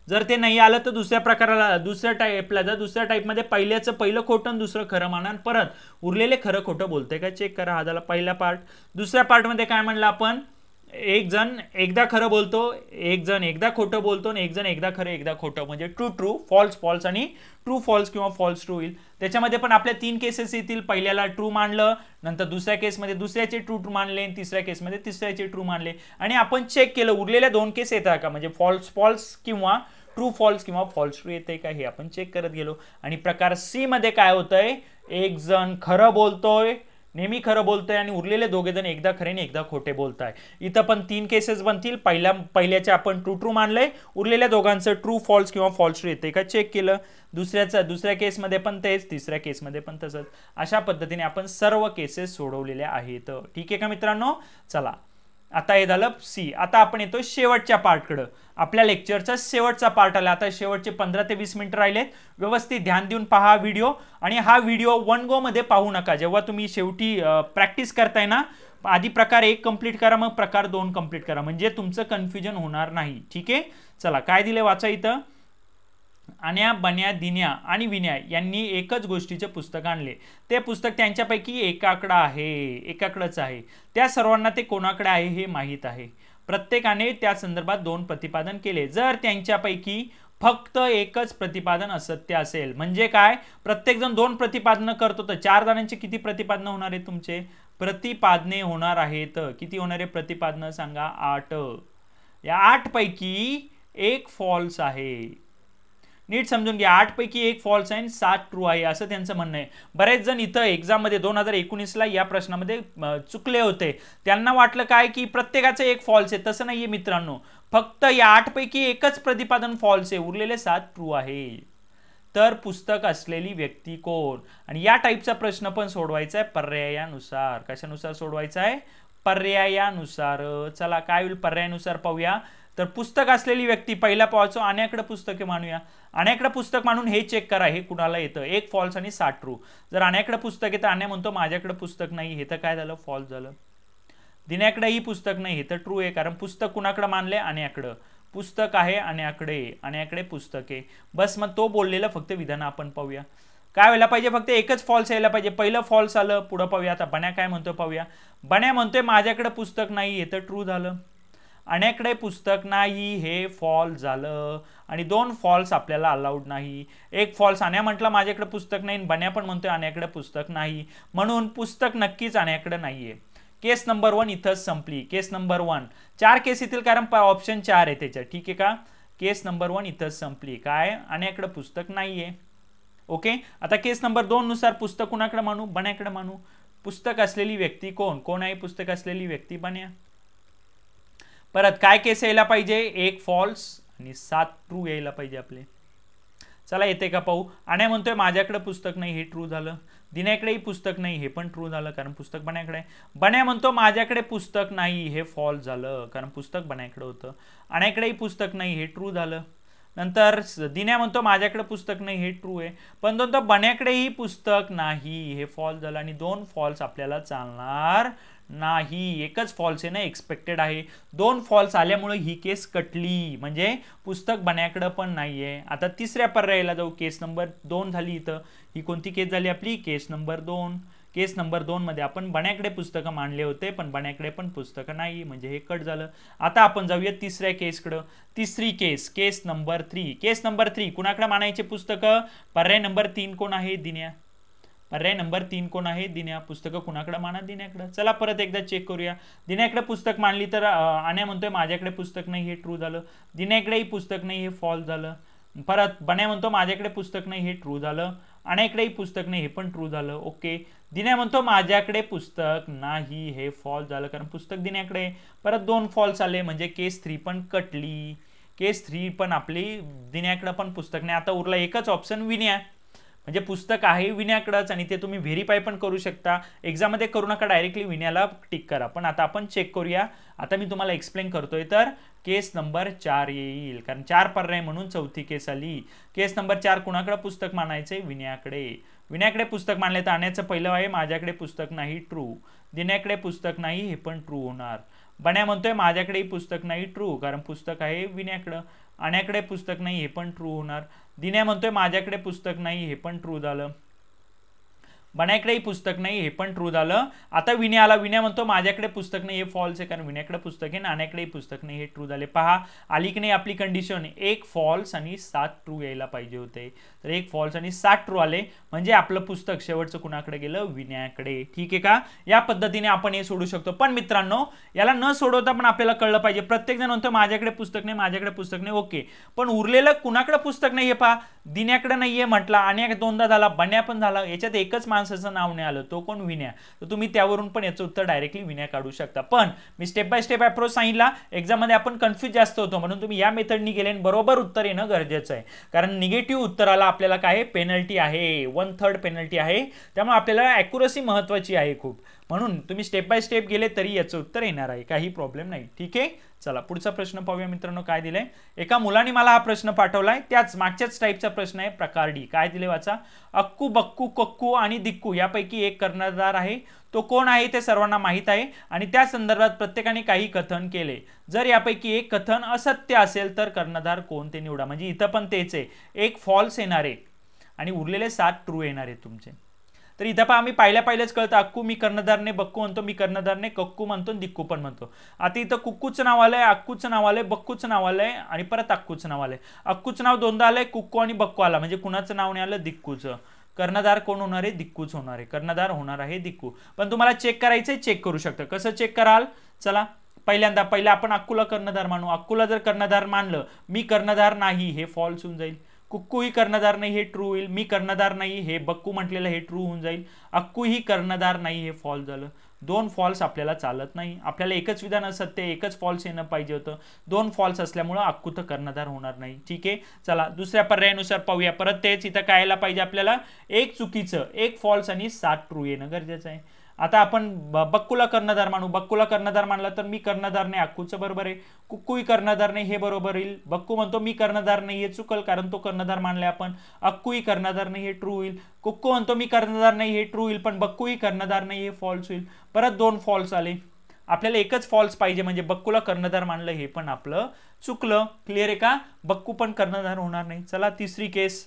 जर ते नाही आलं तर दुसऱ्या प्रकाराला, दुसऱ्या टाईपला जा. दुसऱ्या टाईपमध्ये पहिल्याचं पहिलं खोटं दुसरं खरं माना, परत उरलेले खरं खोटं बोलतंय का चेक करा. हा झाला पहिला पार्ट. दुसऱ्या पार्टमध्ये काय म्हणलं आपण? एक जण एकदा खरं बोलतो, एक जण एकदा खोटं बोलतो, आणि एक जण एकदा खरं एकदा खोटं, म्हणजे ट्रू ट्रू फॉल्स फॉल्स आणि ट्रू फॉल्स किंवा फॉल्स ट्रू होईल. त्याच्यामध्ये पण आपल्या 3 केसेस येतील. पहिल्याला ट्रू मानलं, नंतर दुसऱ्या केसमध्ये दुसऱ्याचे ट्रू ट्रू मानले, तिसऱ्या केसमध्ये तिसऱ्याचे ट्रू मानले, आणि आपण चेक केलं उरलेल्या 2 केस येतात का, म्हणजे फॉल्स फॉल्स किंवा ट्रू फॉल्स किंवा फॉल्स ट्रू येते का हे आपण चेक करत गेलो. आणि प्रकार सी मध्ये काय होतंय? एक जण खरं बोलतोय, नेहमी खरं बोलतोय, आणि उरलेले दोघे जण एकदा खरे आणि एकदा खोटे बोलताय. इथं पण 3 केसेस बनतील. पहिल्याचे आपण ट्रू ट्रू मानलंय, उरलेल्या दोघांचं ट्रू फॉल्स किंवा फॉल्स ट्रू येते का चेक केलं. दुसऱ्या केसमध्ये पण तेच, तिसऱ्या केसमध्ये पण तसंच. अशा पद्धतीने आपण सर्व केसेस सोडवलेल्या आहेत. ठीक आहे का मित्रांनो. चला आता हे झालं सी. आता आपण येतो शेवटच्या पार्टकडं. आपल्या लेक्चरचा शेवटचा पार्ट आला. आता शेवटचे 15 ते 20 मिनिटं राहिलेत. व्यवस्थित ध्यान देऊन पहा व्हिडिओ, आणि हा व्हिडिओ 1 गो मध्ये पाहू नका. जेव्हा तुम्ही शेवटी प्रॅक्टिस करताय ना, आधी प्रकार 1 कंप्लीट करा, मग प्रकार 2 कंप्लीट करा, म्हणजे तुमचं कन्फ्युजन होणार नाही. ठीक आहे. चला काय दिले वाचा इथं. आण्या, बन्या, दिन्या आणि विन्या यांनी एकच गोष्टीचे पुस्तक आणले. ते पुस्तक त्यांच्यापैकी एकाकडेच आहे. त्या सर्वांना ते कोणाकडे आहे हे माहीत आहे. प्रत्येकाने त्या संदर्भात 2 प्रतिपादन केले. जर त्यांच्यापैकी फक्त एकच प्रतिपादन असत्य असेल, म्हणजे काय? प्रत्येक जण 2 प्रतिपादन करतो, तर 4 जणांचे किती प्रतिपादन होणार आहे? तुमचे प्रतिपादने होणार आहेत. किती होणार आहे प्रतिपादन सांगा? 8. या 8 पैकी 1 फॉल्स आहे. नीट समजून घ्या. 8 पैकी 1 फॉल्स आहे आणि 7 ट्रू आहे, असं त्यांचं म्हणणं आहे. बरेच जण इथं एक्झाम मध्ये 2019ला या प्रश्नामध्ये चुकले होते. त्यांना वाटलं काय की प्रत्येकाचं 1 फॉल्स आहे. तसं नाहीये मित्रांनो. फक्त या 8 पैकी एकच प्रतिपादन फॉल्स आहे, उरलेले 7 ट्रू आहे. तर पुस्तक असलेली व्यक्ती कोण? आणि या टाईपचा प्रश्न पण सोडवायचा आहे पर्यायानुसार. कशानुसार सोडवायचा आहे? पर्यायानुसार. चला काय होईल पर्यायानुसार पाहूया. तर पुस्तक असलेली व्यक्ती पहिला पाहायचो, आण्याकडे पुस्तके मानूया. आण्याकडे पुस्तक मानून हे चेक करा हे कुणाला येतं. 1 फॉल्स आणि 7 ट्रू. जर आण्याकडे पुस्तक येतं, आण्या म्हणतो माझ्याकडे पुस्तक नाही, हे तर काय झालं? फॉल्स झालं. दिन्याकडेही पुस्तक नाही, हे तर ट्रू आहे, कारण पुस्तक कुणाकडे मानले? आण्याकडे. पुस्तक आहे आण्याकडे पुस्तक आहे. बस मग तो बोललेलं फक्त विधान आपण पाहूया. काय व्हायला पाहिजे? फक्त एकच फॉल्स यायला पाहिजे. पहिलं फॉल्स आलं, पुढं पाहूया. आता बन्या काय म्हणतोय पाहूया. बन्या म्हणतोय माझ्याकडे पुस्तक नाही, हे तर ट्रू झालं. आण्याकडे पुस्तक नाही हे फॉल्स झालं, आणि 2 फॉल्स आपल्याला अलाउड नाही. 1 फॉल्स आण्या म्हटलं माझ्याकडे पुस्तक नाही, बन्या पण म्हणतोय आण्याकडे पुस्तक नाही, म्हणून पुस्तक नक्कीच आण्याकडे नाहीये. केस नंबर 1 इथंच संपली. केस नंबर 1 4 केस येतील, कारण ऑप्शन 4 आहे त्याच्यात. ठीक आहे का. केस नंबर 1 इथंच संपली. काय? आण्याकडे पुस्तक नाहीये. ओके. आता केस नंबर 2 नुसार पुस्तक कुणाकडे मानू? बन्याकडे मानू. पुस्तक असलेली व्यक्ती कोण आहे? पुस्तक असलेली व्यक्ती बन्या. परत काय केस यायला पाहिजे? 1 फॉल्स आणि 7 ट्रू यायला पाहिजे आपले. चला येते का पाहू. आणि म्हणतोय माझ्याकडे पुस्तक नाही, हे ट्रू झालं. दिन्याकडेही पुस्तक नाही, हे पण ट्रू झालं कारण पुस्तक बन्याकडे आहे. बन्या म्हणतो माझ्याकडे पुस्तक नाही, हे फॉल्स झालं कारण पुस्तक बन्याकडे होतं. अण्याकडेही पुस्तक नाही, हे ट्रू झालं. नंतर दिन्या म्हणतो माझ्याकडे पुस्तक नाही, हे ट्रू आहे. पण तो बन्याकडेही पुस्तक नाही, हे फॉल्स झालं. आणि 2 फॉल्स आपल्याला चालणार नाही. एकच फॉल्स आहे ना, एक्सपेक्टेड आहे. 2 फॉल्स आल्यामुळे ही केस कटली, म्हणजे पुस्तक बन्याकडे पण नाहीये. आता तिसऱ्या पर्यायाला जाऊ. केस नंबर 2 झाली इथं. ही कोणती केस झाली आपली? केस नंबर 2. केस नंबर 2 मध्ये आपण बन्याकडे पुस्तकं मांडले होते, पण बन्याकडे पण पुस्तकं नाही, म्हणजे हे कट झालं. आता आपण जाऊया तिसऱ्या केसकडे. तिसरी केस, केस नंबर 3. केस नंबर 3 कुणाकडे मानायचे पुस्तकं? पर्याय नंबर 3 कोण आहे? दिन्या. पर्याय नंबर 3 कोण आहे? दिन्या. पुस्तकं कुणाकडे माना? दिन्याकडे. चला परत एकदा चेक करूया. दिन्याकडे पुस्तक मांडली तर आण्या म्हणतोय माझ्याकडे पुस्तक नाही, हे ट्रू झालं. दिन्याकडेही पुस्तक नाही, हे फॉल्स झालं. परत बन्या म्हणतो माझ्याकडे पुस्तक नाही, हे ट्रू झालं. अण्याकडेही पुस्तक नाही, हे पण ट्रू झालं. ओके. दिन्या म्हणतो माझ्याकडे पुस्तक नाही, हे फॉल्स झालं कारण पुस्तक दिन्याकडे. परत 2 फॉल्स आले, म्हणजे केस 3 पण कटली. केस 3 पण आपली दिन्याकडे पण पुस्तक नाही. आता उरला एकच ऑप्शन, विन्या. म्हणजे पुस्तक आहे विन्याकडेच, आणि ते तुम्ही व्हेरीफाय पण करू शकता. एक्झाममध्ये करू नका, डायरेक्टली विन्याला टिक करा. पण आता आपण चेक करूया. आता मी तुम्हाला एक्सप्लेन करतोय. तर केस नंबर 4 येईल, कारण 4 पर्याय म्हणून चौथी केस आली. केस नंबर 4 कुणाकडे पुस्तक मानायचे? विन्याकडे. विन्याकडे पुस्तक मानले तर आण्याचं पहिलं आहे माझ्याकडे पुस्तक नाही, ट्रू. दिन्याकडे पुस्तक नाही, हे पण ट्रू होणार. बन्या म्हणतोय माझ्याकडेही पुस्तक नाही, ट्रू, कारण पुस्तक आहे विन्याकडे. अण्याकडे पुस्तक नाही, हे पण ट्रू होणार. दिन्या म्हणतोय माझ्याकडे पुस्तक नाही, हे पण ट्रू झालं. बन्याकडेही पुस्तक नाही, हे पण ट्रू झालं. आता विन्या आला. विन्या म्हणतो माझ्याकडे पुस्तक नाही, हे फॉल्स आहे कारण विन्याकडे पुस्तक आहे. नाण्याकडेही पुस्तक नाही, हे ट्रू झाले. पहा आली की नाही आपली कंडिशन. 1 फॉल्स आणि 7 ट्रू यायला पाहिजे होते. तर 1 फॉल्स आणि 7 ट्रू आले, म्हणजे आपलं पुस्तक शेवटचं कुणाकडे गेलं? विन्याकडे. ठीक आहे का? या पद्धतीने आपण हे सोडू शकतो. पण मित्रांनो, याला न सोडवता पण आपल्याला कळलं पाहिजे. प्रत्येक जण म्हणतो माझ्याकडे पुस्तक नाही, माझ्याकडे पुस्तक नाही. ओके, पण उरलेलं कुणाकडे पुस्तक नाही हे पहा. दिन्याकडे नाहीये म्हटला, आणि 2दा झाला, बन्या पण झाला. याच्यात एकच माणसाचं नाव नाही आलं, तो कोण? विन्या. तर तुम्ही त्यावरून पण याचं उत्तर डायरेक्टली विन्या काढू शकता. पण मी स्टेप बाय स्टेप अप्रोच सांगितला. एक्झाम मध्ये आपण कन्फ्युज जास्त होतो, म्हणून तुम्ही या मेथडनी गेले आणि बरोबर उत्तर येणं गरजेचं आहे. कारण निगेटिव्ह उत्तराला आपल्याला काय पेनल्टी आहे, 1/3 पेनल्टी आहे. त्यामुळे आपल्याला ॲक्युरसी महत्त्वाची आहे खूप. म्हणून तुम्ही स्टेप बाय स्टेप गेले तरी याचं उत्तर येणार आहे, काही प्रॉब्लेम नाही. ठीक आहे. चला पुढचा प्रश्न पाहूया मित्रांनो. काय दिलंय? एका मुलाने मला हा प्रश्न पाठवलाय, त्याच मागच्याच टाईपचा प्रश्न आहे. प्रकार डी. काय दिले वाचा? अक्कू, बक्कू, कक्कू आणि दिक्कू यापैकी एक कर्णधार आहे. तो कोण आहे ते सर्वांना माहित आहे, आणि त्या संदर्भात प्रत्येकाने काही कथन केले. जर यापैकी एक कथन असत्य असेल तर कर्णधार कोण ते निवडा. म्हणजे इथं पण तेच आहे, 1 फॉल्स येणार आहे आणि उरलेले 7 ट्रू येणार आहे तुमचे. तर इथं पहा आम्ही पहिलेच कळतं. अक्कू मी कर्णधारने, बक्कू म्हणतो मी कर्णधारने, कक्कू म्हणतो, दिक्कू पण म्हणतो. आता इथं कुक्कूचं नाव आलंय, अक्कूचं नाव आलंय, बक्कूचं नाव आलंय, आणि परत अक्कूचं नाव आलंय. अक्कूचं नाव 2दा आलंय, कुक्कू आणि बक्कू आला, म्हणजे कुणाचं नाव नाही आलं? दिक्कूचं. कर्णधार कोण होणार आहे? दिक्कूच होणार आहे. कर्णधार होणार आहे दिक्कू. पण तुम्हाला चेक करायचंय, चेक करू शकता. कसं चेक कराल? चला पहिला आपण अक्कूला कर्णधार मानू. अक्कूला जर कर्णधार मानलं, मी कर्णधार नाही, हे फॉल्स होऊन जाईल. कुक्कू ही कर्णधार नाही, हे ट्रू होईल. मी कर्णधार नाही, हे बक्कू म्हटलेलं, हे ट्रू होऊन जाईल. अक्कू ही कर्णधार नाही, हे फॉल्स झालं. 2 फॉल्स आपल्याला चालत नाही. आपल्याला एकच विधान असत्य, एकच फॉल्स येणं पाहिजे होतं. 2 फॉल्स असल्यामुळं अक्कू तर कर्णधार होणार नाही. ठीक आहे. चला दुसऱ्या पर्यायानुसार पाहूया. परत तेच इथं काय यायला पाहिजे आपल्याला? 1 चुकीचं, 1 फॉल्स आणि 7 ट्रू येणं गरजेचं आहे. आता आपण बक्कूला कर्णधार मानू. बक्कूला कर्णधार मानला तर मी कर्णधार नाही, अक्कूचं बरोबर आहे. कुक्कूही कर्णधार नाही, हे बरोबर येईल. बक्कू म्हणतो मी कर्णधार नाही, हे चुकल कारण तो कर्णधार मानलाय आपण. अक्कूही कर्णधार नाही, हे ट्रू होईल. कुक्कू म्हणतो मी कर्णधार नाही, हे ट्रू होईल. पण बक्कूही कर्णधार नाही, हे फॉल्स होईल. परत 2 फॉल्स आले. आपल्याला एकच फॉल्स पाहिजे, म्हणजे बक्कूला कर्णधार मानलं, हे पण आपलं चुकलं. क्लिअर आहे का? बक्कू पण कर्णधार होणार नाही. चला तिसरी केस.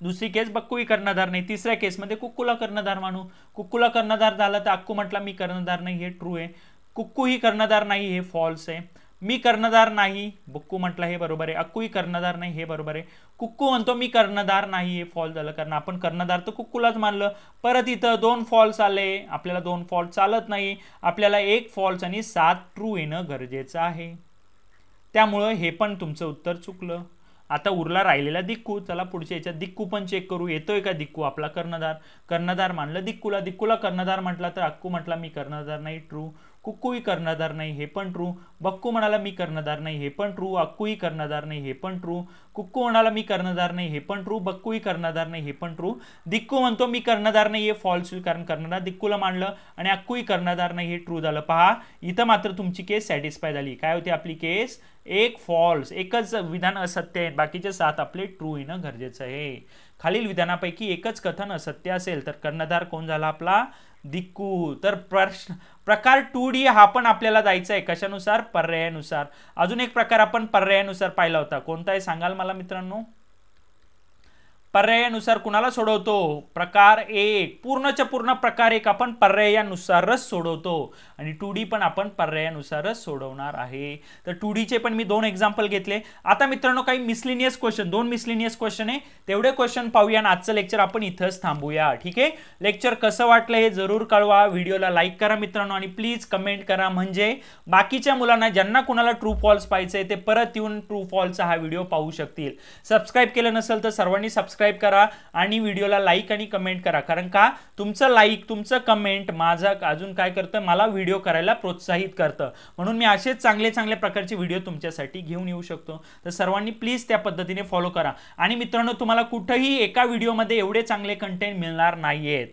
दुसरी केस बक्कूही कर्णधार नाही. तिसऱ्या केसमध्ये कुक्कूला कर्णधार मानू. कुक्कूला कर्णधार झालं तर अक्कू म्हटला मी कर्णधार नाही, हे ट्रू आहे. कुक्कूही कर्णधार नाही, हे फॉल्स आहे. मी कर्णधार नाही, बक्कू म्हटला, हे बरोबर आहे. अक्कूही कर्णधार नाही, हे बरोबर आहे. कुक्कू म्हणतो मी कर्णधार नाही, हे फॉल्स झालं कारण आपण कर्णधार तर कुक्कूलाच मानलं. परत इथं 2 फॉल्स आले. आपल्याला 2 फॉल्स चालत नाही. आपल्याला 1 फॉल्स आणि 7 ट्रू येणं गरजेचं आहे. त्यामुळं हे पण तुमचं उत्तर चुकलं. आता उरला राहिलेला दिक्कू. चला पुढच्या याच्यात दिक्कू पण चेक करू. येतोय का दिक्कू आपला कर्णधार? कर्णधार मानलं दिक्कूला. दिक्कूला कर्णधार म्हटला तर अक्कू म्हटला मी कर्णधार नाही, ट्रू. कुक्कूही कर्णधार नाही, हे पण ट्रू. बक्कू म्हणाला मी कर्णधार नाही, हे पण ट्रू. अक्कूही कर्णधार नाही, हे पण ट्रू. कुक्कू म्हणाला मी कर्णधार नाही, हे पण ट्रू. बक्कूही कर्णधार नाही, हे पण ट्रू. दिक्कू म्हणतो मी कर्णधार नाही, हे फॉल्स होईल कारण कर्णधार दिक्कूला मानलं. आणि अक्कूही कर्णधार नाही, हे ट्रू झालं. पहा इथं मात्र तुमची केस सॅटिस्फाय झाली. काय होती आपली केस? एक फॉल्स, एकच विधान असत्य आहे, बाकीचे 7 आपले ट्रू येणं गरजेचं आहे. खालील विधानापैकी एकच कथन असत्य असेल तर कर्णधार कोण झाला आपला? दिक्कू. तर प्रकार 2D हा पण आपल्याला जायचा आहे कशानुसार? पर्यायानुसार. अजून एक प्रकार आपण पर्यायानुसार पाहिला होता, कोणता आहे सांगाल मला मित्रांनो? पर्यायानुसार कुणाला सोडवतो? प्रकार 1, पूर्णच्या पूर्ण प्रकार 1 आपण पर्यायानुसारच सोडवतो आणि 2D पण आपण पर्यायानुसारच सोडवणार आहे. तर 2D चे पण मी 2 एक्झाम्पल घेतले. आता मित्रांनो काही मिसलिनियस क्वेश्चन, 2 मिसलिनियस क्वेश्चन आहे, तेवढे क्वेश्चन पाहूया आणि आजचं लेक्चर आपण इथंच थांबूया. ठीक आहे, लेक्चर कसं वाटलं हे जरूर कळवा. व्हिडिओला लाईक करा मित्रांनो आणि प्लीज कमेंट करा, म्हणजे बाकीच्या मुलांना ज्यांना कुणाला ट्रू फॉल्स पाहिजे ते परत येऊन ट्रू फॉल्सचा हा व्हिडिओ पाहू शकतील. सबस्क्राईब केलं नसेल तर सर्वांनी सबस्क्राईब करा आणि व्हिडिओला लाईक आणि कमेंट करा, कारण का तुमचं लाईक, तुमचं कमेंट माझं अजून काय करतं? मला व्हिडिओ करायला प्रोत्साहित करतं. म्हणून मी असेच चांगले चांगले प्रकारचे व्हिडिओ तुमच्यासाठी घेऊन येऊ शकतो. तर सर्वांनी प्लीज त्या पद्धतीने फॉलो करा. आणि मित्रांनो तुम्हाला कुठेही एका व्हिडिओमध्ये एवढे चांगले कंटेंट मिळणार नाहीयेत.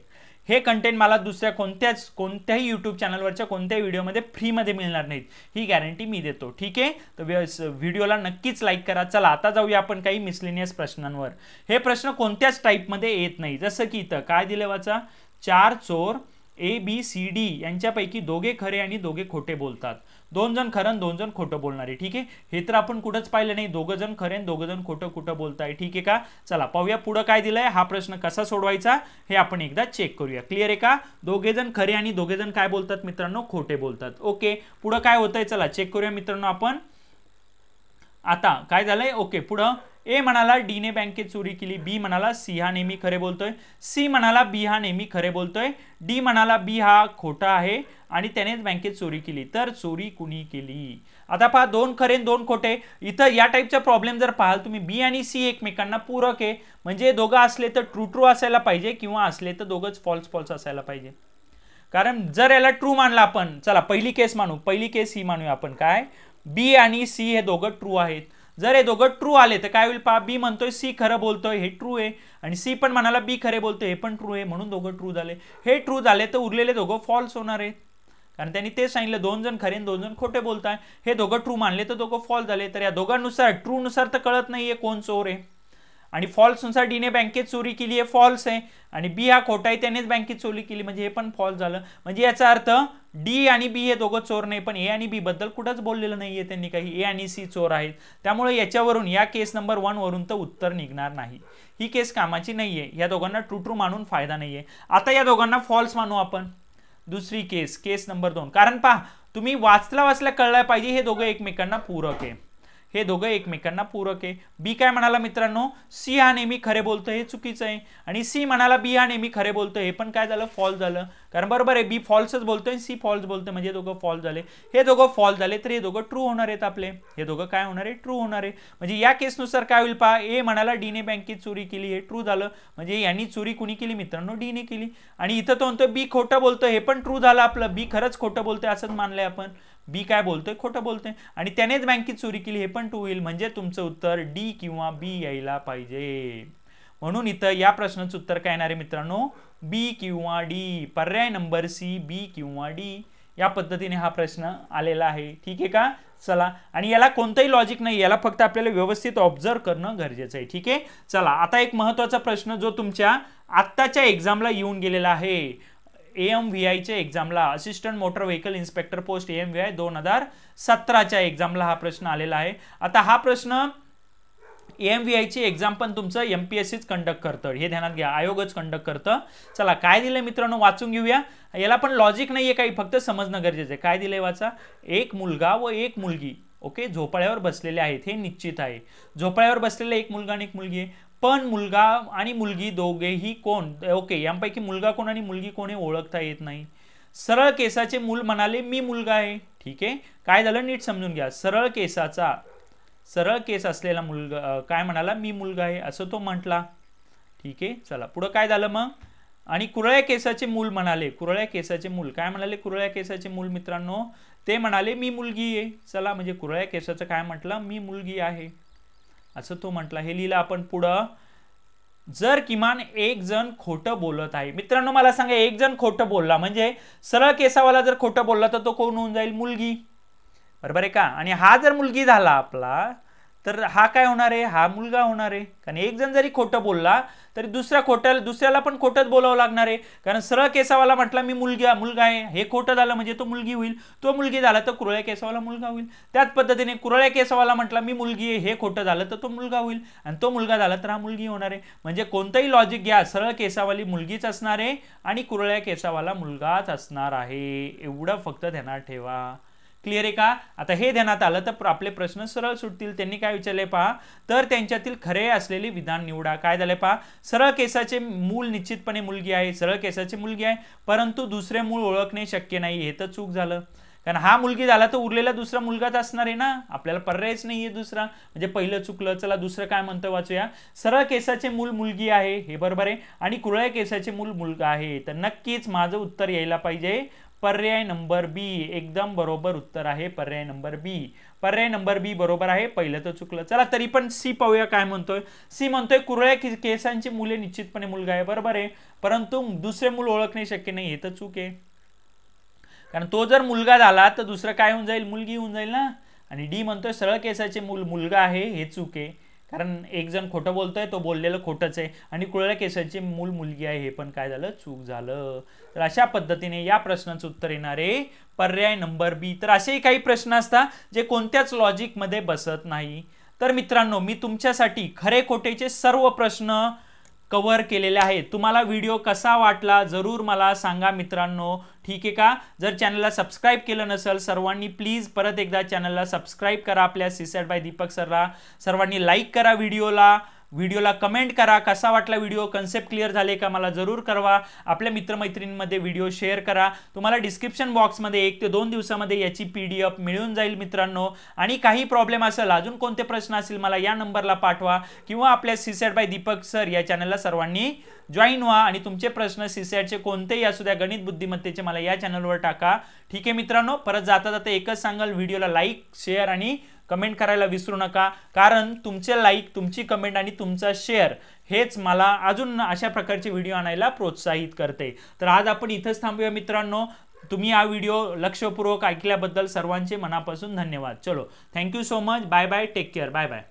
हे कंटेंट मला दुसऱ्या कोणत्याही यूट्यूब चॅनलवरच्या कोणत्याही व्हिडिओमध्ये फ्रीमध्ये मिळणार नाहीत, ही गॅरंटी मी देतो. ठीक आहे, तर व्हिडिओला नक्कीच लाईक करा. चला आता जाऊया आपण काही मिसलेनियस प्रश्नांवर. हे प्रश्न कोणत्याच टाईपमध्ये येत नाही, जसं की इथं काय दिलं वाचा? 4 चोर ABCD यांच्यापैकी दोघे खरे आणि दोघे खोटे बोलतात. 2 जण खरं 2 जण खोटं बोलणारे. ठीक आहे, हे तर आपण कुठंच पाहिलं नाही, 2 जण खरे 2 जण खोटं बोलताय. ठीक आहे का? चला पाहूया पुढे काय दिलंय, हा प्रश्न कसा सोडवायचा हे आपण एकदा चेक करूया. क्लिअर आहे का? 2 जण खरे आणि 2 जण काय बोलतात मित्रांनो? खोटे बोलतात. ओके, पुढे काय होतंय चला चेक करूया मित्रांनो आपण. आता काय झालंय? ओके, पुढं ए म्हणाला डी ने बँकेत चोरी केली, बी म्हणाला सी हा नेहमी खरे बोलतोय, सी म्हणाला बी हा नेहमी खरे बोलतोय, डी म्हणाला बी हा खोटा आहे आणि त्यानेच बँकेत चोरी केली. तर चोरी कुणी केली? आता पहा 2 खरे 2 खोटे. इथं या टाईपचा प्रॉब्लेम जर पाहाल तुम्ही, बी आणि सी एकमेकांना पूरक आहे, म्हणजे दोघं असले तर ट्रू असायला पाहिजे किंवा असले तर दोघंच फॉल्स असायला पाहिजे. कारण जर याला ट्रू मानला आपण, चला पहिली केस मानू, पहिली केस ही मानूया आपण. काय? बी आणि सी हे दोघं ट्रू आहेत. जर हे दोघं ट्रू आले तर काय होईल पहा, बी म्हणतोय सी खरं बोलतोय, हे ट्रू आहे, आणि सी पण म्हणाला बी खरे बोलतोय, हे पण ट्रू आहे, म्हणून दोघं ट्रू झाले. हे ट्रू झाले तर उरलेले दोघं फॉल्स होणार आहेत, कारण त्यांनी ते सांगितलं 2 जण खरे 2 जण खोटे बोलताय. हे दोघं ट्रू मानले तर दोघं फॉल्स झाले. तर या दोघांनुसार ट्रू नुसार तर कळत नाहीये कोण चोर आहे, आणि फॉल्स नुसार डी ने बँकेत चोरी केली आहे, फॉल्स आहे, आणि बी हा खोटा आहे, त्यानेच बँकेत चोरी केली, म्हणजे हे पण फॉल्स झालं. म्हणजे याचा अर्थ डी आणि बी हे दोघं चोर नाही, पण ए आणि बी बद्दल कुठंच बोललेलं नाहीये त्यांनी काही. ए आणि सी चोर आहेत, त्यामुळे याच्यावरून या केस नंबर 1 वरून तर उत्तर निघणार नाही. ही केस कामाची नाहीये, या दोघांना ट्रू मानून फायदा नाहीये. आता या दोघांना फॉल्स मानू आपण. दुसरी केस, केस नंबर 2. कारण पहा तुम्ही वाचल्या कळलं पाहिजे, हे दोघं एकमेकांना पूरक आहे, हे दोघं एकमेकांना पूरक आहे. बी काय म्हणाला मित्रांनो? सी हा नेहमी खरे बोलतोय, हे चुकीचं आहे, आणि सी म्हणाला बी हा नेहमी खरे बोलतोय, हे पण काय झालं? फॉल्स झालं. कारण बरोबर आहे, बी फॉल्सच बोलतोय, सी फॉल्स बोलतोय, म्हणजे दोघं फॉल्स झाले. हे दोघं फॉल्स झाले तर हे दोघं ट्रू होणार आहेत आपले, हे दोघं काय होणार आहे? ट्रू होणार आहे. म्हणजे या केसनुसार काय होईल पहा, ए म्हणाला डी ने बँकेत चोरी केली, हे ट्रू झालं, म्हणजे यांनी चोरी कुणी केली मित्रांनो? डी ने केली. आणि इथं तो म्हणतोय बी खोटं बोलतोय, हे पण ट्रू झालं आपलं, बी खरंच खोटं बोलतोय असंच मानलंय आपण. बी काय बोलतोय? खोटं बोलतोय, आणि त्यानेच बँकेत चोरी केली, हे पण ट्रू होईल. म्हणजे तुमचं उत्तर डी किंवा बी यायला पाहिजे. म्हणून इथं या प्रश्नाचं उत्तर काय येणार आहे मित्रांनो? बी किंवा डी. पर्याय नंबर सी, बी किंवा डी. या पद्धतीने हा प्रश्न आलेला आहे. ठीक आहे का? चला, आणि याला कोणतंही लॉजिक नाही, याला फक्त आपल्याला व्यवस्थित ऑब्झर्व करणं गरजेचं आहे. ठीक आहे, चला आता एक महत्त्वाचा प्रश्न जो तुमच्या आत्ताच्या एक्झामला येऊन गेलेला आहे, AMVIच्या एक्झामला, assistant motor vehicle inspector post AMVI 2017च्या एक्झामला हा प्रश्न आलेला आहे. आता हा प्रश्न AMVIची एक्झाम पण तुमचं MPSCच कंडक्ट करतं, हे ध्यानात घ्या, आयोगच कंडक्ट करतं. चला काय दिलंय मित्रांनो वाचून घेऊया. याला पण लॉजिक नाहीये काही, फक्त समजणं गरजेचं आहे. काय दिलंय वाचा? एक मुलगा व एक मुलगी ओके झोपाळ्यावर बसलेले आहेत, हे निश्चित आहे. झोपाळ्यावर बसलेले एक मुलगा आणि एक मुलगी आहे, पण मुलगा आणि मुलगी दोघेही कोण? ओके, यांपैकी मुलगा कोण आणि मुलगी कोण हे ओळखता येत नाही. सरळ केसाचे मूल म्हणाले मी मुलगा आहे. ठीक आहे, काय झालं नीट समजून घ्या. सरळ केस असलेला मुलगा काय म्हणाला? मी मुलगा आहे, असं तो म्हटला. ठीक आहे, चला पुढे काय झालं मग? आणि कुरळ्या केसाचे मूल म्हणाले, कुरळ्या केसाचे मूल काय म्हणाले, कुरळ्या केसाचे मूल मित्रांनो ते म्हणाले मी मुलगी आहे. चला म्हणजे कुरळ्या केसाचं काय म्हटलं, मी मुलगी आहे असं तो म्हटला. हे लिहिलं आपण पुढं. जर किमान एक जण खोटं बोलत आहे. मित्रांनो मला सांगा, एक जण खोटं बोलला म्हणजे सरळ केसावाला जर खोटं बोलला तर तो कोण होऊन जाईल, मुलगी, बरोबर आहे का. आणि हा जर मुलगी झाला आपला तर हा काय होणार आहे, हा मुलगा होणार आहे. कारण एक जण जरी खोटं बोलला तरी दुसऱ्याला पण खोटंच बोलावं लागणार आहे. कारण सरळ केसावाला म्हटला मी मुलगा आहे, हे खोटं झालं म्हणजे तो मुलगी होईल, तो मुलगी झाला तर कुरळ्या केसावाला मुलगा होईल. त्याच पद्धतीने कुरळ्या केसावाला म्हटला मी मुलगी आहे, हे खोटं झालं तर तो मुलगा होईल, आणि तो मुलगा झाला तर हा मुलगी होणार आहे. म्हणजे कोणतंही लॉजिक घ्या, सरळ केसावाली मुलगीच असणार आहे आणि कुरळ्या केसावाला मुलगाच असणार आहे. एवढं फक्त ध्यानात ठेवा. क्लिअर आहे का. आता हे ध्यानात आलं तर आपले प्रश्न सरळ सुटतील. त्यांनी काय विचारले पहा, तर त्यांच्यातील खरे असलेले विधान निवडा. काय झाले पहा, सरळ केसाचे मूल निश्चितपणे मुलगी आहे, सरळ केसाची मुलगी आहे, परंतु दुसरे मूळ ओळखणे शक्य नाही, हे तर चूक झालं. कारण हा मुलगी झाला तर उरलेला दुसरा मुलगाच असणार आहे ना, आपल्याला पर्यायच नाहीये दुसरा, म्हणजे पहिलं चुकलं. चला दुसरं काय म्हणतं वाचूया. सरळ केसाचे मूल मुलगी आहे, हे बरोबर आहे, आणि कुरळ्या केसाचे मूल मुलगा आहे. तर नक्कीच माझं उत्तर यायला पाहिजे पर्याय नंबर बी. एकदम बरोबर उत्तर आहे पर्याय नंबर बी. पर्याय नंबर बी बरोबर आहे, पहिलं तर चुकलं. चला तरी पण सी पाहूया काय म्हणतोय. सी म्हणतोय कुरळ्या केसांची मुले निश्चितपणे मुलगा आहे, बरोबर आहे, परंतु दुसरे मूल ओळखणे शक्य नाही, हे तर चूक आहे. कारण तो जर मुलगा झाला तर दुसरं काय होऊन जाईल, मुलगी होऊन जाईल ना. आणि डी म्हणतोय सरळ केसाचे मूल मुलगा आहे, हे चूक आहे. कारण एक जण खोटं बोलतोय, तो बोललेलं खोटंच आहे, आणि कुरळ्या केसाची मूल मुलगी आहे, हे पण काय झालं, चूक झालं. तर अशा पद्धतीने या प्रश्नाचं उत्तर येणार आहे पर्याय नंबर बी. तर असेही काही प्रश्न असतात जे कोणत्याच लॉजिक मध्ये बसत नाही. तर मित्रांनो मी तुमच्यासाठी खरे खोटेचे सर्व प्रश्न कव्हर केलेले आहेत. तुम्हाला व्हिडिओ कसा वाटला जरूर मला सांगा मित्रांनो, ठीक आहे का. जर चॅनलला सबस्क्राईब केलं नसेल सर्वांनी प्लीज परत एकदा चॅनलला सबस्क्राईब करा आपल्या सीसॅट बाय दीपक सरला. सर्वांनी लाईक करा व्हिडिओला कमेंट करा, कसा वाटला व्हिडिओ, कन्सेप्ट क्लिअर झाले का मला जरूर कळवा. आपल्या मित्रमैत्रिणींमध्ये व्हिडिओ शेअर करा. तुम्हाला डिस्क्रिप्शन बॉक्समध्ये 1 ते 2 दिवसामध्ये याची PDF मिळून जाईल मित्रांनो. आणि काही प्रॉब्लेम असेल, अजून कोणते प्रश्न असतील मला या नंबरला पाठवा, किंवा आपल्या सीसॅट बाय दीपक सर या चॅनलला सर्वांनी जॉईन व्हा आणि तुमचे प्रश्न सीसॅटचे कोणतेही असू द्या, गणित बुद्धिमत्तेचे, मला या चॅनलवर टाका, ठीक आहे मित्रांनो. परत जाता जाता एकच सांगाल, व्हिडिओला लाईक, शेअर आणि कमेंट करायला विसरू नका. कारण तुमचे लाईक, तुमची कमेंट आणि तुमचा शेअर हेच मला अजून अशा प्रकारचे व्हिडिओ आणायला प्रोत्साहित करते. तर आज आपण इथंच थांबूया मित्रांनो. तुम्ही हा व्हिडिओ लक्षपूर्वक ऐकल्याबद्दल सर्वांचे मनापासून धन्यवाद. चलो, thank you so much. Bye bye, take care, bye bye.